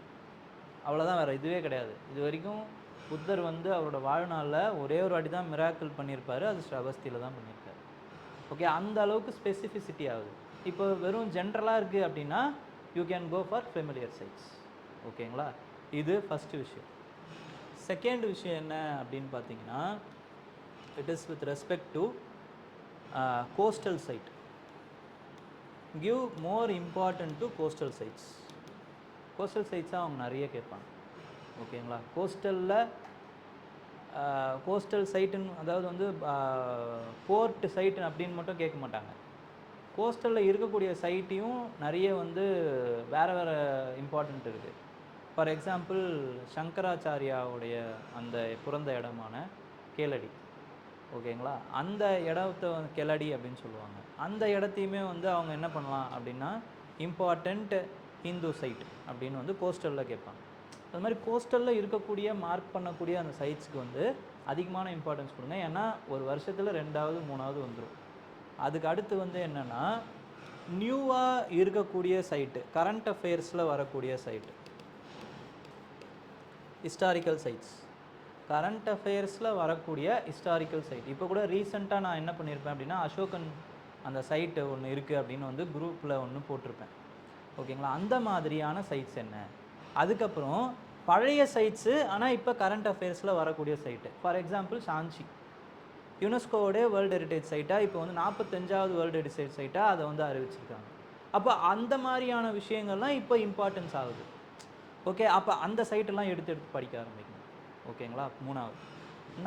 அவ்வளோதான், வேறு இதுவே கிடையாது. இது வரைக்கும் புத்தர் வந்து அவரோட வாழ்நாளில் ஒரே ஒரு வாட்டி தான் மிராக்கிள் பண்ணியிருப்பார், அது ஸ்ரவஸ்தியில் தான் பண்ணியிருக்காரு. ஓகே, அந்த அளவுக்கு ஸ்பெசிஃபிசிட்டி ஆகுது. இப்போ வெறும் ஜென்ரலாக இருக்குது அப்படின்னா you can go for familiar sites. ஓகேங்களா? இது ஃபஸ்ட்டு விஷயம். செகண்ட் விஷயம் என்ன அப்படின்னு பார்த்தீங்கன்னா it is with respect to coastal site. Give more important to coastal sites. Coastal சைட்ஸாக அவங்க நிறைய கேட்பாங்க. ஓகேங்களா? கோஸ்டல் சைட்டுன்னு அதாவது வந்து போர்ட் சைட்டு அப்படின்னு மட்டும் கேட்க மாட்டாங்க. கோஸ்டலில் இருக்கக்கூடிய சைட்டையும் நிறைய வந்து வேறு இம்பார்ட்டண்ட் இருக்குது. ஃபார் எக்ஸாம்பிள் சங்கராச்சாரியாவுடைய அந்த பிறந்த இடமான கேளடி. ஓகேங்களா? அந்த இடத்த கெலடி அப்படின்னு சொல்லுவாங்க. அந்த இடத்தையுமே வந்து அவங்க என்ன பண்ணலாம் அப்படின்னா இம்பார்ட்டண்ட் ஹிந்து சைட் அப்படின்னு வந்து கோஸ்டலில் கேட்பாங்க. அது மாதிரி கோஸ்டலில் இருக்கக்கூடிய மார்க் பண்ணக்கூடிய அந்த சைட்ஸ்க்கு வந்து அதிகமான இம்பார்ட்டன்ஸ் கொடுங்க. ஏன்னா ஒரு வருஷத்தில் 2வது 3வது வந்துடும். அதுக்கு அடுத்து வந்து என்னென்னா நியூவாக இருக்கக்கூடிய சைட்டு, கரண்ட் அஃபேர்ஸில் வரக்கூடிய சைட்டு, ஹிஸ்டாரிக்கல் சைட்ஸ், கரண்ட் அஃபேர்ஸில் வரக்கூடிய ஹிஸ்டாரிக்கல் சைட். இப்போ கூட ரீசெண்டாக நான் என்ன பண்ணியிருப்பேன் அப்படின்னா அசோகன் அந்த சைட்டு ஒன்று இருக்குது அப்படின்னு வந்து குரூப்பில் ஒன்று போட்டிருப்பேன். ஓகேங்களா? அந்த மாதிரியான சைட்ஸ் என்ன. அதுக்கப்புறம் பழைய சைட்ஸு ஆனால் இப்போ கரண்ட் அஃபேர்ஸில் வரக்கூடிய site. For example Sanchi யுனெஸ்கோவோடைய world heritage சைட்டாக இப்போ வந்து 45வது வேர்ல்டு ஹெரிட்டேஜ் சைட்டாக அதை வந்து அறிவிச்சிருக்காங்க. அப்போ அந்த மாதிரியான விஷயங்கள்லாம் இப்போ இம்பார்ட்டன்ஸ் ஆகுது. ஓகே, அப்போ அந்த சைட்டெல்லாம் எடுத்து படிக்க ஆரம்பிக்கணும். ஓகேங்களா? 3வது.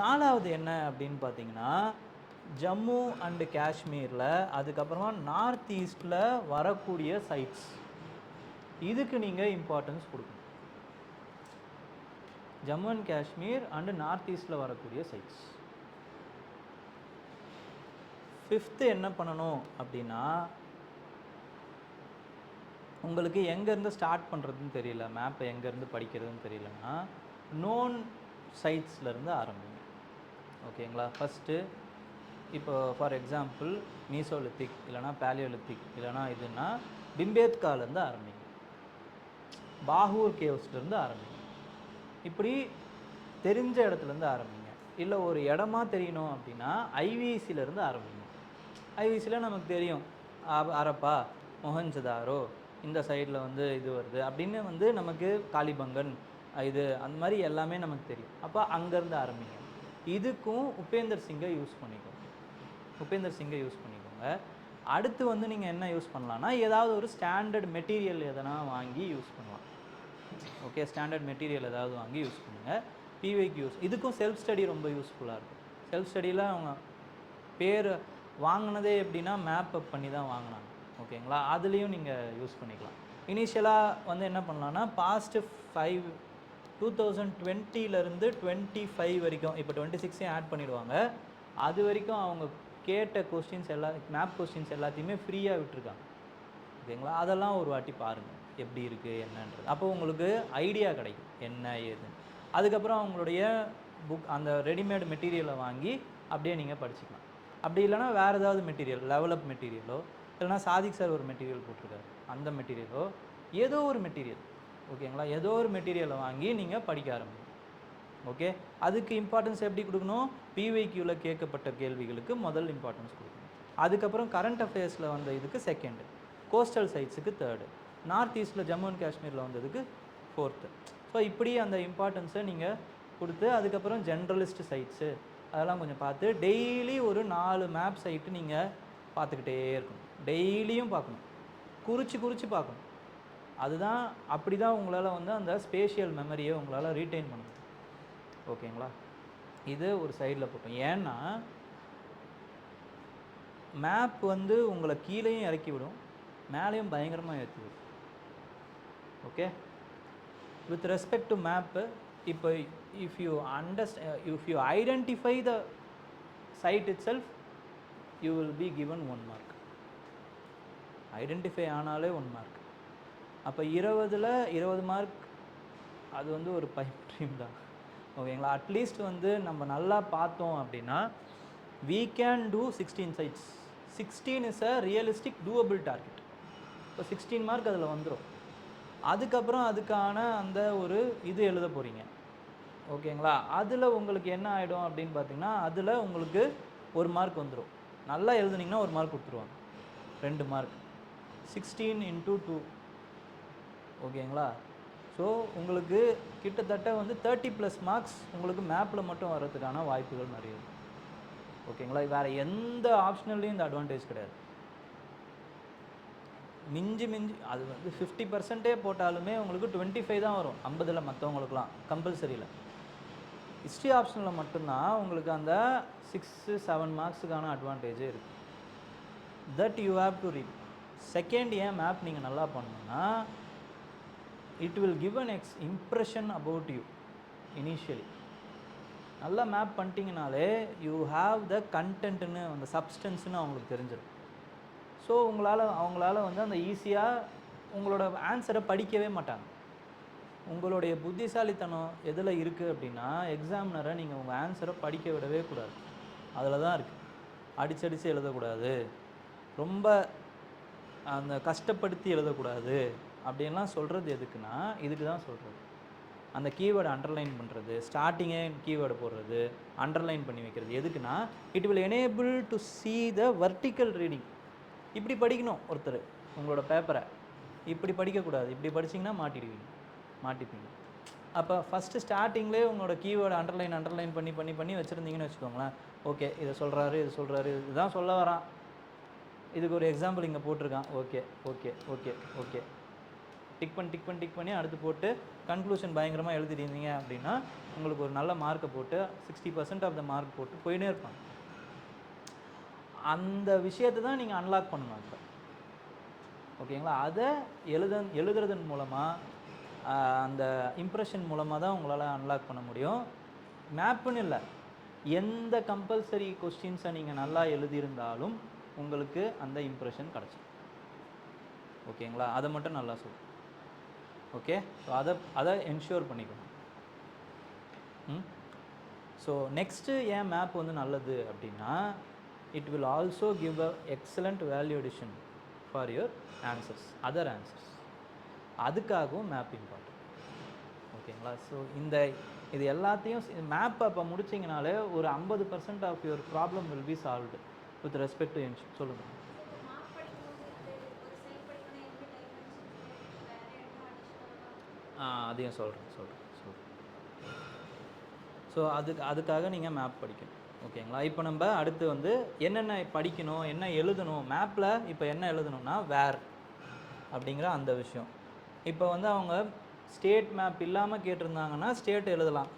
4வது என்ன அப்படின்னு பார்த்தீங்கன்னா ஜம்மு அண்டு காஷ்மீரில் அதுக்கப்புறமா நார்த் ஈஸ்டில் வரக்கூடிய சைட்ஸ், இதுக்கு நீங்கள் இம்பார்ட்டன்ஸ் கொடுக்கணும். Jammu and Kashmir and north ஈஸ்டில் வரக்கூடிய சைட்ஸ். 5th என்ன பண்ணணும் அப்படின்னா உங்களுக்கு எங்கேருந்து ஸ்டார்ட் பண்ணுறதுன்னு தெரியல, மேப்பை எங்கேருந்து படிக்கிறதுன்னு தெரியலன்னா நோன் சைட்ஸ்லேருந்து ஆரம்பிங்க. ஓகேங்களா? ஃபஸ்ட்டு இப்போ ஃபார் எக்ஸாம்பிள் மீசோலித்திக் இல்லைனா பேலியோலித்திக் இல்லைனா இதுன்னா பிம்பேத்காலேருந்து ஆரம்பிங்க, பாகூர் கேவ்ஸ்லேருந்து ஆரம்பிங்க. இப்படி தெரிஞ்ச இடத்துலேருந்து ஆரம்பிங்க. இல்லை ஒரு இடமா தெரியணும் அப்படின்னா ஐவிசிலேருந்து ஆரம்பிங்க. ஐவிசியில் நமக்கு தெரியும் அரப்பா, மொஹஞ்சதாரோ, இந்த சைடில் வந்து இது வருது அப்படின்னு வந்து நமக்கு காளிபங்கன் இது அந்த மாதிரி எல்லாமே நமக்கு தெரியும். அப்போ அங்கேருந்து ஆரம்பிங்க. இதுக்கும் உபேந்தர் சிங்கை யூஸ் பண்ணிக்கோங்க. அடுத்து வந்து நீங்கள் என்ன யூஸ் பண்ணலான்னா ஏதாவது ஒரு ஸ்டாண்டர்ட் மெட்டீரியல் எதனா வாங்கி யூஸ் பண்ணலாம். ஓகே, ஸ்டாண்டர்ட் மெட்டீரியல் ஏதாவது வாங்கி யூஸ் பண்ணுங்கள். பிவைக்கு இதுக்கும் செல்ஃப் ஸ்டடி ரொம்ப யூஸ்ஃபுல்லாக இருக்கும். செல்ஃப் ஸ்டடியில் அவங்க பேர் வாங்கினதே எப்படின்னா மேப் அப் பண்ணி தான் வாங்கினாங்க. ஓகேங்களா? அதுலேயும் நீங்கள் யூஸ் பண்ணிக்கலாம். இனிஷியலாக வந்து என்ன பண்ணலான்னா பாஸ்ட்டு 5 2020லேருந்து 25 வரைக்கும், இப்போ 26 ஆட் பண்ணிடுவாங்க, அது வரைக்கும் அவங்க கேட்ட கொஸ்டின்ஸ் மேப் கொஸ்டின்ஸ் எல்லாத்தையுமே ஃப்ரீயாக விட்டுருக்காங்க. ஓகேங்களா? அதெல்லாம் ஒரு வாட்டி பாருங்கள் எப்படி இருக்குது என்னன்றது. அப்போ உங்களுக்கு ஐடியா கிடைக்கும் என்ன ஏதுன்னு. அதுக்கப்புறம் அவங்களுடைய அந்த ரெடிமேட் மெட்டீரியலை வாங்கி அப்படியே நீங்கள் படிச்சுக்கலாம். அப்படி இல்லைனா வேறு ஏதாவது மெட்டீரியல், லெவலப் மெட்டீரியலோ, இல்லைனா சாதிக் சார் ஒரு மெட்டீரியல் போட்டிருக்காரு, அந்த மெட்டீரியலோ, ஏதோ ஒரு மெட்டீரியல், ஓகேங்களா, ஏதோ ஒரு மெட்டீரியலை வாங்கி நீங்கள் படிக்க ஆரம்பிங்க. ஓகே, அதுக்கு இம்பார்ட்டன்ஸ் எப்படி கொடுக்கணும்? பிவைக்யூவில் கேட்கப்பட்ட கேள்விகளுக்கு முதல் இம்பார்ட்டன்ஸ் கொடுக்கணும். அதுக்கப்புறம் கரண்ட் அஃபேர்ஸில் வந்த இதுக்கு செகண்டு, கோஸ்டல் சைட்ஸுக்கு தேர்டு, நார்த் ஈஸ்ட்டில் ஜம்மு அண்ட் காஷ்மீரில் வந்ததுக்கு ஃபோர்த்து. ஸோ இப்படி அந்த இம்பார்ட்டன்ஸை நீங்கள் கொடுத்து, அதுக்கப்புறம் ஜென்ரலிஸ்ட் சைட்ஸு அதெல்லாம் கொஞ்சம் பார்த்து, டெய்லி ஒரு 4 மேப் சைட்டு நீங்கள் பார்த்துக்கிட்டே இருக்கணும். டெய்லியும் பார்க்கணும், குறித்து பார்க்கணும். அதுதான், அப்படி தான் உங்களால் வந்து அந்த ஸ்பேஷியல் மெமரியை உங்களால் ரீட்டைன் பண்ண முடியும். ஓகேங்களா? இது ஒரு சைடில் போட்டோம். ஏன்னா மேப் வந்து உங்களை கீழேயும் இறக்கி விடும், மேலேயும் பயங்கரமாக ஏற்றி விடும். Okay, with respect to map, இப்போ if you identify the site itself, you will be given 1 mark. Identify ஆனாலே 1 மார்க். அப்போ 20 மார்க் அது வந்து ஒரு பைப் ட்ரீம் தான். ஓகேங்களா? அட்லீஸ்ட் வந்து நம்ம நல்லா பார்த்தோம் அப்படின்னா we can do 16 sites. 16 is a realistic doable target. இப்போ 16 மார்க் அதில் வந்துடும். அதுக்கப்புறம் அதுக்கான அந்த ஒரு இது எழுத போகிறீங்க. ஓகேங்களா? அதில் உங்களுக்கு என்ன ஆகிடும் அப்படின்னு பார்த்தீங்கன்னா, அதில் உங்களுக்கு 1 மார்க் வந்துடும். நல்லா எழுதுனீங்கன்னா 1 மார்க் கொடுத்துருவாங்க, 2 மார்க், 16 into 2. ஓகேங்களா? ஸோ உங்களுக்கு கிட்டத்தட்ட வந்து 30+ மார்க்ஸ் உங்களுக்கு மேப்பில் மட்டும் வர்றதுக்கான வாய்ப்புகள் நிறைய இருக்குது. ஓகேங்களா? வேறு எந்த ஆப்ஷனல்லையும் இந்த அட்வான்டேஜ் கிடையாது. மிஞ்சி அது வந்து 50% போட்டாலுமே உங்களுக்கு 25 தான் வரும், 50ல் மற்றவங்களுக்குலாம் கம்பல்சரியில். ஹிஸ்ட்ரி ஆப்ஷனில் மட்டும்தான் உங்களுக்கு அந்த 6-7 மார்க்ஸுக்கான அட்வான்டேஜே இருக்குது. That you have to read. Second, ஏன் மேப் நீங்கள் நல்லா பண்ணணும்னா, it will give an impression about you initially. நல்லா மேப் பண்ணிட்டீங்கனாலே யூ ஹாவ் த கண்டென்ட்னு, அந்த சப்ஸ்டன்ஸ்னு அவங்களுக்கு தெரிஞ்சிடும். ஸோ அவங்களால வந்து அந்த ஈஸியாக உங்களோட ஆன்சரை படிக்கவே மாட்டாங்க. உங்களுடைய புத்திசாலித்தனம் எதில் இருக்குது அப்படின்னா, எக்ஸாமினரை நீங்கள் உங்கள் ஆன்சரை படிக்க விடவே கூடாது. அதில் தான் இருக்குது. அடிச்சடித்து எழுதக்கூடாது, ரொம்ப அந்த கஷ்டப்படுத்தி எழுதக்கூடாது அப்படின்லாம் சொல்கிறது எதுக்குன்னா, இதுக்கு தான் சொல்கிறது. அந்த கீவேர்டை அண்டர்லைன் பண்ணுறது, ஸ்டார்டிங்கே கீவேர்டு போடுறது, அண்டர்லைன் பண்ணி வைக்கிறது எதுக்குன்னா, it will enable to see the vertical reading. இப்படி படிக்கணும் ஒருத்தர் உங்களோட பேப்பரை, இப்படி படிக்கக்கூடாது. இப்படி படிச்சிங்கன்னா மாட்டிப்பீங்க. அப்போ ஃபஸ்ட்டு ஸ்டார்டிங்லேயே உங்களோட கீவேர்டு அண்டர்லைன் பண்ணி வச்சுருந்தீங்கன்னு வச்சுக்கோங்களேன். ஓகே, இதை சொல்கிறாரு, இதுதான் சொல்ல வரான், இதுக்கு ஒரு எக்ஸாம்பிள் இங்கே போட்டிருக்கான், ஓகே டிக் பண்ணி அடுத்து போட்டு கன்க்ளூஷன் பயங்கரமாக எழுதிருந்தீங்க அப்படின்னா உங்களுக்கு ஒரு நல்ல மார்க்கை போட்டு 60% ஆஃப் த மார்க் போட்டு போயிட்டே இருப்பாங்க. அந்த விஷயத்தை தான் நீங்கள் அன்லாக் பண்ணணும் இப்போ. ஓகேங்களா? அதை எழுதுறதன் மூலமாக, அந்த இம்ப்ரெஷன் மூலமாக தான் உங்களால் அன்லாக் பண்ண முடியும். மேப்புன்னு இல்லை, எந்த கம்பல்சரி கொஸ்டின்ஸை நீங்கள் நல்லா எழுதியிருந்தாலும் உங்களுக்கு அந்த இம்ப்ரெஷன் கிடச்சிடும். ஓகேங்களா? அதை மட்டும் நல்லா சொல்லுங்கள். ஓகே, ஸோ அதை என்ஷூர் பண்ணிக்கணும். ஸோ நெக்ஸ்ட்டு ஏன் மேப் வந்து நல்லது அப்படின்னா, it will also give a excellent value addition for your answers, other answers. அதுக்காகவும் மேப் இம்பார்ட்டன்ட். ஓகேங்களா? ஸோ இது எல்லாத்தையும் மேப் அப்போ முடிச்சிங்கனாலே ஒரு 50% of your problem will be solved with respect to ensure. சொல்லுங்கள். அதையும் சொல்கிறேன். ஸோ அதுக்காக நீங்கள் மேப் படிக்கணும். ஓகேங்களா? இப்போ நம்ம அடுத்து வந்து என்னென்ன படிக்கணும், என்ன எழுதணும் மேப்பில். இப்போ என்ன எழுதணும்னா, வேர் அப்படிங்கிற அந்த விஷயம். இப்போ வந்து அவங்க ஸ்டேட் மேப் இல்லாமல் கேட்டிருந்தாங்கன்னா ஸ்டேட் எழுதலாம்.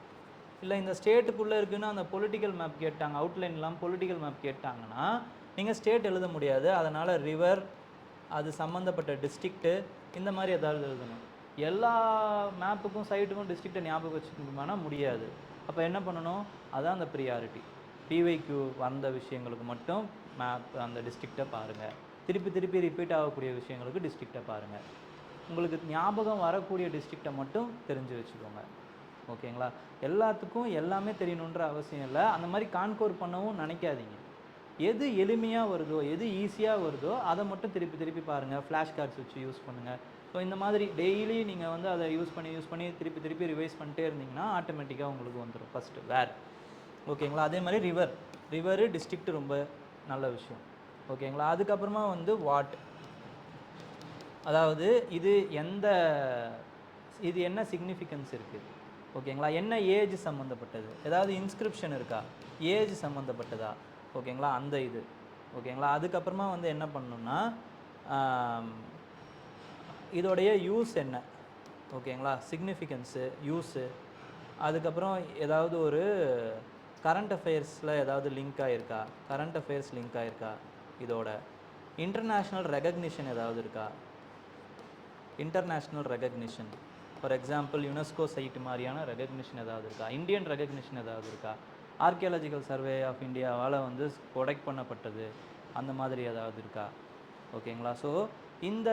இல்லை இந்த ஸ்டேட்டுக்குள்ளே இருக்குதுன்னு அந்த பொலிட்டிக்கல் மேப் கேட்டாங்க, அவுட்லைன் இல்லாமல் பொலிட்டிக்கல் மேப் கேட்டாங்கன்னா நீங்கள் ஸ்டேட் எழுத முடியாது. அதனால் ரிவர், அது சம்மந்தப்பட்ட டிஸ்ட்ரிக்ட்டு, இந்த மாதிரி ஏதாவது எழுதணும். எல்லா மேப்புக்கும் சைட்டுக்கும் டிஸ்ட்ரிக்டை ஞாபகம் வச்சுக்கணுமானா முடியாது. அப்போ என்ன பண்ணணும், அதான் அந்த ப்ரியாரிட்டி. பிவைக்யூ வந்த விஷயங்களுக்கு மட்டும் மேப் அந்த டிஸ்ட்ரிக்டை பாருங்கள். திருப்பி திருப்பி ரிப்பீட் ஆகக்கூடிய விஷயங்களுக்கு டிஸ்ட்ரிக்டை பாருங்கள். உங்களுக்கு ஞாபகம் வரக்கூடிய டிஸ்ட்ரிக்டை மட்டும் தெரிஞ்சு வச்சுக்கோங்க. ஓகேங்களா? எல்லாத்துக்கும் எல்லாமே தெரியணுன்ற அவசியம் இல்லை. அந்த மாதிரி கான்கோர் பண்ணவும் நினைக்காதீங்க. எது எளிமையாக வருதோ, எது ஈஸியாக வருதோ அதை மட்டும் திருப்பி திருப்பி பாருங்கள். ஃப்ளாஷ் கார்ட்ஸ் வச்சு யூஸ் பண்ணுங்கள். ஸோ இந்த மாதிரி டெய்லி நீங்கள் வந்து அதை யூஸ் பண்ணி திருப்பி திருப்பி ரிவைஸ் பண்ணிட்டே இருந்தீங்கன்னா ஆட்டோமேட்டிக்காக உங்களுக்கு வந்துடும். ஃபஸ்ட்டு வேர். ஓகேங்களா? அதே மாதிரி ரிவரு டிஸ்ட்ரிக்ட் ரொம்ப நல்ல விஷயம். ஓகேங்களா? அதுக்கப்புறமா வந்து வாட், அதாவது இது என்ன சிக்னிஃபிகன்ஸ் இருக்குது. ஓகேங்களா? என்ன ஏஜ் சம்மந்தப்பட்டது, ஏதாவது இன்ஸ்கிரிப்ஷன் இருக்கா, ஏஜ் சம்மந்தப்பட்டதா. ஓகேங்களா? அந்த இது. ஓகேங்களா? அதுக்கப்புறமா வந்து என்ன பண்ணணும்னா இதோடைய யூஸ் என்ன. ஓகேங்களா? Significance, use. அதுக்கப்புறம் ஏதாவது ஒரு கரண்ட் அஃபேர்ஸில் ஏதாவது லிங்க் ஆகிருக்கா, கரண்ட் அஃபேர்ஸ் லிங்க் ஆகிருக்கா, இதோட இன்டர்நேஷ்னல் ரெகக்னிஷன் ஏதாவது இருக்கா. International recognition, for example UNESCO site மாதிரியான ரெகக்னிஷன் ஏதாவது இருக்கா, இந்தியன் ரெகக்னிஷன் ஏதாவது இருக்கா, ஆர்கியாலஜிக்கல் சர்வே ஆஃப் இந்தியாவால் வந்து ப்ரொடெக்ட் பண்ணப்பட்டது, அந்த மாதிரி ஏதாவது இருக்கா. ஓகேங்களா? ஸோ இந்த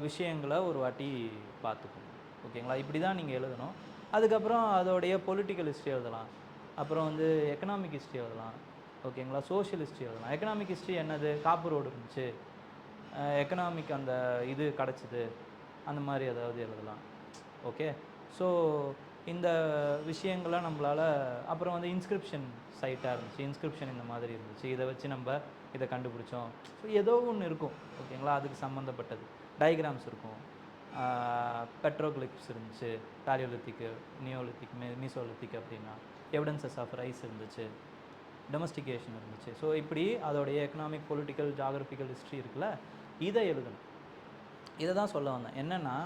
விஷயங்களை ஒரு வாட்டி பார்த்துக்கணும். ஓகேங்களா? இப்படி தான் நீங்கள் எழுதணும். அதுக்கப்புறம் அதோடைய பொலிட்டிக்கல் ஹிஸ்ட்ரி எழுதலாம், அப்புறம் வந்து எக்கனாமிக் ஹிஸ்ட்ரி எழுதலாம். ஓகேங்களா? சோஷியல் ஹிஸ்ட்ரி எழுதலாம். எக்கனாமிக் ஹிஸ்ட்ரி என்னது, காப்பு ரோடு இருந்துச்சு, எக்கனாமிக் அந்த இது கிடச்சிது, அந்த மாதிரி ஏதாவது எழுதலாம். ஓகே. ஸோ இந்த விஷயங்கள்லாம் நம்மளால், அப்புறம் வந்து இன்ஸ்கிரிப்ஷன் சைட்டாக இருந்துச்சு, இன்ஸ்கிரிப்ஷன் இந்த மாதிரி இருந்துச்சு, இதை வச்சு நம்ம இதை கண்டுபிடிச்சோம். ஸோ ஏதோ ஒன்று இருக்கும். ஓகேங்களா? அதுக்கு சம்மந்தப்பட்டது டயக்ராம்ஸ் இருக்கும், பெட்ரோக்ளிப்ஸ் இருந்துச்சு, பேலியோலித்திக்கு, நியோலித்திக், மீசோலித்திக் அப்படின்னா, எவிடன்சஸ் ஆஃப் ரைஸ் இருந்துச்சு, டொமஸ்டிகேஷன் இருந்துச்சு. ஸோ இப்படி அதோடைய எக்கனாமிக், பொலிட்டிக்கல், ஜாகிரபிக்கல் ஹிஸ்ட்ரி இருக்குல்ல, இதை எழுதணும். இதை தான் சொல்ல வந்தேன். என்னென்னா,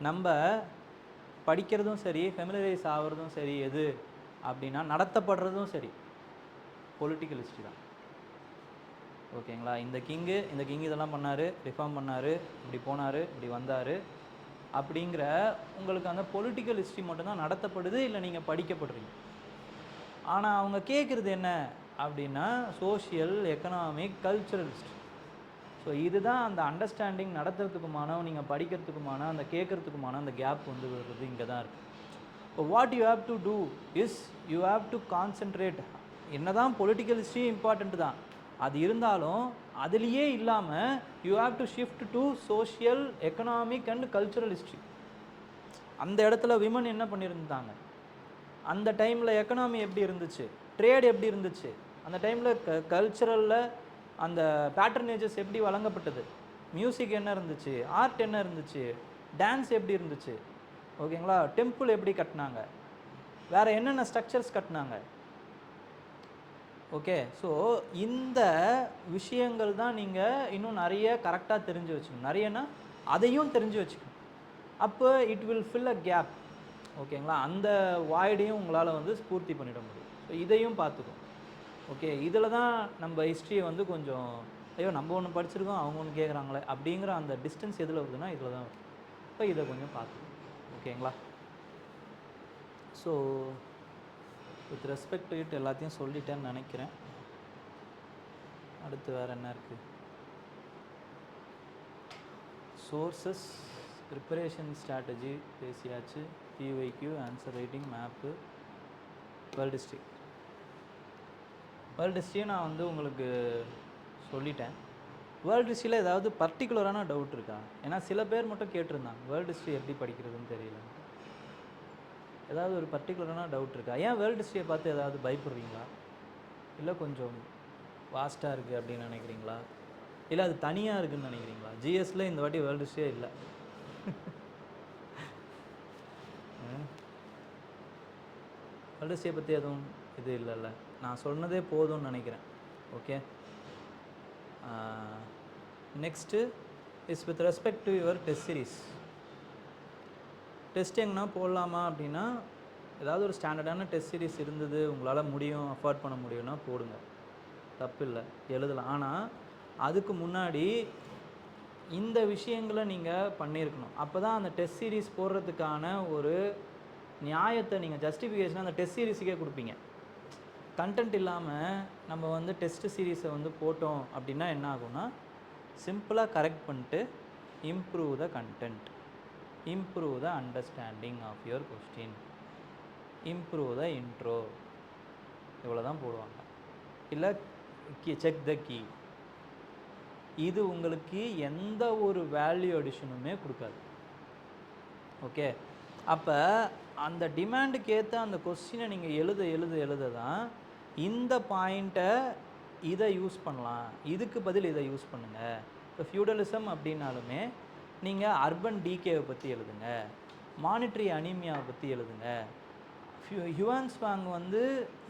நம்ம படிக்கிறதும் சரி, ஃபெமிலரைஸ் ஆகிறதும் சரி, எது அப்படின்னா நடத்தப்படுறதும் சரி பொலிட்டிக்கல் ஹிஸ்ட்ரி தான். ஓகேங்களா? இந்த கிங் இதெல்லாம் பண்ணார், ரிஃபார்ம் பண்ணார், இப்படி போனார், இப்படி வந்தார் அப்படிங்கிற உங்களுக்கு அந்த பொலிட்டிக்கல் ஹிஸ்ட்ரி மட்டும்தான் நடத்தப்படுது, இல்லை நீங்கள் படிக்கப்படுறீங்க. ஆனால் அவங்க கேட்குறது என்ன அப்படின்னா social, economic, cultural history. So இதுதான் அந்த அண்டர்ஸ்டாண்டிங் நடத்துறதுக்குமான, நீங்கள் படிக்கிறதுக்குமான, அந்த கேட்குறதுக்குமான அந்த கேப் வந்து வருது இங்கே தான் இருக்குது. இப்போ what you have to do is you have to concentrate. என்ன தான் பொலிட்டிக்கல் ஹிஸ்ட்ரி இம்பார்ட்டண்ட் தான், அது இருந்தாலும் அதுலேயே இல்லாமல் you have to shift to social, economic and cultural history. அந்த இடத்துல விமன் என்ன பண்ணியிருந்தாங்க, அந்த டைமில் எக்கனாமி எப்படி இருந்துச்சு, ட்ரேட் எப்படி இருந்துச்சு, அந்த டைமில் கல்ச்சுரலில் அந்த பேட்டர்னேஜஸ் எப்படி வழங்கப்பட்டது, மியூசிக் என்ன இருந்துச்சு, ஆர்ட் என்ன இருந்துச்சு, டான்ஸ் எப்படி இருந்துச்சு. ஓகேங்களா? டெம்பிள் எப்படி கட்டினாங்க, வேறு என்னென்ன ஸ்ட்ரக்சர்ஸ் கட்டினாங்க. ஓகே. ஸோ இந்த விஷயங்கள் தான் நீங்கள் இன்னும் நிறைய கரெக்டாக தெரிஞ்சு வச்சுக்கணும். நிறையனா அதையும் தெரிஞ்சு வச்சுக்கணும். அப்போ it will fill a gap. ஓகேங்களா? அந்த வாய்டையும் உங்களால் வந்து ஸ்பூர்த்தி பண்ணிட முடியும். ஸோ இதையும் பார்த்துக்கும். ஓகே. இதில் தான் நம்ம ஹிஸ்ட்ரியை வந்து கொஞ்சம், ஐயோ நம்ம ஒன்று படிச்சிருக்கோம், அவங்க ஒன்று கேட்குறாங்களே அப்படிங்கிற அந்த டிஸ்டன்ஸ் எதில் வருதுன்னா இதில் தான் வருது. இப்போ இதை கொஞ்சம் பார்த்துக்கணும். ஓகேங்களா? So with respect to it எல்லாத்தையும் சொல்லிட்டேன்னு நினைக்கிறேன். அடுத்து வேறு என்ன இருக்குது? சோர்ஸஸ், ப்ரிப்பரேஷன் ஸ்ட்ராட்டஜி பேசியாச்சு, PYQ, answer writing, map, world history. World ஹிஸ்ட்ரியை நான் வந்து உங்களுக்கு சொல்லிட்டேன். வேர்ல்டு ஹிஸ்ட்ரியில் ஏதாவது பர்டிகுலரான டவுட் இருக்கா? ஏன்னா சில பேர் மட்டும் கேட்டிருந்தாங்க வேர்ல்டு ஹிஸ்ட்ரி எப்படி படிக்கிறதுன்னு தெரியல. ஏதாவது ஒரு பர்டிகுலரான டவுட் இருக்கா? ஏன் வேர்ல்டு ஹிஸ்ட்ரியை பார்த்து ஏதாவது பயப்படுறீங்களா, இல்லை கொஞ்சம் வாஸ்ட்டாக இருக்குது அப்படின்னு நினைக்கிறீங்களா, இல்லை அது தனியாக இருக்குதுன்னு நினைக்கிறீங்களா? ஜிஎஸ்சில் இந்த வாட்டி வேர்ல்டு ஹிஸ்ட்ரியே இல்லை. வேர்ல்டு ஹிஸ்ட்ரியை பற்றி எதுவும் இது இல்லைல்ல, நான் சொன்னதே போதும்னு நினைக்கிறேன். Okay. Next is with respect to your test series. Test எங்கன்னா போடலாமா அப்படின்னா, ஏதாவது ஒரு ஸ்டாண்டர்டான டெஸ்ட் சீரீஸ் இருந்தது, உங்களால் முடியும், அஃபோர்ட் பண்ண முடியும்னா போடுங்க, தப்பு இல்லை, எழுதலாம். ஆனால் அதுக்கு முன்னாடி இந்த விஷயங்களை நீங்கள் பண்ணியிருக்கணும். அப்போ தான் அந்த டெஸ்ட் சீரிஸ் போடுறதுக்கான ஒரு நியாயத்தை நீங்கள் ஜஸ்டிஃபிகேஷனை அந்த டெஸ்ட் சீரிஸுக்கே கொடுப்பீங்க. கண்டென்ட் இல்லாமல் நம்ம வந்து டெஸ்ட் சீரீஸை வந்து போட்டோம் அப்படின்னா என்ன ஆகும்னா, சிம்பிளாக கரெக்ட் பண்ணிட்டு improve the content, improve the understanding of your question, improve the intro, இவ்வளோ தான் போடுவாங்க. இல்லை செக் த கீ. இது உங்களுக்கு எந்த ஒரு வேல்யூ அடிஷனுமே கொடுக்காது. ஓகே, அப்போ அந்த டிமாண்டுக்கு ஏற்ற அந்த கொஸ்டினை நீங்கள் எழுத தான் இந்த பாயிண்ட்டை இதை யூஸ் பண்ணலாம், இதுக்கு பதில் இதை யூஸ் பண்ணுங்கள். இப்போ ஃபியூடலிசம் அப்படின்னாலுமே நீங்கள் அர்பன் டிகேவை பற்றி எழுதுங்க, மானிட்ரி அனீமியாவை பற்றி எழுதுங்க. ஹியூவான்ஸ்வாங் வந்து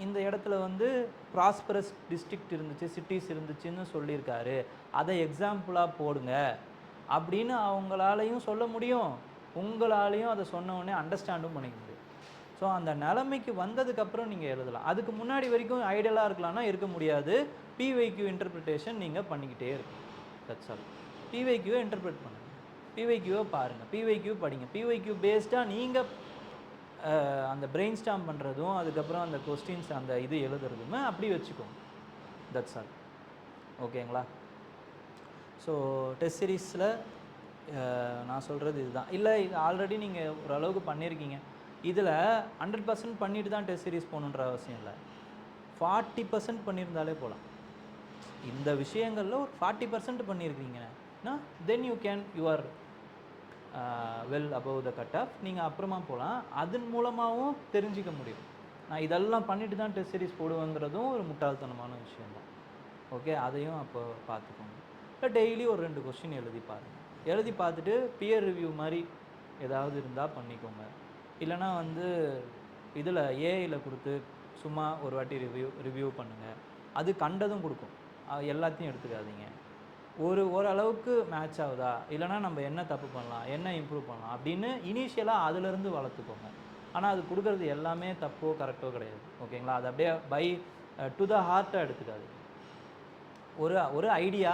இந்த இடத்துல வந்து ப்ராஸ்பரஸ் டிஸ்ட்ரிக்ட் இருந்துச்சு, சிட்டிஸ் இருந்துச்சுன்னு சொல்லியிருக்காரு, அதை எக்ஸாம்பிளாக போடுங்க அப்படின்னு அவங்களாலையும் சொல்ல முடியும், உங்களாலையும் அதை சொன்ன உடனே அண்டர்ஸ்டாண்டும் பண்ணிக்க முடியும். ஸோ அந்த நிலைமைக்கு வந்ததுக்கப்புறம் நீங்கள் எழுதலாம். அதுக்கு முன்னாடி வரைக்கும் ஐடியலாக இருக்கலாம்னா இருக்க முடியாது. பிவைக்யூ இன்டர்பிரிட்டேஷன் நீங்கள் பண்ணிக்கிட்டே இருக்கணும். That's all. பிவைக்யூவை இன்டர்பிரேட் பண்ணுங்கள், பிவைக்யூவை பாருங்கள், பிவைக்யூ படிங்க. பிவைக்யூ பேஸ்டாக நீங்கள் அந்த பிரெயின் ஸ்டாம் பண்ணுறதும் அதுக்கப்புறம் அந்த கொஸ்டின்ஸ் அந்த இது எழுதுறதுமே அப்படி வச்சுக்கோங்க. That's all. ஓகேங்களா? ஸோ டெஸ்ட் சீரீஸில் நான் சொல்கிறது இதுதான். இல்லை இது ஆல்ரெடி நீங்கள் ஓரளவுக்கு பண்ணியிருக்கீங்க, இதில் 100% பண்ணிட்டு தான் டெஸ்ட் சீரீஸ் போகணுன்ற அவசியம் இல்லை. 40% பண்ணியிருந்தாலே போகலாம். இந்த விஷயங்களில் ஒரு 40% பண்ணியிருக்கீங்கன்னா then you can your well above the cut off. நீங்கள் அப்புறமா போகலாம். அதன் மூலமாகவும் தெரிஞ்சிக்க முடியும். நான் இதெல்லாம் பண்ணிட்டு தான் டெஸ்ட் சீரீஸ் போடுவேங்கிறதும் ஒரு முட்டாள்தனமான விஷயந்தான். ஓகே, அதையும் அப்போ பார்த்துக்கோங்க. இல்லை டெய்லி ஒரு 2 கொஸ்டின் எழுதி பாருங்கள். எழுதி பார்த்துட்டு பியர் ரிவ்யூ மாதிரி ஏதாவது இருந்தால் பண்ணிக்கோங்க. இல்லைனா வந்து இதில் ஏஐயில் கொடுத்து சும்மா ஒரு வாட்டி ரிவ்யூ பண்ணுங்கள். அது கண்டதும் கொடுக்கும், எல்லாத்தையும் எடுத்துக்காதீங்க. ஓரளவுக்கு மேட்ச் ஆகுதா, இல்லைனா நம்ம என்ன தப்பு பண்ணலாம், என்ன இம்ப்ரூவ் பண்ணலாம் அப்படின்னு இனிஷியலாக அதிலேருந்து வளர்த்துக்கோங்க. ஆனால் அது கொடுக்குறது எல்லாமே தப்போ கரெக்டோ கிடையாது. ஓகேங்களா? அது அப்படியே பை டு த ஹார்ட்டாக எடுத்துக்காது. ஒரு ஐடியா,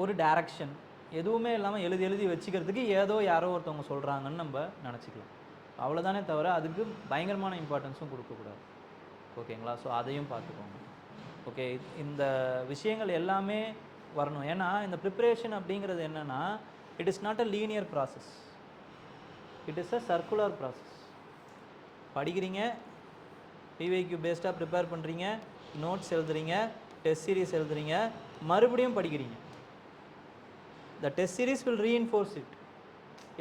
ஒரு டைரக்ஷன் எதுவுமே இல்லாமல் எழுதி வச்சுக்கிறதுக்கு ஏதோ யாரோ ஒருத்தவங்க சொல்கிறாங்கன்னு நம்ம நினச்சிக்கலாம். அவ்வளோதானே தவிர அதுக்கு பயங்கரமான இம்பார்ட்டன்ஸும் கொடுக்கக்கூடாது. ஓகேங்களா? ஸோ அதையும் பார்த்துக்கோங்க. ஓகே, இந்த விஷயங்கள் எல்லாமே வரணும். ஏன்னா இந்த ப்ரிப்ரேஷன் அப்படிங்கிறது என்னென்னா, it is not a linear process, it is a circular process. படிக்கிறீங்க, பிவைக்யூ பேஸ்டாக ப்ரிப்பேர் பண்ணுறீங்க, நோட்ஸ் எழுதுறீங்க, டெஸ்ட் சீரீஸ் எழுதுறீங்க, மறுபடியும் படிக்கிறீங்க. The test series will reinforce it.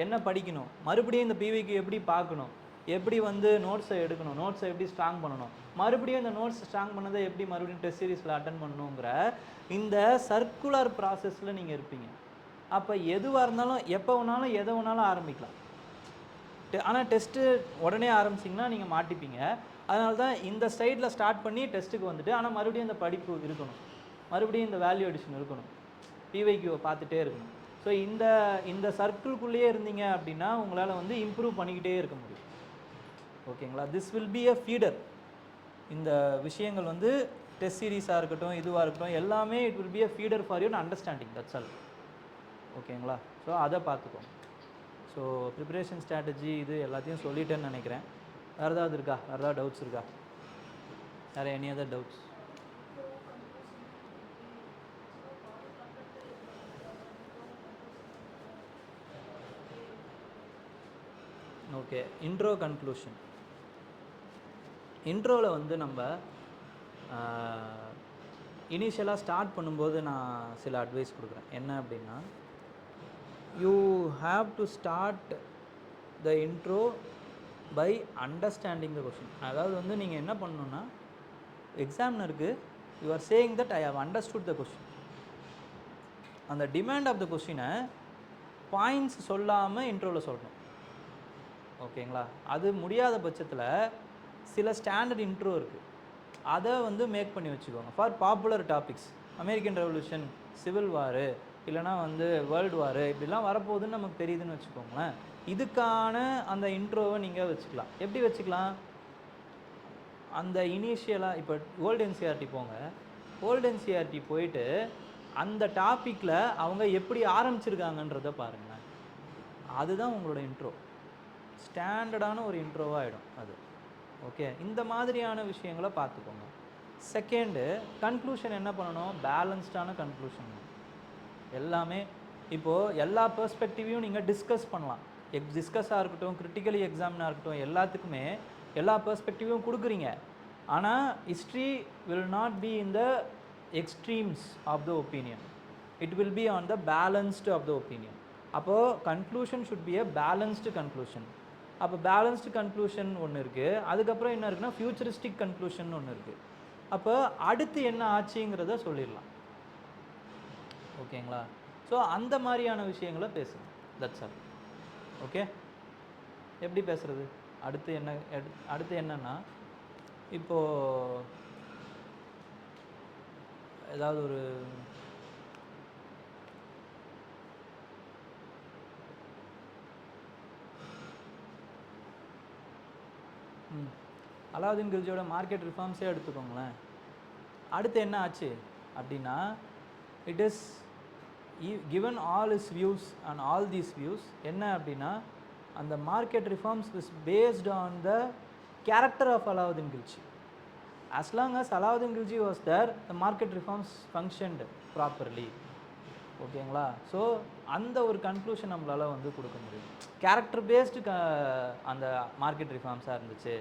என்ன படிக்கணும், மறுபடியும் இந்த பிவைக்யூ எப்படி பார்க்கணும், எப்படி வந்து நோட்ஸை எடுக்கணும், நோட்ஸை எப்படி ஸ்ட்ராங் பண்ணணும், மறுபடியும் இந்த நோட்ஸ் ஸ்ட்ராங் பண்ணதை எப்படி மறுபடியும் டெஸ்ட் சீரீஸில் அட்டன் பண்ணணுங்கிற இந்த சர்க்குலர் ப்ராசஸில் நீங்கள் இருப்பீங்க. அப்போ எதுவாக இருந்தாலும் எப்போ வேணாலும் எதை வேணாலும் ஆரம்பிக்கலாம். ஆனால் டெஸ்ட்டு உடனே ஆரம்பிச்சிங்கன்னா நீங்கள் மாட்டிப்பீங்க. அதனால தான் இந்த சைடில் ஸ்டார்ட் பண்ணி டெஸ்ட்டுக்கு வந்துட்டு, ஆனால் மறுபடியும் இந்த படிப்பு இருக்கணும், மறுபடியும் இந்த வேல்யூ அடிஷன் இருக்கணும், பிவைக்யூவை பார்த்துட்டே இருக்கணும். ஸோ இந்த சர்க்கிள்குள்ளேயே இருந்தீங்க அப்படின்னா உங்களால் வந்து இம்ப்ரூவ் பண்ணிக்கிட்டே இருக்க முடியும். ஓகேங்களா? This will be a feeder. இந்த விஷயங்கள் வந்து டெஸ்ட் சீரீஸாக இருக்கட்டும், இதுவாக இருக்கட்டும், எல்லாமே it will be a feeder for your understanding. That's all. ஓகேங்களா? ஸோ அதை பார்த்துக்கோங்க. ஸோ ப்ரிப்பரேஷன் ஸ்ட்ராட்டஜி இது எல்லாத்தையும் சொல்லிட்டேன்னு நினைக்கிறேன். வேறு ஏதாவது இருக்கா? வேறு ஏதாவது டவுட்ஸ் இருக்கா? வேறு any other doubts? Okay, intro conclusion. இன்ட்ரோவில் வந்து நம்ம இனிஷியலாக ஸ்டார்ட் பண்ணும்போது நான் சில அட்வைஸ் கொடுக்குறேன். என்ன அப்படின்னா, you have to start the intro by understanding the question. அதாவது வந்து நீங்கள் என்ன பண்ணணுன்னா, எக்ஸாமினருக்கு you are saying that I have understood the question. அந்த டிமாண்ட் ஆஃப் த கொஷினை பாயிண்ட்ஸ் சொல்லாமல் இன்ட்ரோவில் சொல்லணும். ஓகேங்களா? அது முடியாத பட்சத்தில் சில ஸ்டாண்டர்ட் இன்ட்ரோ இருக்குது, அதை வந்து மேக் பண்ணி வச்சுக்கோங்க. For popular topics, American revolution, civil வாரு, இல்லைனா வந்து வேர்ல்டு வாரு, இப்படிலாம் வரப்போகுதுன்னு நமக்கு தெரியுதுன்னு வச்சுக்கோங்களேன். இதுக்கான அந்த இன்ட்ரோவை நீங்கள் வச்சுக்கலாம். எப்படி வச்சுக்கலாம்? அந்த இனிஷியலாக இப்போ ஓல்டு என்சிஆர்டி போங்க, ஓல்டு என்சிஆர்டி போயிட்டு அந்த டாப்பிக்கில் அவங்க எப்படி ஆரம்பிச்சிருக்காங்கன்றத பாருங்கள். அதுதான் உங்களோட இன்ட்ரோ. ஸ்டாண்டர்டான ஒரு இன்ட்ரோவாக ஆகிடும் அது. ஓகே, இந்த மாதிரியான விஷயங்களை பார்த்துக்கோங்க. செகண்டு, கன்க்ளூஷன் என்ன பண்ணணும்? பேலன்ஸ்டான கன்க்ளூஷன். எல்லாமே இப்போது எல்லா பெர்ஸ்பெக்டிவையும் நீங்கள் டிஸ்கஸ் பண்ணலாம். டிஸ்கஸாக இருக்கட்டும், கிரிட்டிக்கலி எக்ஸாமினாக இருக்கட்டும், எல்லாத்துக்குமே எல்லா பெர்ஸ்பெக்டிவும் கொடுக்குறீங்க. ஆனால் history will not be in the extremes of the opinion. It will be on the balanced of the opinion. அப்போது conclusion should be a balanced conclusion. அப்போ பேலன்ஸ்டு கன்க்ளூஷன் ஒன்று இருக்குது. அதுக்கப்புறம் என்ன இருக்குன்னா ஃபியூச்சரிஸ்டிக் கன்க்ளூஷன் ஒன்று இருக்குது. அப்போ அடுத்து என்ன ஆச்சுங்கிறத சொல்லிடலாம். ஓகேங்களா? ஸோ அந்த மாதிரியான விஷயங்களை பேசுங்க. That's all. ஓகே, எப்படி பேசுகிறது? அடுத்து என்னன்னா, இப்போது ஏதாவது ஒரு அலாவுதீன் கில்ஜியோட மார்க்கெட் ரிஃபார்ம்ஸே எடுத்துக்கோங்களேன். அடுத்து என்ன ஆச்சு அப்படின்னா, it is given all his views and all these views என்ன அப்படின்னா, அந்த market reforms is based on the character of Alauddin Khilji. as long as Alauddin Khilji was there, the market reforms functioned properly. ஓகேங்களா? ஸோ அந்த ஒரு கன்க்ளூஷன் நம்மளால் வந்து கொடுக்க முடியும். கேரக்டர் பேஸ்டு அந்த மார்க்கெட் ரிஃபார்ம்ஸாக இருந்துச்சு,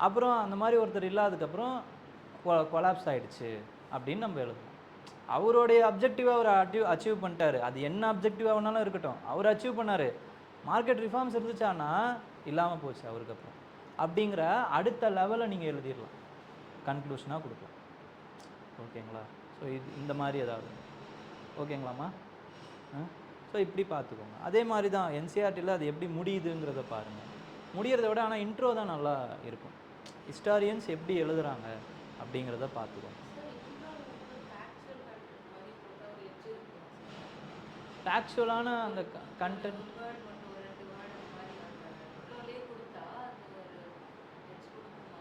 அப்புறம் அந்த மாதிரி ஒருத்தர் இல்லாததுக்கப்புறம் கொலாப்ஸ் ஆகிடுச்சு அப்படின்னு நம்ம எழுதணும். அவருடைய அப்ஜெக்டிவாக அவர் அச்சீவ் பண்ணிட்டார். அது என்ன அப்ஜெக்டிவாக வேணாலும் இருக்கட்டும், அவர் அச்சீவ் பண்ணார். மார்க்கெட் ரிஃபார்ம்ஸ் இருந்துச்சானா இல்லாமல் போச்சு அவருக்கு அப்புறம் அப்படிங்கிற அடுத்த லெவலில் நீங்கள் எழுதிடலாம், கன்க்ளூஷனாக கொடுக்கலாம். ஓகேங்களா? ஸோ இந்த மாதிரி ஏதாவது ஓகேங்களாம்மா? ஸோ இப்படி பார்த்துக்கோங்க. அதே மாதிரி தான் என்சிஆர்டியில் அது எப்படி முடியுதுங்கிறத பாருங்கள். முடிகிறத விட ஆனால் இன்ட்ரோ தான் நல்லா இருக்கும். ஹிஸ்டாரியன்ஸ் எப்படி எழுதுகிறாங்க அப்படிங்கிறத பார்த்துக்கோங்க. ஃபேக்சுவலான அந்த கண்டென்ட்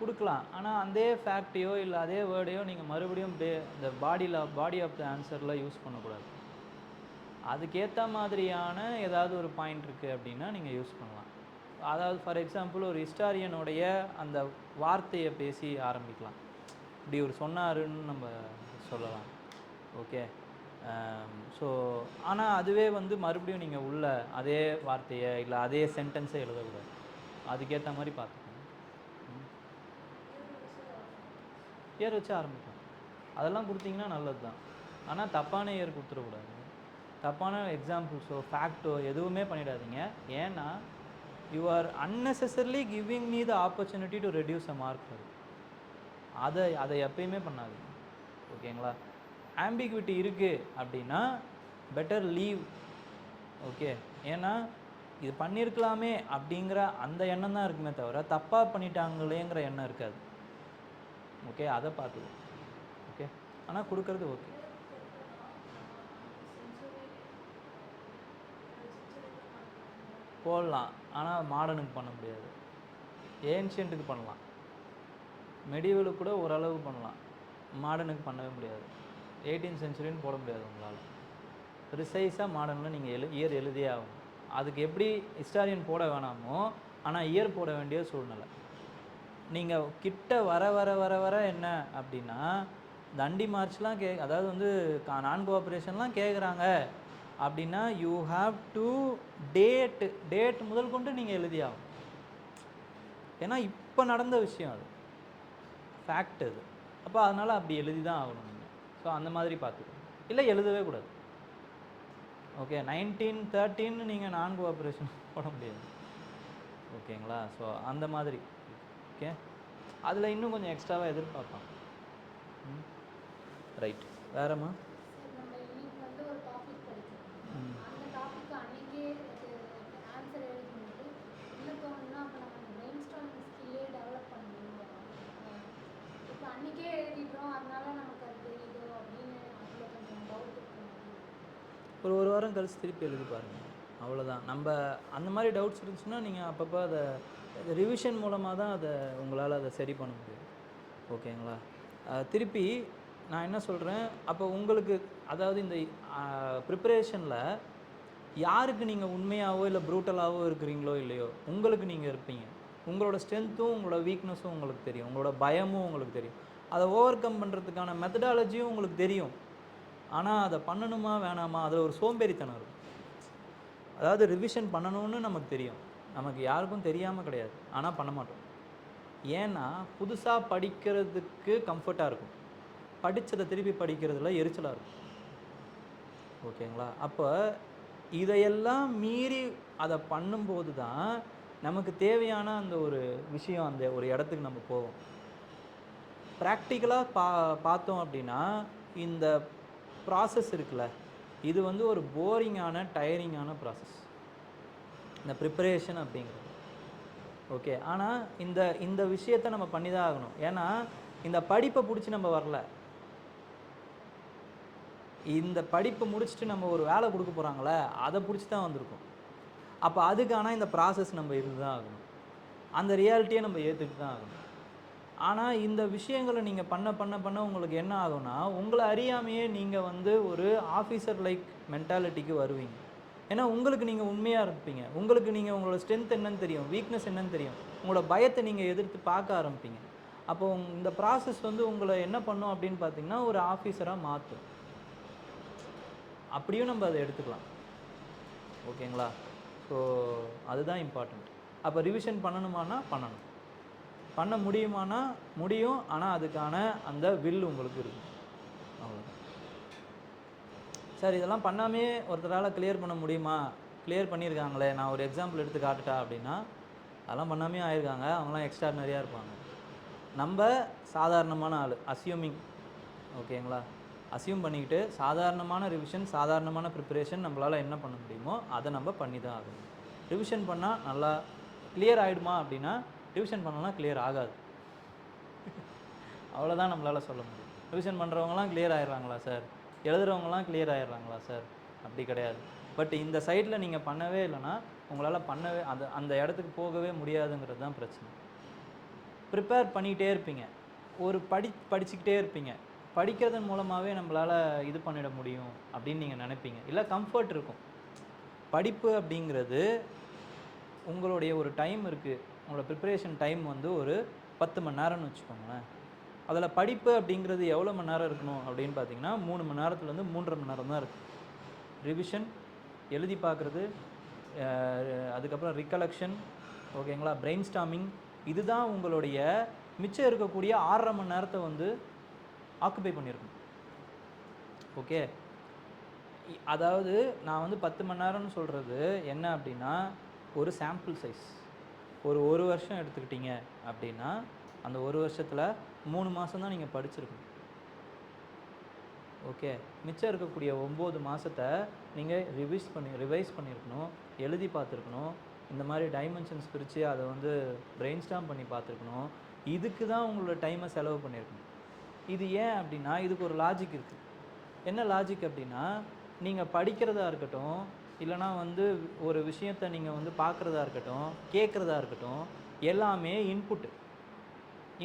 கொடுக்கலாம். ஆனால் அதே ஃபேக்டையோ இல்லை அதே வேர்டையோ நீங்கள் மறுபடியும் இந்த பாடி ஆஃப் த ஆன்சரில் யூஸ் பண்ணக்கூடாது. அதுக்கேற்ற மாதிரியான ஏதாவது ஒரு பாயிண்ட் இருக்குது அப்படின்னா நீங்கள் யூஸ் பண்ணலாம். அதாவது ஃபார் எக்ஸாம்பிள் ஒரு ஹிஸ்டாரியனுடைய அந்த வார்த்தையை பேசி ஆரம்பிக்கலாம். இப்படி ஒரு சொன்னாருன்னு நம்ம சொல்லலாம். ஓகே, ஸோ ஆனால் அதுவே வந்து மறுபடியும் நீங்கள் உள்ள அதே வார்த்தையை இல்லை அதே சென்டென்ஸை எழுதக்கூடாது. அதுக்கேற்ற மாதிரி பார்த்துக்கோங்க. இயர் வச்சு ஆரம்பிக்கலாம். அதெல்லாம் கொடுத்தீங்கன்னா நல்லது தான். ஆனால் தப்பான இயர் கொடுத்துடக்கூடாது. தப்பான எக்ஸாம்பிள்ஸோ ஃபேக்டோ எதுவுமே பண்ணிடாதீங்க. ஏன்னா you are unnecessarily giving me the opportunity to reduce a mark. அதை எப்பயுமே பண்ணாதீங்க. ஓகேங்களா? ஆம்பிகுவிட்டி இருக்குது அப்படின்னா பெட்டர் லீவ். ஓகே, ஏன்னா இது பண்ணியிருக்கலாமே அப்படிங்கிற அந்த எண்ணம் தான் இருக்குமே தவிர தப்பாக பண்ணிட்டாங்களேங்கிற எண்ணம் இருக்காது. ஓகே, அதை பார்த்துக்கோ. ஓகே, ஆனால் கொடுக்கறது ஓகே. போடலாம், ஆனால் மாடர்னுக்கு பண்ண முடியாது. ஏன்ஷியன்ட்டுக்கு பண்ணலாம், மெடிவலுக்கு கூட ஓரளவு பண்ணலாம், மாடர்னுக்கு பண்ணவே முடியாது. 18th centuryன்னு போட முடியாது உங்களால். ப்ரிசைஸாக மாடர்னில் நீங்கள் இயர் எழுதியே ஆகும். அதுக்கு எப்படி ஹிஸ்டாரியன் போட வேணாமோ ஆனால் இயர் போட வேண்டிய சூழ்நிலை. நீங்கள் கிட்ட வர வர வர வர என்ன அப்படின்னா தண்டி மார்ச்லாம் அதாவது வந்து நான் கோஆப்ரேஷன்லாம் கேட்குறாங்க அப்படின்னா யூ ஹாவ் டு டேட் முதல் கொண்டு நீங்கள் எழுதி ஆகும். ஏன்னா இப்போ நடந்த விஷயம் அது, ஃபேக்ட் அது. அப்போ அதனால் அப்படி எழுதி தான் ஆகணும் நீங்கள். ஸோ அந்த மாதிரி பார்த்துக்கணும். இல்லை எழுதவே கூடாது. ஓகே, 1913 நீங்கள் நான் கோஆப்ரேஷன் போட முடியாது. ஓகேங்களா? ஸோ அந்த மாதிரி. ஓகே, அதில் இன்னும் கொஞ்சம் எக்ஸ்ட்ராவாக எதிர்பார்ப்பான். ரைட், வேறம்மா? ஒரு வாரம் கழிச்சு திருப்பி எழுதி பாருங்கள், அவ்வளோதான். நம்ம அந்த மாதிரி டவுட்ஸ் இருந்துச்சுன்னா நீங்கள் அப்பப்போ அதை ரிவிஷன் மூலமாக தான் அதை உங்களால் அதை சரி பண்ண முடியும். ஓகேங்களா? திருப்பி நான் என்ன சொல்கிறேன், அப்போ உங்களுக்கு அதாவது இந்த ப்ரிப்பரேஷனில் யாருக்கு நீங்கள் உண்மையாகவோ இல்லை ப்ரூட்டலாகவோ இருக்கிறீங்களோ இல்லையோ, உங்களுக்கு நீங்கள் இருப்பீங்க. உங்களோட ஸ்ட்ரென்த்தும் உங்களோட வீக்னஸும் உங்களுக்கு தெரியும், உங்களோட பயமும் உங்களுக்கு தெரியும். அதை ஓவர் கம் பண்ணுறதுக்கான மெத்தடாலஜியும் உங்களுக்கு தெரியும். ஆனால் அதை பண்ணணுமா வேணாமா, அதில் ஒரு சோம்பேறித்தனம் இருக்கும். அதாவது ரிவிஷன் பண்ணணும்னு நமக்கு தெரியும், நமக்கு யாருக்கும் தெரியாமல் கிடையாது, ஆனால் பண்ண மாட்டோம். ஏன்னா புதுசாக படிக்கிறதுக்கு கம்ஃபர்ட்டாக இருக்கும், படித்ததை திருப்பி படிக்கிறதுல எரிச்சலாக இருக்கும். ஓகேங்களா? அப்போ இதையெல்லாம் மீறி அதை பண்ணும்போது தான் நமக்கு தேவையான அந்த ஒரு விஷயம், அந்த ஒரு இடத்துக்கு நம்ம போவோம். ப்ராக்டிக்கலாக பார்த்தோம் அப்படின்னா இந்த ப்ராசஸ் இருக்குல்ல, இது வந்து ஒரு போரிங்கான டயரிங்கான ப்ராசஸ், இந்த ப்ரிப்பரேஷன் அப்படிங்கிறது. ஓகே, ஆனால் இந்த விஷயத்தை நம்ம பண்ணி தான் ஆகணும். ஏன்னா இந்த படிப்பை பிடிச்சி நம்ம வரல, இந்த படிப்பை முடிச்சுட்டு நம்ம ஒரு வேலை கொடுக்க போகிறாங்களே அதை பிடிச்சி தான் வந்திருக்கோம். அப்போ அதுக்கான இந்த ப்ராசஸ் நம்ம இருந்து தான் ஆகணும், அந்த ரியாலிட்டியை நம்ம ஏற்றுக்கிட்டு தான் ஆகணும். ஆனால் இந்த விஷயங்களை நீங்கள் பண்ண பண்ண பண்ண உங்களுக்கு என்ன ஆகும்னா, உங்களை அறியாமையே நீங்கள் வந்து ஒரு ஆஃபீஸர் லைக் மென்டாலிட்டிக்கு வருவீங்க. ஏன்னா உங்களுக்கு நீங்கள் உண்மையாக இருப்பீங்க, உங்களுக்கு நீங்கள் உங்களோட ஸ்ட்ரென்த் என்னன்னு தெரியும், வீக்னஸ் என்னன்னு தெரியும், உங்களோட பயத்தை நீங்கள் எதிர்த்து பார்க்க ஆரம்பிப்பீங்க. அப்போ இந்த ப்ராசஸ் வந்து உங்களை என்ன பண்ணும் அப்படின்னு பார்த்தீங்கன்னா ஒரு ஆஃபீஸராக மாற்றும். அப்படியும் நம்ம அதை எடுத்துக்கலாம். ஓகேங்களா? ஸோ அதுதான் இம்பார்ட்டண்ட். அப்போ ரிவிஷன் பண்ணணுமானா பண்ணணும், பண்ண முடியுமானா முடியும், ஆனால் அதுக்கான அந்த வில் உங்களுக்கு இருக்கும். அவ்வளோதான் சார். இதெல்லாம் பண்ணாமே ஒருத்தரால் கிளியர் பண்ண முடியுமா? கிளியர் பண்ணியிருக்காங்களே, நான் ஒரு எக்ஸாம்பிள் எடுத்து காட்டுட்டா அப்படின்னா அதெல்லாம் பண்ணாமே ஆயிருக்காங்க, அவங்களாம் எக்ஸ்ட்ரானரியாக இருப்பாங்க. நம்ம சாதாரணமான ஆள், அஸ்யூமிங். ஓகேங்களா? அஸ்யூம் பண்ணிக்கிட்டு சாதாரணமான ரிவிஷன், சாதாரணமான ப்ரிப்பரேஷன் நம்மளால் என்ன பண்ண முடியுமோ அதை நம்ம பண்ணி தான் ஆகணும். ரிவிஷன் பண்ணால் நல்லா கிளியர் ஆகிடுமா அப்படின்னா, ரிவிஷன் பண்ணலாம் கிளியர் ஆகாது. அவ்வளோதான் நம்மளால் சொல்ல முடியும். ரிவிஷன் பண்ணுறவங்களாம் கிளியர் ஆகிடுறாங்களா சார், எழுதுகிறவங்களாம் கிளியர் ஆகிடுறாங்களா சார்? அப்படி கிடையாது. பட் இந்த சைடில் நீங்கள் பண்ணவே இல்லைன்னா உங்களால் பண்ணவே அந்த இடத்துக்கு போகவே முடியாதுங்கிறது தான் பிரச்சனை. ப்ரிப்பேர் பண்ணிகிட்டே இருப்பீங்க, ஒரு படிச்சுக்கிட்டே இருப்பீங்க, படிக்கிறதன் மூலமாகவே நம்மளால் இது பண்ணிட முடியும் அப்படின்னு நீங்கள் நினைப்பீங்க. இல்லை கம்ஃபர்ட் இருக்கும். படிப்பு அப்படிங்கிறது உங்களுடைய ஒரு டைம் இருக்குது, உங்களோட ப்ரிப்பரேஷன் டைம் வந்து ஒரு 10 மணி நேரம்னு வச்சுக்கோங்களேன். அதில் படிப்பு அப்படிங்கிறது எவ்வளோ மணி நேரம் இருக்கணும் அப்படின்னு பார்த்தீங்கன்னா 3 மணி நேரத்துலேருந்து 3.5 மணி நேரம் தான் இருக்குது. ரிவிஷன், எழுதி பார்க்குறது, அதுக்கப்புறம் ரிகலெக்ஷன், ஓகேங்களா, பிரெயின் ஸ்டாமிங், இதுதான் உங்களுடைய மிச்சம் இருக்கக்கூடிய 6.5 மணி நேரத்தை வந்து ஆக்குபை பண்ணியிருக்கணும். ஓகே, அதாவது நான் வந்து 10 மணி நேரம்னு சொல்கிறது என்ன அப்படின்னா ஒரு சாம்பிள் சைஸ். ஒரு வருஷம் எடுத்துக்கிட்டீங்க அப்படின்னா அந்த ஒரு வருஷத்தில் 3 மாதம் தான் நீங்கள் படிச்சிருக்கணும். ஓகே, மிச்சம் இருக்கக்கூடிய 9 மாதத்தை நீங்கள் ரிவைஸ் பண்ணியிருக்கணும், எழுதி பார்த்துருக்கணும், இந்த மாதிரி டைமென்ஷன்ஸ் பிரித்து அதை வந்து பிரெயின் ஸ்டாம் பண்ணி பார்த்துருக்கணும். இதுக்கு தான் உங்களோட டைமை செலவு பண்ணியிருக்கணும். இது ஏன் அப்படின்னா இதுக்கு ஒரு லாஜிக் இருக்குது. என்ன லாஜிக் அப்படின்னா, நீங்கள் படிக்கிறதா இருக்கட்டும், இல்லைனா வந்து ஒரு விஷயத்தை நீங்கள் வந்து பார்க்குறதா இருக்கட்டும், கேட்குறதா இருக்கட்டும், எல்லாமே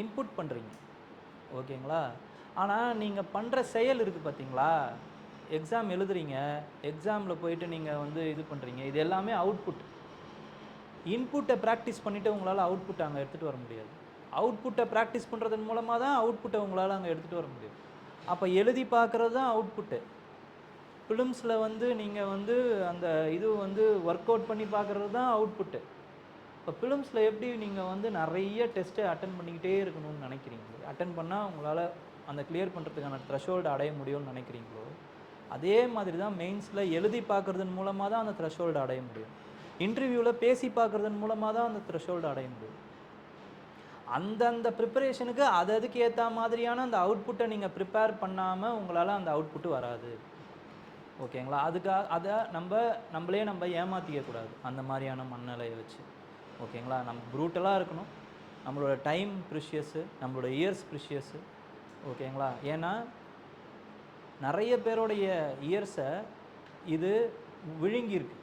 இன்புட் பண்ணுறீங்க. ஓகேங்களா? ஆனால் நீங்கள் பண்ணுற செயல் இருக்குது பார்த்தீங்களா, எக்ஸாம் எழுதுறீங்க, எக்ஸாமில் போயிட்டு நீங்கள் வந்து இது பண்ணுறீங்க, இது எல்லாமே அவுட்புட். இன்புட்டை ப்ராக்டிஸ் பண்ணிவிட்டு உங்களால் அவுட்புட் அங்கே எடுத்துகிட்டு வர முடியாது. அவுட்புட்டை ப்ராக்டிஸ் பண்ணுறதன் மூலமாக தான் அவுட்புட்டை உங்களால் அங்கே எடுத்துகிட்டு வர முடியும். அப்போ எழுதி பார்க்குறது தான் அவுட்புட்டு. ஃபிலிம்ஸில் வந்து நீங்கள் வந்து அந்த இது வந்து ஒர்க் அவுட் பண்ணி பார்க்குறது தான் அவுட்புட்டு. இப்போ ஃபிலிம்ஸில் எப்படி நீங்கள் வந்து நிறைய டெஸ்ட்டை அட்டன் பண்ணிக்கிட்டே இருக்கணும்னு நினைக்கிறீங்களோ, அட்டன் பண்ணால் உங்களால் அந்த கிளியர் பண்ணுறதுக்கான த்ரெஷோல்டு அடைய முடியும்னு நினைக்கிறீங்களோ, அதே மாதிரி தான் மெயின்ஸில் எழுதி பார்க்குறதன் மூலமாக தான் அந்த த்ரெஷோல்டு அடைய முடியும். இன்டர்வியூவில் பேசி பார்க்குறதன் மூலமாக தான் அந்த த்ரெஷோல்டு அடைய முடியும். அந்தந்த ப்ரிப்பரேஷனுக்கு அதுக்கு ஏற்ற மாதிரியான அந்த அவுட்புட்டை நீங்கள் ப்ரிப்பேர் பண்ணாமல் உங்களால் அந்த அவுட்புட்டு வராது. ஓகேங்களா? அதை நம்மளே ஏமாற்றிக்கக்கூடாது அந்த மாதிரியான மனநிலையை வச்சு. ஓகேங்களா? நம்ம ப்ரூட்டலாக இருக்கணும். நம்மளோட டைம் ப்ரிஷியஸு, நம்மளோட இயர்ஸ் ப்ரிஷியஸு. ஓகேங்களா? ஏன்னா நிறைய பேருடைய இயர்ஸை இது விழுங்கியிருக்கு.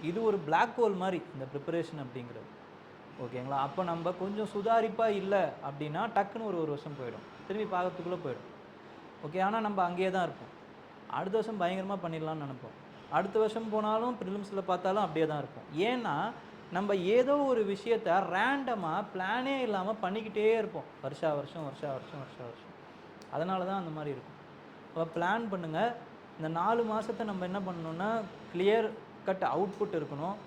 இது ஒரு பிளாக் ஹோல் மாதிரி இந்த ப்ரிப்பரேஷன் அப்படிங்கிறது. ஓகேங்களா? அப்போ நம்ம கொஞ்சம் சுதாரிப்பாக இல்லை அப்படின்னா டக்குன்னு ஒரு வருஷம் போயிடும், திரும்பி பார்க்கறதுக்குள்ளே போயிடும். ஓகே. ஆனால் நம்ம அங்கேயே தான் இருப்போம். அடுத்த வருஷம் பயங்கரமாக பண்ணிடலாம்னு நினைப்போம். அடுத்த வருஷம் போனாலும் ப்ரிலிம்ஸில் பார்த்தாலும் அப்படியே தான் இருப்போம். ஏன்னா நம்ம ஏதோ ஒரு விஷயத்த ரேண்டமாக பிளானே இல்லாமல் பண்ணிக்கிட்டே இருப்போம் வருஷா வருஷம். அதனால தான் அந்த மாதிரி இருக்கும். அப்போ பிளான் பண்ணுங்கள். இந்த 4 மாதத்தை நம்ம என்ன பண்ணணுன்னா கிளியர் கட் அவுட்புட் இருக்கணும்.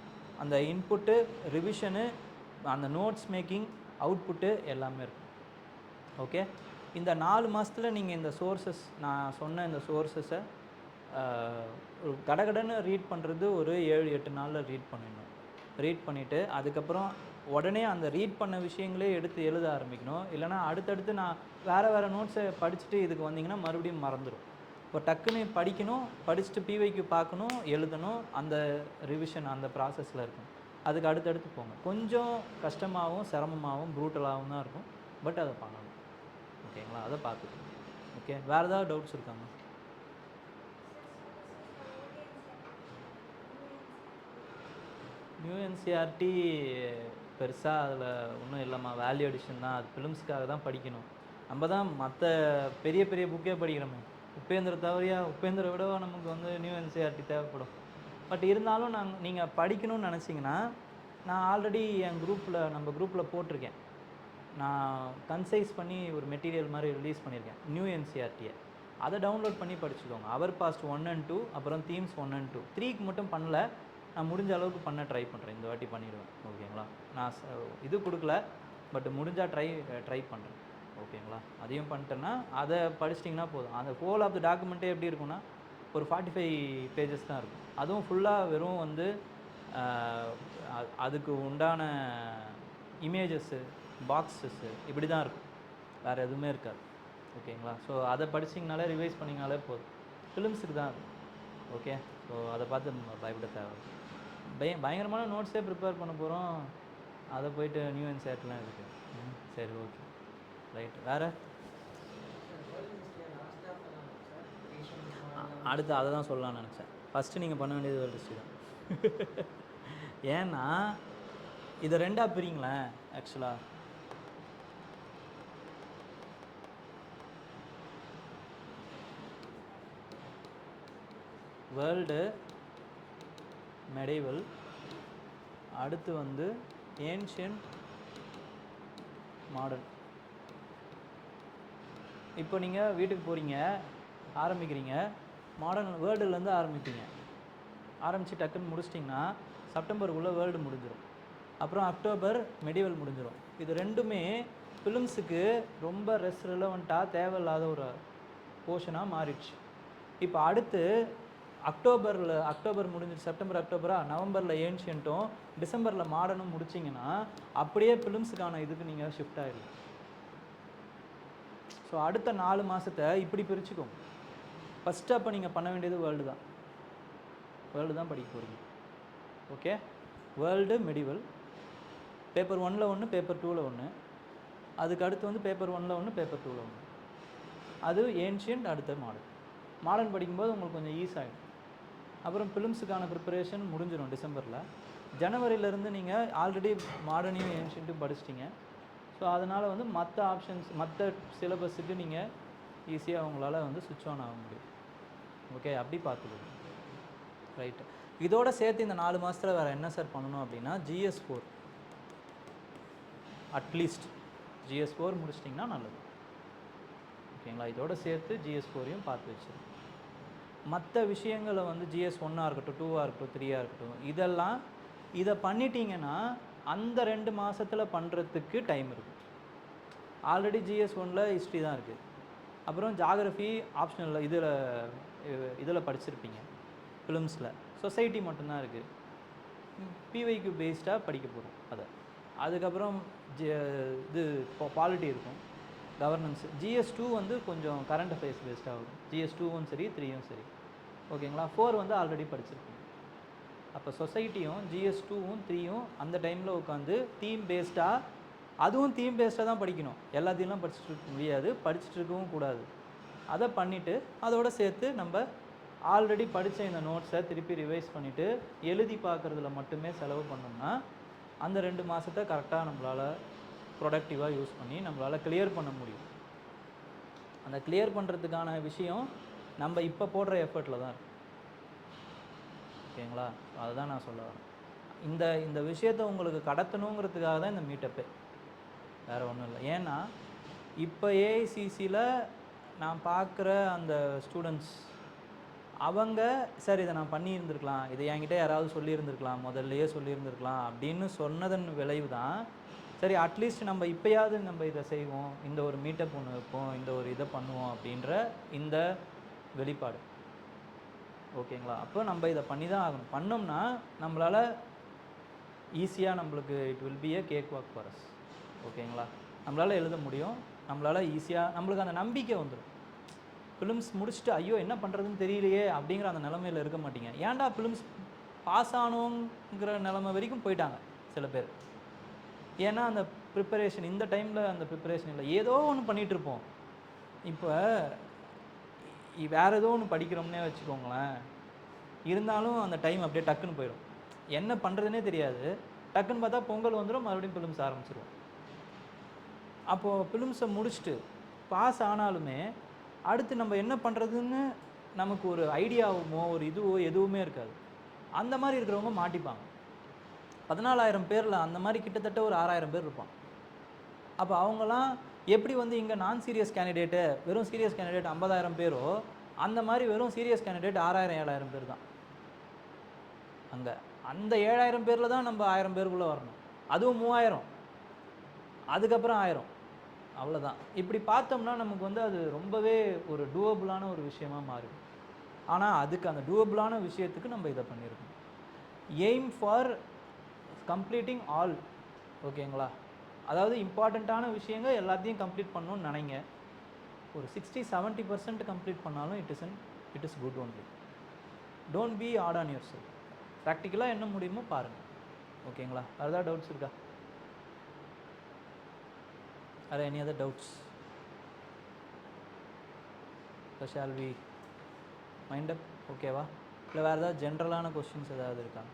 அந்த இன்புட்டு, ரிவிஷனு, அந்த நோட்ஸ் மேக்கிங், அவுட்புட்டு எல்லாமே இருக்கும். ஓகே. இந்த 4 மாதத்தில் நீங்கள் இந்த சோர்ஸஸ், நான் சொன்ன இந்த சோர்ஸஸை கடகடன்னு ரீட் பண்ணுறது ஒரு 7-8 நாளில் ரீட் பண்ணிடணும். ரீட் பண்ணிவிட்டு அதுக்கப்புறம் உடனே அந்த ரீட் பண்ண விஷயங்களே எடுத்து எழுத ஆரம்பிக்கணும். இல்லைனா அடுத்தடுத்து நான் வேறு நோட்ஸை படிச்சுட்டு இதுக்கு வந்தீங்கன்னா மறுபடியும் மறந்துடும். இப்போ டக்குன்னு படிக்கணும், படிச்சுட்டு பிவைக்கு பார்க்கணும், எழுதணும், அந்த ரிவிஷன் அந்த ப்ராசஸில் இருக்கும். அதுக்கு அடுத்தடுத்து போங்க. கொஞ்சம் கஷ்டமாகவும் சிரமமாகவும் ப்ரூட்டலாகவும் தான் இருக்கும். பட் அதை பண்ணணும். ஓகேங்களா? அதை பார்த்துக்கணும். ஓகே. வேறு ஏதாவது டவுட்ஸ் இருக்காங்க? நியூ என்சிஆர்டி பெருசாக அதில் ஒன்றும் இல்லைம்மா. வேல்யூ அடிஷன் தான். அது ஃபிலிம்ஸ்க்காக தான் படிக்கணும். நம்ம தான் மற்ற பெரிய பெரிய புக்கே படிக்கிறோமே. உபேந்திர விடவா நமக்கு வந்து நியூ என்சிஆர்டி தேவைப்படும். பட் இருந்தாலும் நீங்கள் படிக்கணும்னு நினச்சிங்கன்னா, நான் ஆல்ரெடி நம்ம குரூப்பில் போட்டிருக்கேன். நான் கன்சைஸ் பண்ணி ஒரு மெட்டீரியல் மாதிரி ரிலீஸ் பண்ணியிருக்கேன் நியூ என்சிஆர்டியை. அதை டவுன்லோட் பண்ணி படிச்சுக்கோங்க. அவர் பாஸ்ட் 1 and 2, அப்புறம் தீம்ஸ் 1 and 2. 3க்கு மட்டும் பண்ணல. நான் முடிஞ்ச அளவுக்கு பண்ண ட்ரை பண்ணுறேன். இந்த வாட்டி பண்ணிவிடுவேன். ஓகேங்களா? நான் இது கொடுக்கல, பட் முடிஞ்சால் ட்ரை பண்ணுறேன். ஓகேங்களா? அதையும் பண்ணிட்டேன்னா அதை படிச்சிட்டிங்கன்னா போதும். அந்த ஹோல் ஆஃப் த டாக்குமெண்ட்டே எப்படி இருக்குன்னா ஒரு 45 பேஜஸ் தான் இருக்கும். அதுவும் ஃபுல்லாக வெறும் வந்து அதுக்கு உண்டான இமேஜஸ்ஸு, பாக்ஸஸ்ஸு இப்படி தான் இருக்கும். வேறு எதுவுமே இருக்காது. ஓகேங்களா? ஸோ அதை படிச்சிங்கனாலே, ரிவைஸ் பண்ணிங்கனாலே போதும். ஃபிலிம்ஸுக்கு தான் அது. ஓகே. ஸோ அதை பார்த்து நம்ம பயப்பட தேவை. பயங்கரமான நோட்ஸே ப்ரிப்பேர் பண்ண போகிறோம். அதை போய்ட்டு நியூ என்சிஆர்டிலாம் இருக்குது. சரி, ஓகே, ரைட். வேறு அடுத்து அதை தான் சொல்லலாம்னு நினச்சேன். ஃபஸ்ட்டு நீங்கள் பண்ண வேண்டியது வேர்ல்டு ஹிஸ்ட்ரி தான். ஏன்னா இதை 2ஆக பிரிங்களேன். ஆக்சுவலாக வேர்ல்டு, மெடிவல், அடுத்து வந்து ஏன்ஷியன்ட், மாடர்ன். இப்போ நீங்கள் வீட்டுக்கு போகிறீங்க, ஆரம்பிக்கிறீங்க, மாடர்ன் வேர்ல்டுலேருந்து ஆரம்பித்து டக்குன்னு முடிச்சிட்டிங்கன்னா செப்டம்பருக்குள்ளே வேர்ல்டு முடிஞ்சிடும். அப்புறம் அக்டோபர் மெடிவல் முடிஞ்சிடும். இது ரெண்டுமே ஃபிலிம்ஸுக்கு ரொம்ப ரெலவெண்ட்டாக தேவையில்லாத ஒரு போர்ஷனாக மாறிடுச்சு. இப்போ அடுத்து அக்டோபர் முடிஞ்சிட்டு, செப்டம்பர் நவம்பரில் ஏன்ஷியன்ட்டும் டிசம்பரில் மாடர்னும் முடிச்சிங்கன்னா அப்படியே ஃபிலிம்ஸுக்கான இதுக்கு நீங்கள் ஷிஃப்ட் ஆகிடும். ஸோ அடுத்த 4 மாதத்தை இப்படி பிரிச்சுக்கோங்க. ஃபஸ்ட்டு அப்போ நீங்கள் பண்ண வேண்டியது வேர்ல்டு தான் படிக்க போகிறீங்க. ஓகே. வேர்ல்டு, மெடிவல், பேப்பர் 1ல் 1, பேப்பர் 2ல் 1. அதுக்கு அடுத்து வந்து பேப்பர் 1ல் 1, பேப்பர் 2ல் 1. அது ஏன்ஷியன்ட், அடுத்த மாடர்ன் படிக்கும்போது உங்களுக்கு கொஞ்சம் ஈஸி ஆகிடும். அப்புறம் ஃபிலிம்ஸுக்கான ப்ரிப்பரேஷன் முடிஞ்சிடும் டிசம்பரில். ஜனவரியிலேருந்து நீங்கள் ஆல்ரெடி மாடர்னையும் ஏன்ஷியன்ட்டும் படிச்சிட்டிங்க. ஸோ அதனால் வந்து மற்ற ஆப்ஷன்ஸ், மற்ற சிலபஸுக்கு நீங்கள் ஈஸியாக உங்களால் வந்து சுவிட்ச் ஆன் ஆக முடியும். ஓகே. அப்படி பார்த்துக்கோங்க. ரைட்டு. இதோடு சேர்த்து இந்த 4 மாதத்தில் வேறு என்ன சார் பண்ணணும் அப்படின்னா, GS4 அட்லீஸ்ட் GS4 முடிச்சிட்டிங்கன்னா நல்லது. ஓகேங்களா? இதோடு சேர்த்து GS4ஐயும் பார்த்து வச்சுருங்க. மற்ற விஷயங்களை வந்து GS1ஆக இருக்கட்டும், 2ஆக இருக்கட்டும், 3ஆக இருக்கட்டும், இதை பண்ணிட்டீங்கன்னா அந்த 2 மாதத்தில் பண்ணுறதுக்கு டைம் இருக்குது. ஆல்ரெடி GS1ல் ஹிஸ்ட்ரி தான் இருக்குது. அப்புறம் ஜாகிரஃபி ஆப்ஷனலில் இதில் படிச்சிருப்பீங்க. ஃபிலிம்ஸில் சொசைட்டி மட்டும்தான் இருக்குது. பிவைக்கு பேஸ்டாக படிக்க போகிறோம் அதை. அதுக்கப்புறம் இது பாலிட்டி இருக்கும், கவர்னன்ஸு. GS2 வந்து கொஞ்சம் கரண்ட் அஃபேர்ஸ் பேஸ்டாக இருக்கும். GS2வும் சரி, 3யும் சரி. ஓகேங்களா? 4 வந்து ஆல்ரெடி படிச்சிருக்கீங்க. அப்போ சொசைட்டியும் GS2வும் 3யும் அந்த டைமில் உட்காந்து தீம் பேஸ்டாக, அதுவும் தீம் பேஸ்டாக தான் படிக்கணும். எல்லாத்தையும்லாம் படிச்சுட்டு இருக்க முடியாது, படிச்சுட்டு இருக்கவும் கூடாது. அதை பண்ணிவிட்டு அதோடு சேர்த்து நம்ம ஆல்ரெடி படித்த இந்த நோட்ஸை திருப்பி ரிவைஸ் பண்ணிவிட்டு எழுதி பார்க்குறதுல மட்டுமே செலவு பண்ணோம்னா அந்த 2 மாதத்தை கரெக்டாக நம்மளால் ப்ரொடக்டிவாக யூஸ் பண்ணி நம்மளால் கிளியர் பண்ண முடியும். அந்த கிளியர் பண்ணுறதுக்கான விஷயம் நம்ம இப்போ போடுற எஃபர்ட்டில் தான் இருக்கு. ஓகேங்களா? அதுதான் நான் சொல்ல வரேன். இந்த இந்த விஷயத்தை உங்களுக்கு கடத்தணுங்கிறதுக்காக தான் இந்த மீட்டப்பே, வேறு ஒன்றும் இல்லை. ஏன்னா இப்போ ஏஐசிசியில் நான் பார்க்குற அந்த ஸ்டூடெண்ட்ஸ் அவங்க சார் இதை நான் பண்ணியிருந்துருக்கலாம், இதை என்கிட்ட யாராவது சொல்லியிருந்துருக்கலாம், முதல்லையே சொல்லியிருந்துருக்கலாம் அப்படின்னு சொன்னதன் விளைவு தான் சரி அட்லீஸ்ட் நம்ம இப்போயாவது நம்ம இதை செய்வோம், இந்த ஒரு மீட்டப் ஒன்று வைப்போம், இந்த ஒரு இதை பண்ணுவோம் அப்படின்ற இந்த வெளிப்பாடு. ஓகேங்களா? அப்போ நம்ம இதை பண்ணி தான் ஆகணும். பண்ணோம்னா நம்மளால் ஈஸியாக நம்மளுக்கு it will B A cake walk for us. ஓகேங்களா? நம்மளால் எழுத முடியும், நம்மளால் ஈஸியாக நம்மளுக்கு அந்த நம்பிக்கை வந்துடும். ஃபிலிம்ஸ் முடிச்சுட்டு ஐயோ என்ன பண்ணுறதுன்னு தெரியலையே அப்படிங்கிற அந்த நிலமையில் இருக்க மாட்டீங்க. ஏன்டா ஃபிலிம்ஸ் பாஸ் ஆனோங்கிற நிலமை வரைக்கும் போயிட்டாங்க சில பேர். ஏன்னா அந்த ப்ரிப்பரேஷன் இந்த டைமில் அந்த ப்ரிப்பரேஷன் இல்லை, ஏதோ ஒன்று பண்ணிகிட்ருப்போம். இப்போ வேறு ஏதோ ஒன்று படிக்கிறோம்னே வச்சுக்கோங்களேன், இருந்தாலும் அந்த டைம் அப்படியே டக்குன்னு போயிடும், என்ன பண்ணுறதுனே தெரியாது. டக்குன்னு பார்த்தா பொங்கல் வந்துடும், மறுபடியும் ஃபிலிம்ஸ் ஆரம்பிச்சிடுவோம். அப்போது ஃபிலிம்ஸை முடிச்சுட்டு பாஸ் ஆனாலுமே அடுத்து நம்ம என்ன பண்ணுறதுன்னு நமக்கு ஒரு ஐடியாவுமோ ஒரு இதுவோ எதுவுமே இருக்காது. அந்த மாதிரி இருக்கிறவங்க மாட்டிப்பாங்க. 14,000 பேரில் அந்த மாதிரி கிட்டத்தட்ட ஒரு 6,000 பேர் இருப்பான். அப்போ அவங்களாம் எப்படி வந்து இங்கே நான் சீரியஸ் கேண்டிடேட்டு வெறும் சீரியஸ் கேண்டிடேட் 50,000 பேரோ, அந்த மாதிரி வெறும் சீரியஸ் கேண்டிடேட் 6,000 7,000 பேர் தான் அங்கே. அந்த 7,000 பேரில் தான் நம்ம 1000 பேருக்குள்ளே வரணும், அதுவும் 3000, அதுக்கப்புறம் 1000, அவ்வளோதான். இப்படி பார்த்தோம்னா நமக்கு வந்து அது ரொம்பவே ஒரு டூவபுளான ஒரு விஷயமாக மாறும். ஆனால் அதுக்கு அந்த டூவபுளான விஷயத்துக்கு நம்ம இதை பண்ணியிருக்கோம். Aim for completing all. ஓகேங்களா? அதாவது இம்பார்ட்டண்ட்டான விஷயங்கள் எல்லாத்தையும் கம்ப்ளீட் பண்ணணும்னு நினைங்க. ஒரு 60-70% கம்ப்ளீட் பண்ணாலும் it is good only. Don't be hard on your self. ப்ராக்டிக்கலாக என்ன முடியுமோ பாருங்கள். ஓகேங்களா? வேறு ஏதாவது டவுட்ஸ் இருக்கா? வேறு any other doubts? Shall we wind up? ஓகேவா? இல்லை வேறு ஏதாவது ஜென்ரலான கொஸ்டின்ஸ் ஏதாவது இருக்கா?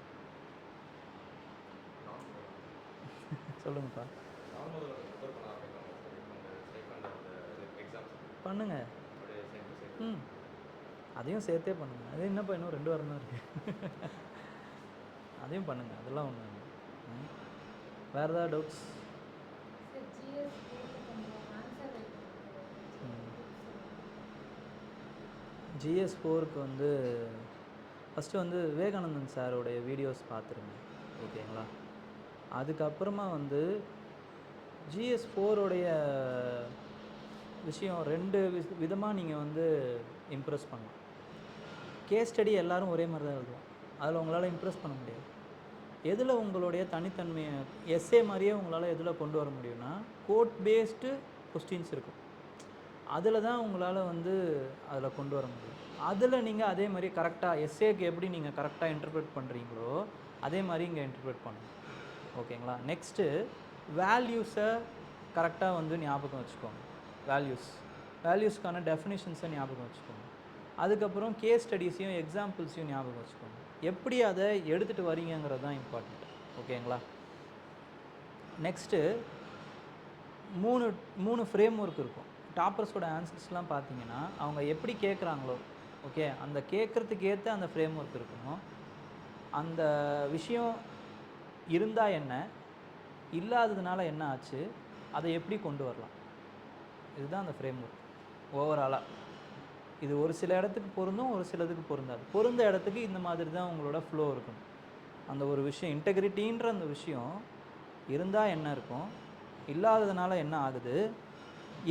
சொல்லுங்கப்பா. பண்ணுங்க. அதையும் சேர்த்தே பண்ணுங்கள். அது என்னப்பா இன்னும் 2 வாரம் தான் இருக்குது. அதையும் பண்ணுங்கள், அதெல்லாம் ஒன்று. வேறு ஏதாவது டவுட்ஸ்? GS4க்கு வந்து ஃபஸ்ட்டு வந்து விவேகானந்தன் சாரோடைய வீடியோஸ் பார்த்துருங்க. ஓகேங்களா? அதுக்கப்புறமா வந்து GS4உடைய விஷயம் 2 விதமாக நீங்கள் வந்து இம்ப்ரெஸ் பண்ணலாம். கேஸ் ஸ்டடி எல்லோரும் ஒரே மாதிரி தான் எழுதுவோம், அதில் உங்களால் இம்ப்ரெஸ் பண்ண முடியாது. எதில் உங்களுடைய தனித்தன்மையை எஸ்ஏ மாதிரியே உங்களால் எதில் கொண்டு வர முடியும்னா கோட் பேஸ்டு கொஸ்டின்ஸ் இருக்கும், அதில் தான் உங்களால் வந்து அதில் கொண்டு வர முடியும். அதில் நீங்கள் அதே மாதிரி கரெக்டாக எஸ்ஏக்கு எப்படி நீங்கள் கரெக்டாக இன்டர்பிரேட் பண்ணுறீங்களோ அதே மாதிரி இங்கே இன்டர்பிரேட் பண்ணணும். ஓகேங்களா? நெக்ஸ்ட்டு வேல்யூஸை கரெக்டாக வந்து ஞாபகம் வச்சுக்கோங்க. வேல்யூஸ்க்கான டெஃபினிஷன்ஸை ஞாபகம் வச்சுக்கோங்க. அதுக்கப்புறம் கேஸ் ஸ்டடீஸையும் எக்ஸாம்பிள்ஸையும் ஞாபகம் வச்சுக்கோங்க. எப்படி அதை எடுத்துகிட்டு வரீங்கிறது தான் இம்பார்ட்டண்ட். ஓகேங்களா? நெக்ஸ்ட்டு 3 ஃப்ரேம் ஒர்க் இருக்கும். டாப்பர்ஸோட ஆன்சர்ஸ்லாம் பார்த்தீங்கன்னா அவங்க எப்படி கேட்குறாங்களோ, ஓகே, அந்த கேட்குறதுக்கு ஏற்ற அந்த ஃப்ரேம் ஒர்க் இருக்கணும். அந்த விஷயம் இருந்தால் என்ன, இல்லாததுனால என்ன ஆச்சு, அதை எப்படி கொண்டு வரலாம், இதுதான் அந்த ஃப்ரேம் ஒர்க் ஓவராலாக. இது ஒரு சில இடத்துக்கு பொருந்தும், ஒரு சிலதுக்கு பொருந்தாது. பொருந்த இடத்துக்கு இந்த மாதிரி தான் உங்களோட ஃப்ளோ இருக்கணும். அந்த ஒரு விஷயம் இன்டெகிரிட்டின்ற அந்த விஷயம் இருந்தால் என்ன இருக்கும், இல்லாததுனால என்ன ஆகுது,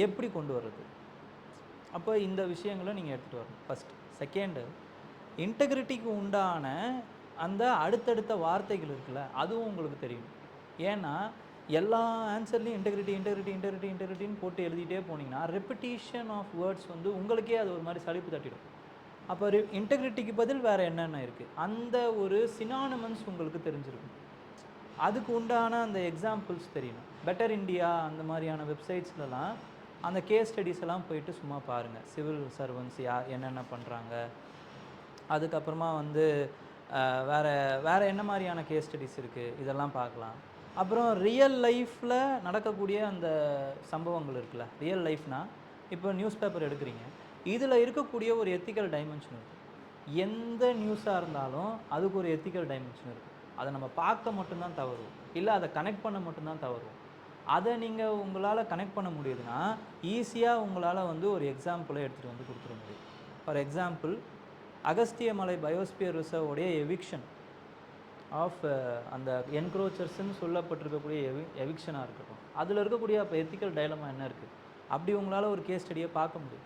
எப்படி கொண்டு வர்றது, அப்போ இந்த விஷயங்களை நீங்கள் எடுத்துகிட்டு வரணும் ஃபஸ்ட்டு. செகண்டு, இன்டெகிரிட்டிக்கு உண்டான அந்த அடுத்தடுத்த வார்த்தைகள் இருக்குல்ல, அதுவும் உங்களுக்கு தெரியும். ஏன்னா எல்லா ஆன்சர்லேயும் இன்டெகிரிட்டின்னு போட்டு எழுதிட்டே போனீங்கன்னா ரெப்பிட்டேஷன் ஆஃப் வேர்ட்ஸ் வந்து உங்களுக்கே அது ஒரு மாதிரி சலிப்பு தட்டிடும். அப்போ இன்டெகிரிட்டிக்கு பதில் வேறு என்னென்ன இருக்குது, அந்த ஒரு சினானிமஸ் உங்களுக்கு தெரிஞ்சிருக்கும். அதுக்கு உண்டான அந்த எக்ஸாம்பிள்ஸ் தெரியணும். பெட்டர் இண்டியா அந்த மாதிரியான வெப்சைட்ஸ்லலாம் அந்த கேஸ் ஸ்டடீஸ் எல்லாம் போயிட்டு சும்மா பாருங்கள். சிவில் சர்வன்ஸ் என்னென்ன பண்ணுறாங்க, அதுக்கப்புறமா வந்து வேறு என்ன மாதிரியான கேஸ் ஸ்டடீஸ் இருக்குது, இதெல்லாம் பார்க்கலாம். அப்புறம் ரியல் லைஃப்பில் நடக்கக்கூடிய அந்த சம்பவங்கள் இருக்குல்ல, ரியல் லைஃப்னால் இப்போ நியூஸ் பேப்பர் எடுக்கிறீங்க, இதில் இருக்கக்கூடிய ஒரு எத்திக்கல் டைமென்ஷன் இருக்குது. எந்த நியூஸாக இருந்தாலும் அதுக்கு ஒரு எத்திக்கல் டைமென்ஷன் இருக்குது. அதை நம்ம பார்க்க மட்டும்தான் தவறும், இல்லை அதை கனெக்ட் பண்ண மட்டும்தான் தவறும். அதை நீங்கள் உங்களால் கனெக்ட் பண்ண முடியுதுன்னா ஈஸியாக உங்களால் வந்து ஒரு எக்ஸாம்பிளை எடுத்துகிட்டு வந்து கொடுத்துட முடியும். ஃபார் எக்ஸாம்பிள், அகஸ்திய மலை பயோஸ்பியர் ரிசர்வோடைய எவிக்ஷன் ஆஃப் அந்த என்க்ரோச்சர்ஸ்ன்னு சொல்லப்பட்டிருக்கக்கூடிய எவிக்ஷனாக இருக்கட்டும், அதில் இருக்கக்கூடிய அப்போ எத்திக்கல் டைலமா என்ன இருக்குது, அப்படி உங்களால் ஒரு கேஸ் ஸ்டடியை பார்க்க முடியும்.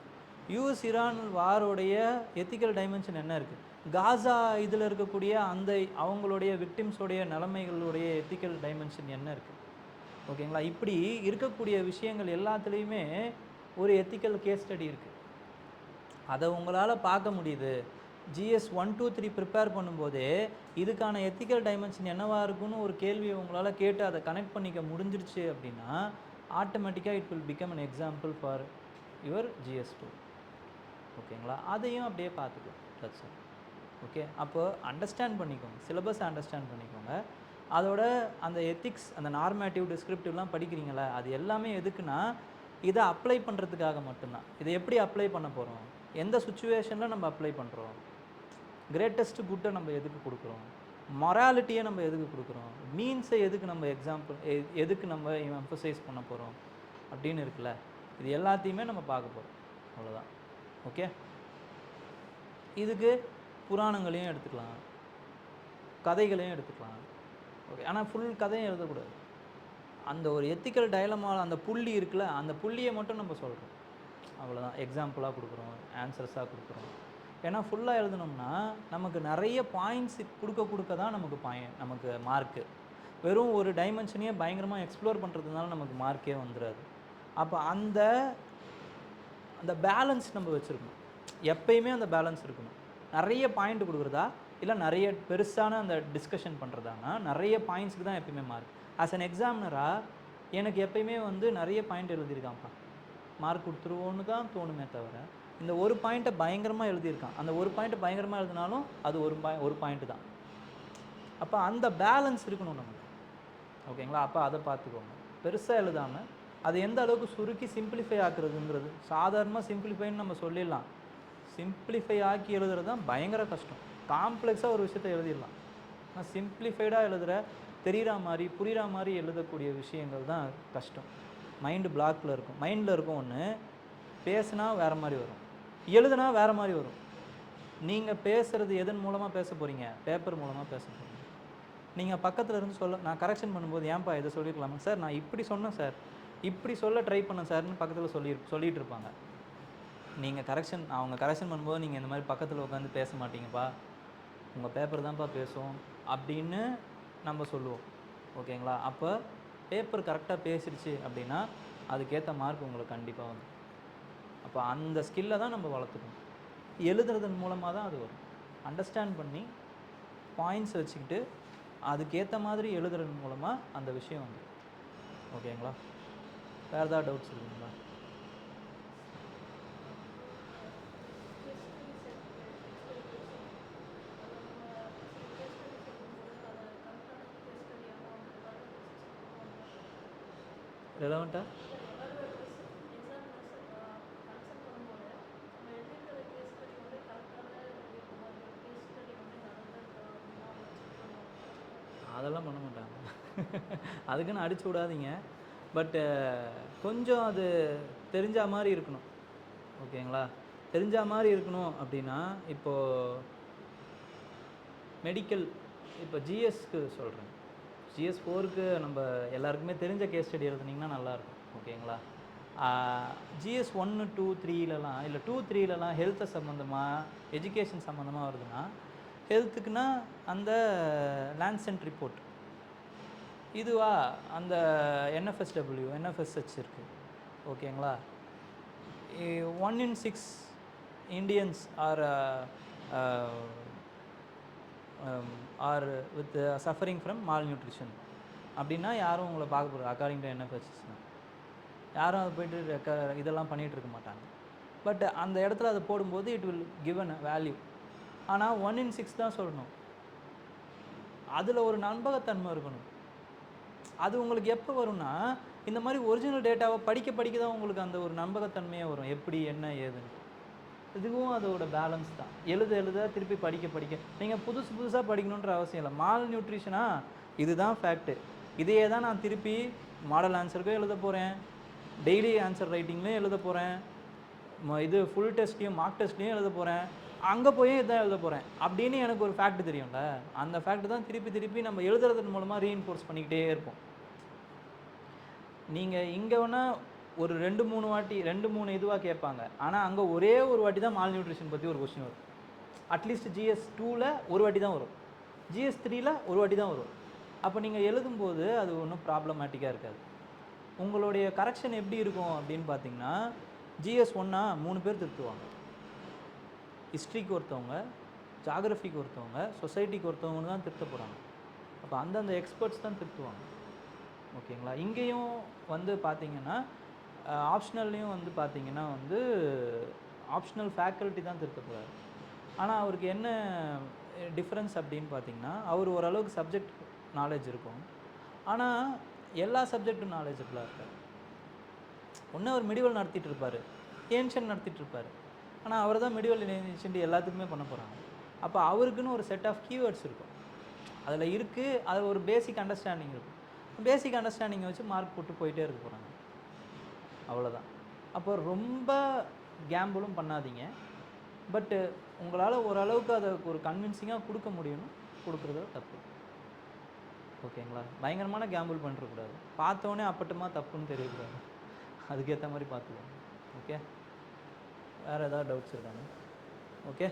யூஎஸ் ஈரான் வாரோடைய எத்திக்கல் டைமென்ஷன் என்ன இருக்குது, காசா இதில் இருக்கக்கூடிய அந்த அவங்களுடைய விக்டிம்ஸோடைய நிலைமைகளுடைய எத்திக்கல் டைமென்ஷன் என்ன இருக்குது, ஓகேங்களா. இப்படி இருக்கக்கூடிய விஷயங்கள் எல்லாத்துலேயுமே ஒரு எத்திக்கல் கேஸ் ஸ்டடி இருக்குது. அதை உங்களால் பார்க்க முடியுது. GS 1 2 3 ப்ரிப்பேர் பண்ணும்போதே இதுக்கான எத்திக்கல் டைமென்ஷன் என்னவாக இருக்குன்னு ஒரு கேள்வியை உங்களால் கேட்டு அதை கனெக்ட் பண்ணிக்க முடிஞ்சிருச்சு அப்படின்னா ஆட்டோமேட்டிக்காக it will become an example for your GS 2. ஓகேங்களா. அதையும் அப்படியே பார்த்துக்கோ. That's all. ஓகே. அப்போ அண்டர்ஸ்டாண்ட் பண்ணிக்கோங்க, சிலபஸ் அண்டர்ஸ்டாண்ட் பண்ணிக்கோங்க. அதோட அந்த எத்திக்ஸ், அந்த நார்மேட்டிவ், டிஸ்கிரிப்டிவ்லாம் படிக்கிறீங்களா, அது எல்லாமே எதுக்குன்னா இதை அப்ளை பண்ணுறதுக்காக மட்டும்தான். இதை எப்படி அப்ளை பண்ண போகிறோம், எந்த சுச்சுவேஷனில் நம்ம அப்ளை பண்ணுறோம், கிரேட்டஸ்ட் குட்டை நம்ம எதுக்கு கொடுக்குறோம், மொராலிட்டியை நம்ம எதுக்கு கொடுக்குறோம், மீன்ஸை எதுக்கு நம்ம எதுக்கு நம்ம எம்பசைஸ் பண்ண போகிறோம் அப்படின்னு இருக்குல்ல, இது எல்லாத்தையுமே நம்ம பார்க்க போகிறோம். அவ்வளோதான். ஓகே. இதுக்கு புராணங்களையும் எடுத்துக்கலாம், கதைகளையும் எடுத்துக்கலாம். ஓகே. ஆனால் ஃபுல் கதையும் எழுதக்கூடாது. அந்த ஒரு எத்திக்கல் டைலமா அந்த புள்ளி இருக்குல்ல, அந்த புள்ளியை மட்டும் நம்ம சொல்கிறோம். அவ்வளோதான். எக்ஸாம்பிளாக கொடுக்குறோம், ஆன்சர்ஸாக கொடுக்குறோம். ஏன்னா ஃபுல்லாக எழுதணும்னா நமக்கு நிறைய பாயிண்ட்ஸ் கொடுக்க தான் நமக்கு மார்க்கு. வெறும் ஒரு டைமென்ஷனையே பயங்கரமாக எக்ஸ்ப்ளோர் பண்ணுறதுனால நமக்கு மார்க்கே வந்துடாது. அப்போ அந்த பேலன்ஸ் நம்ம வச்சுருக்கணும். எப்பயுமே அந்த பேலன்ஸ் இருக்கணும். நிறைய பாயிண்ட் கொடுக்குறதா இல்லை நிறைய பெருசான அந்த டிஸ்கஷன் பண்ணுறதானா, நிறைய பாயிண்ட்ஸுக்கு தான் எப்பயுமே மார்க். ஆஸ் அன் எக்ஸாமினராக எனக்கு எப்பயுமே வந்து நிறைய பாயிண்ட் எழுதியிருக்கான்ப்பா, மார்க் கொடுத்துருவோன்னு தான் தோணுமே தவிர, இந்த ஒரு பாயிண்ட்டை பயங்கரமாக எழுதியிருக்கான், அந்த ஒரு பாயிண்ட்டை பயங்கரமாக எழுதினாலும் அது ஒரு பாயிண்ட்டு தான். அப்போ அந்த பேலன்ஸ் இருக்கணும் நமக்கு. ஓகேங்களா. அப்போ அதை பார்த்துக்கோங்க. பெருசாக எழுதாமல் அது எந்த அளவுக்கு சுருக்கி சிம்பிளிஃபை ஆக்குறதுங்கிறது, சாதாரணமாக சிம்பிளிஃபைன்னு நம்ம சொல்லிடலாம், சிம்பிளிஃபை ஆக்கி எழுதுறது தான் பயங்கர கஷ்டம். காம்ப்ளெக்ஸாக ஒரு விஷயத்தை எழுதிடலாம், ஆனால் சிம்பிளிஃபைடாக எழுதுகிற, தெரிகிற மாதிரி புரிகிற மாதிரி எழுதக்கூடிய விஷயங்கள் தான் கஷ்டம். மைண்டு பிளாக்கில் இருக்கும். மைண்டில் இருக்கும் ஒன்று, பேசுனா வேறு மாதிரி வரும், எழுதுனா வேறு மாதிரி வரும். நீங்கள் பேசுகிறது எதன் மூலமாக பேச போகிறீங்க, பேப்பர் மூலமாக பேச போகிறீங்க. நீங்கள் பக்கத்தில் இருந்து நான் கரெக்ஷன் பண்ணும்போது, ஏன்பா இதை சொல்லியிருக்கலாமா சார், நான் இப்படி சொன்னேன் சார், இப்படி சொல்ல ட்ரை பண்ணேன் சார்னு பக்கத்தில் சொல்லிகிட்டு இருப்பாங்க. அவங்க கரெக்ஷன் பண்ணும்போது நீங்கள் இந்த மாதிரி பக்கத்தில் உட்காந்து பேச மாட்டீங்கப்பா, உங்கள் பேப்பர் தான்ப்பா பேசும் அப்படின்னு நம்ம சொல்லுவோம். ஓகேங்களா. அப்போ பேப்பர் கரெக்டாக பேசிடுச்சு அப்படின்னா அதுக்கேற்ற மார்க் உங்களுக்கு கண்டிப்பாக வரும். அப்போ அந்த ஸ்கில்லை தான் நம்ம வளர்த்துக்கணும். எழுதுறதன் மூலமாக தான் அது வரும். அண்டர்ஸ்டாண்ட் பண்ணி பாயிண்ட்ஸ் வச்சுக்கிட்டு அதுக்கேற்ற மாதிரி எழுதுறதன் மூலமாக அந்த விஷயம் வந்து. ஓகேங்களா. வேறு ஏதாவது டவுட்ஸ் இருக்குங்களா? ரெலவெண்ட்டாக அதெல்லாம் பண்ண மாட்டாங்க. அதுக்குன்னு அடிச்சு விடாதீங்க. பட்டு கொஞ்சம் அது தெரிஞ்ச மாதிரி இருக்கணும். ஓகேங்களா. தெரிஞ்ச மாதிரி இருக்கணும் அப்படின்னா, இப்போது மெடிக்கல், இப்போ ஜிஎஸ்க்கு சொல்கிறேன், GS 4க்கு நம்ம எல்லாருக்குமே தெரிஞ்ச கேஸ் ஸ்டடி எழுதுனீங்கன்னா நல்லாயிருக்கும். ஓகேங்களா. GS 1 2 3லலாம் இல்லை 2 3லலாம் ஹெல்த்தை சம்மந்தமாக, எஜுகேஷன் சம்மந்தமாக வருதுன்னா, ஹெல்த்துக்குன்னா அந்த லான்சென்ட் ரிப்போர்ட், இதுவா அந்த NFSW NFSH இருக்குது. ஓகேங்களா. 1 in 6 Indians are with suffering from mall nutrition அப்படின்னா யாரும் உங்களை பார்க்க போகிறது அக்கார்டிங் டு NFSH யாரும் அதை போய்ட்டு இதெல்லாம் பண்ணிகிட்டு இருக்க மாட்டாங்க. பட் அந்த இடத்துல அதை போடும்போது இட் வில் கிவன் வேல்யூ. ஆனால் 1 in 6 தான் சொல்லணும். அதில் ஒரு நம்பகத்தன்மை இருக்கணும். அது உங்களுக்கு எப்போ வரும்னா, இந்த மாதிரி ஒரிஜினல் டேட்டாவை படிக்க படிக்க தான் உங்களுக்கு அந்த ஒரு நம்பகத்தன்மையே வரும், எப்படி என்ன ஏதுன்னு. இதுவும் அதோட பேலன்ஸ் தான். எழுத எழுத திருப்பி படிக்க படிக்க நீங்கள் புதுசு புதுசாக படிக்கணுன்ற அவசியம் இல்லை. மால் நியூட்ரிஷனா இதுதான் ஃபேக்ட்டு, இதையே தான் நான் திருப்பி மாடல் ஆன்சருக்கும் எழுத போகிறேன், டெய்லி ஆன்சர் ரைட்டிங்லேயும் எழுத போகிறேன், இது ஃபுல் டெஸ்ட்லேயும் மார்க் டெஸ்ட்லேயும் எழுத போகிறேன், அங்கே போய் இதான் எழுத போகிறேன் அப்படின்னு எனக்கு ஒரு ஃபேக்ட் தெரியும்ல. அந்த ஃபேக்ட் தான் திருப்பி திருப்பி நம்ம எழுதுறதன் மூலமாக ரீஇன்ஃபோர்ஸ் பண்ணிக்கிட்டே இருப்போம். நீங்கள் இங்கே வேணால் ஒரு 2-3 வாட்டி 2-3 இதுவாக கேட்பாங்க, ஆனால் அங்கே ஒரே ஒரு வாட்டி தான் மால் நியூட்ரிஷன் பற்றி ஒரு கொஸ்டின் வரும். அட்லீஸ்ட் GS 2ல் ஒரு வாட்டி தான் வரும், GS 3ல் ஒரு வாட்டி தான் வரும். அப்போ நீங்கள் எழுதும்போது அது ஒன்றும் ப்ராப்ளமேட்டிக்காக இருக்காது. உங்களுடைய கரெக்ஷன் எப்படி இருக்கும் அப்படின்னு பார்த்தீங்கன்னா, GS 1 3 பேர் திருத்துவாங்க. ஹிஸ்ட்ரிக்கு ஒருத்தவங்க, ஜாகிரஃபிக்கு ஒருத்தவங்க, சொசைட்டிக்கு ஒருத்தவங்க தான் திருத்த போகிறாங்க. அப்போ அந்தந்த எக்ஸ்பர்ட்ஸ் தான் திருத்துவாங்க. ஓகேங்களா. இங்கேயும் வந்து பார்த்தீங்கன்னா ஆப்ஷனல்லையும் வந்து பார்த்தீங்கன்னா வந்து ஆப்ஷனல் ஃபேக்கல்ட்டி தான் திருத்த போகிறாரு. ஆனால் அவருக்கு என்ன டிஃப்ரென்ஸ் அப்படின்னு பார்த்தீங்கன்னா, அவர் ஓரளவுக்கு சப்ஜெக்ட் நாலேஜ் இருக்கும், ஆனால் எல்லா சப்ஜெக்டும் நாலேஜபிளாக இருக்கார். ஒன்று அவர் மிடிவல் நடத்திட்டு இருப்பார், ஏன்ஷியன் நடத்திட்டு இருப்பார், ஆனால் அவர் தான் மிடிவல் ஏன்ஷியன்ட் எல்லாத்துக்குமே பண்ண போகிறாங்க. அப்போ அவருக்குன்னு ஒரு செட் ஆஃப் கீவேர்ட்ஸ் இருக்கும், அதில் இருக்குது, அது ஒரு பேசிக் அண்டர்ஸ்டாண்டிங் இருக்கும். பேசிக் அண்டர்ஸ்டாண்டிங்கை வச்சு மார்க் போட்டு போயிட்டே இருக்க போகிறாங்க, அவ்வளோதான். அப்போ ரொம்ப கேம்பிளும் பண்ணாதீங்க, பட்டு உங்களால் ஓரளவுக்கு அதை ஒரு கன்வின்சிங்காக கொடுக்க முடியும்னு கொடுக்குறது தப்பு. ஓகேங்களா. பயங்கரமான கேம்பிள் பண்ணிடக்கூடாது, பார்த்தோன்னே அப்பட்டமா தப்புன்னு தெரியக்கூடாது, அதுக்கேற்ற மாதிரி பார்த்துக்கோங்க. ஓகே, வேறு ஏதாவது டவுட்ஸ் இருக்காங்க? ஓகே.